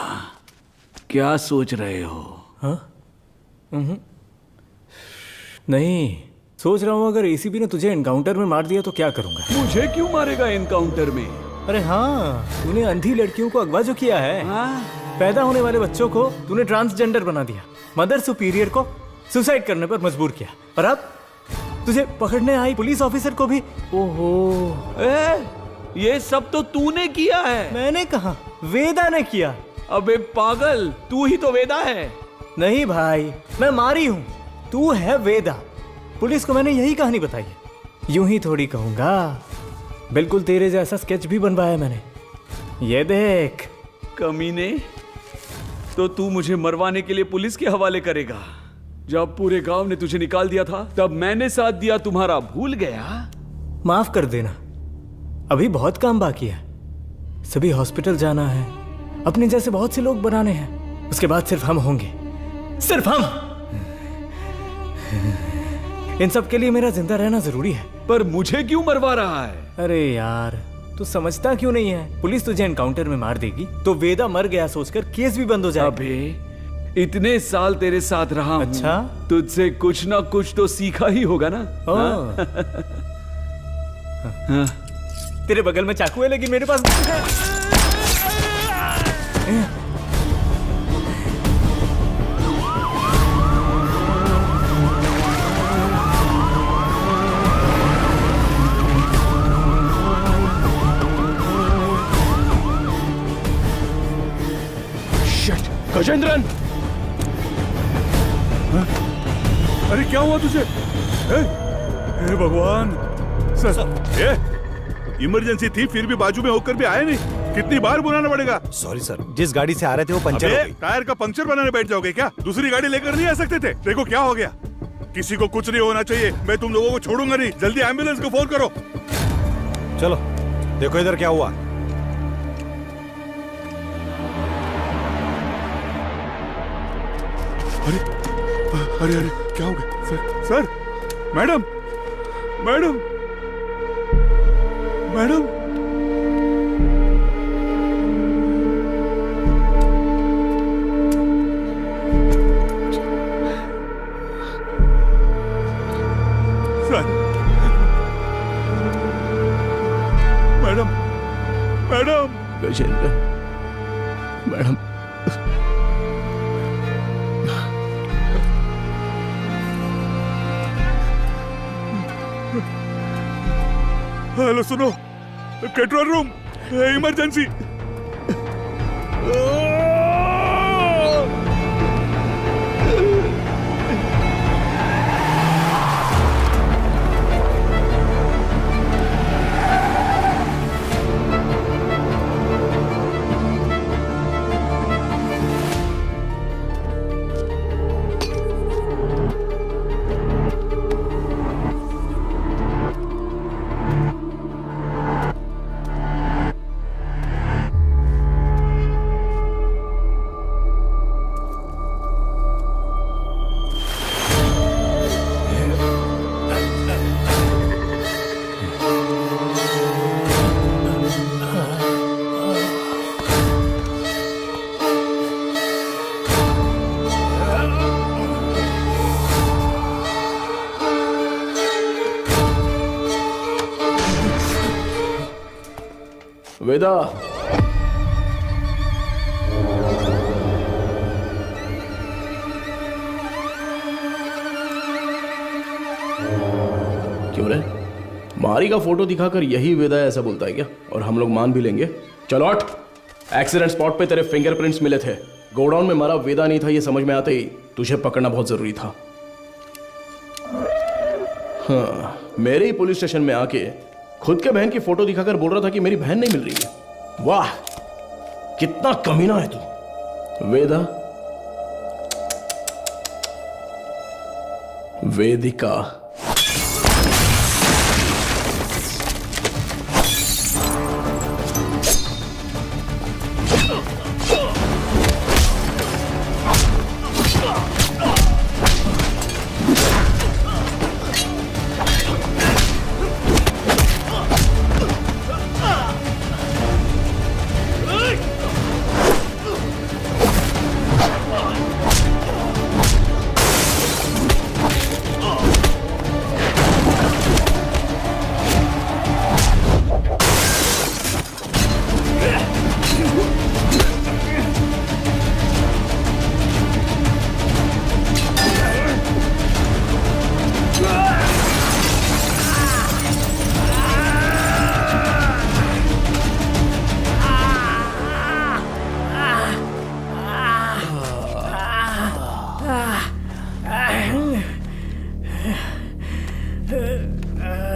क्या सोच रहे हो? हाँ? नहीं, सोच रहा हूँ अगर एसीपी ने तुझे एनकाउंटर में मार दिया तो क्या करूंगा। मुझे क्यों मारेगा एनकाउंटर में? अरे हाँ, तूने अंधी लड़कियों को अगवा जो किया है। पैदा होने वाले बच्चों को तूने ट्रांसजेंडर बना दिया। मदर सुपीरियर को सुसाइड करने पर मजबूर किया। और अब तुझे पकड़ने आई पुलिस ऑफिसर को भी। ओहो, ये सब तो तूने किया है। मैंने कहा, वेदा ने किया। अबे पागल, तू ही तो वेदा है। नहीं भाई, मैं मारी हूं, तू है वेदा। पुलिस को मैंने यही कहानी बताई है। यूं ही थोड़ी कहूंगा, बिल्कुल तेरे जैसा स्केच भी बनवाया मैंने। ये देख। कमीने, तो तू मुझे मरवाने के लिए पुलिस के हवाले करेगा? जब पूरे गांव ने तुझे निकाल दिया था तब मैंने साथ दिया, तुम्हारा भूल गया? माफ कर देना, अभी बहुत काम बाकी है। सभी हॉस्पिटल जाना है, अपने जैसे बहुत से लोग बनाने हैं। उसके बाद सिर्फ हम होंगे, सिर्फ हम। इन सब के लिए मेरा जिंदा रहना जरूरी है। पर मुझे क्यों मरवा रहा है? अरे यार, तू समझता क्यों नहीं है? पुलिस तुझे एनकाउंटर में मार देगी तो वेदा मर गया सोचकर केस भी बंद हो जाएगा। अबे इतने साल तेरे साथ रहा हूं, अच्छा, तुझसे कुछ ना कुछ तो सीखा ही होगा ना। हाँ? तेरे बगल में चाकू है लेकिन मेरे पास गजेंद्रन, अरे क्या हुआ तुझे? हे भगवान सर, इमरजेंसी थी फिर भी बाजू में होकर भी आए नहीं। कितनी बार बुलाना पड़ेगा? सॉरी सर, जिस गाड़ी से आ रहे थे वो पंचर हो गई। टायर का पंक्चर बनाने बैठ जाओगे क्या? दूसरी गाड़ी लेकर नहीं आ सकते थे? देखो क्या हो गया। किसी को कुछ नहीं होना चाहिए, मैं तुम लोगों को छोड़ूंगा नहीं। जल्दी एम्बुलेंस को फोन करो। चलो देखो इधर क्या हुआ। अरे अरे अरे क्या हो गया? Sir, madam madam madam, sir, madam madam, Gajendra, madam, hello सुनो, कंट्रोल रूम, इमरजेंसी। वेदा, क्यों रे? मारी का फोटो दिखाकर यही वेदा ऐसा बोलता है क्या? और हम लोग मान भी लेंगे? चलो हट। एक्सीडेंट स्पॉट पे तेरे फिंगरप्रिंट्स मिले थे। गोडाउन में मारा वेदा नहीं था, ये समझ में आते ही तुझे पकड़ना बहुत जरूरी था। हाँ, मेरे ही पुलिस स्टेशन में आके खुद के बहन की फोटो दिखाकर बोल रहा था कि मेरी बहन नहीं मिल रही है। वाह, कितना कमीना है तू। वेदा, वेदिका,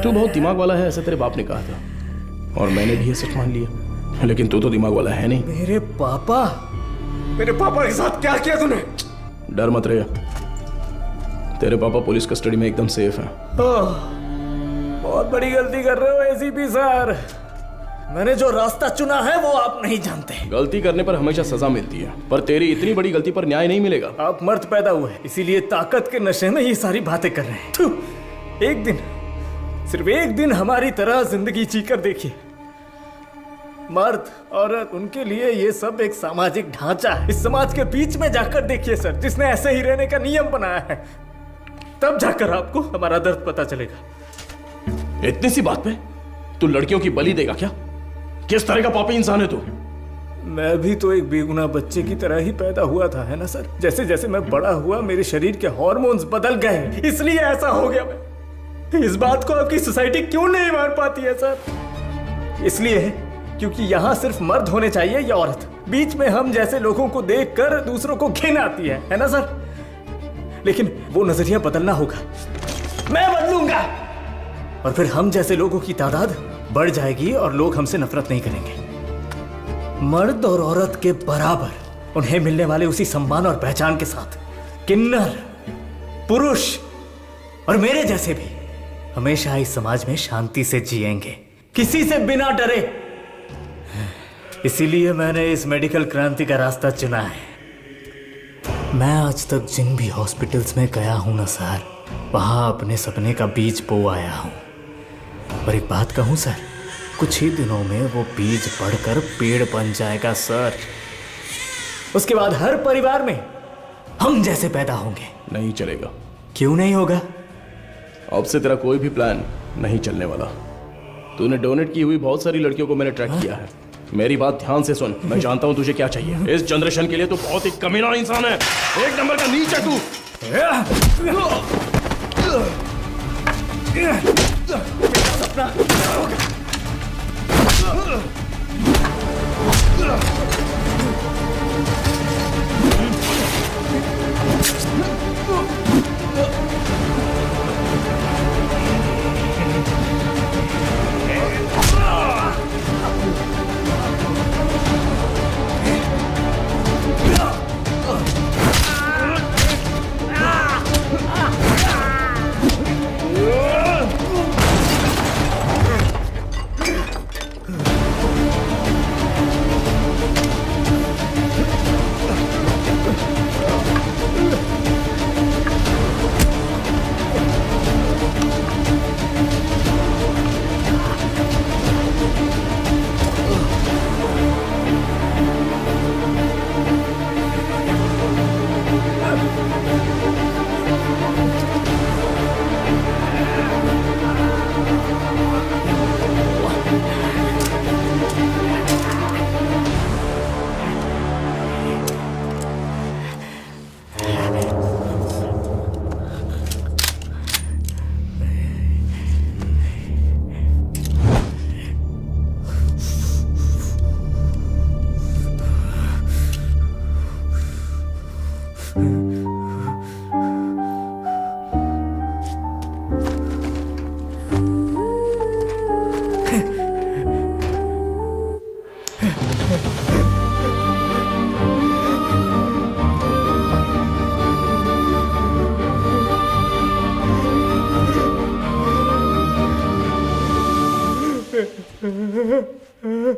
तू बहुत दिमाग वाला है, ऐसा तेरे बाप ने कहा था और मैंने भी ये सच मान लिया। लेकिन तू तो दिमाग वाला है नहीं। मेरे पापा के साथ क्या किया तूने? डर मत रहे, तेरे पापा पुलिस कस्टडी में एकदम सेफ हैं। बहुत बड़ी गलती कर रहे हो एसीपी सर। मैंने जो रास्ता चुना है वो आप नहीं जानते। गलती करने पर हमेशा सजा मिलती है, पर तेरी इतनी बड़ी गलती पर न्याय नहीं मिलेगा। आप मर्द पैदा हुए इसीलिए ताकत के नशे में ये सारी बातें कर रहे हैं। थू, एक दिन, सिर्फ एक दिन हमारी तरह जिंदगी जीकर देखिए। मर्द औरत उनके लिए ये सब एक सामाजिक ढांचा है। इस समाज के बीच में जाकर देखिए सर, जिसने ऐसे ही रहने का नियम बनाया है, तब जाकर आपको हमारा दर्द पता चलेगा। इतनी सी बात पे तू लड़कियों की बलि देगा क्या? किस तरह का पापी इंसान है तू? मैं भी तो एक बेगुनाह बच्चे की तरह ही पैदा हुआ था, है ना सर? जैसे जैसे मैं बड़ा हुआ मेरे शरीर के हार्मोन्स बदल गए, इसलिए ऐसा हो गया। मैं इस बात को आपकी सोसाइटी क्यों नहीं मान पाती है सर? इसलिए क्योंकि यहाँ सिर्फ मर्द होने चाहिए या औरत। बीच में हम जैसे लोगों को देखकर दूसरों को घिन आती है ना सर? लेकिन वो नजरिया बदलना होगा। मैं बदलूंगा और फिर हम जैसे लोगों की तादाद बढ़ जाएगी और लोग हमसे नफरत नहीं करेंगे। मर्द और औरत के बराबर उन्हें मिलने वाले उसी सम्मान और पहचान के साथ किन्नर, पुरुष और मेरे जैसे भी हमेशा इस समाज में शांति से जिएंगे, किसी से बिना डरे। इसीलिए मैंने इस मेडिकल क्रांति का रास्ता चुना है। मैं आज तक जिन भी हॉस्पिटल्स में गया हूं ना सर, वहां अपने सपने का बीज बो आया हूं। और एक बात कहूं सर, कुछ ही दिनों में वो बीज बढ़कर पेड़ बन जाएगा सर। उसके बाद हर परिवार में हम जैसे पैदा होंगे। नहीं चलेगा। क्यों नहीं होगा? अब से तेरा कोई भी प्लान नहीं चलने वाला। तूने डोनेट की हुई बहुत सारी लड़कियों को मैंने ट्रैक किया है। मेरी बात ध्यान से सुन, मैं जानता हूं तुझे क्या चाहिए। इस जनरेशन के लिए तू बहुत ही कमीना इंसान है, एक नंबर का नीच है तू। सपना है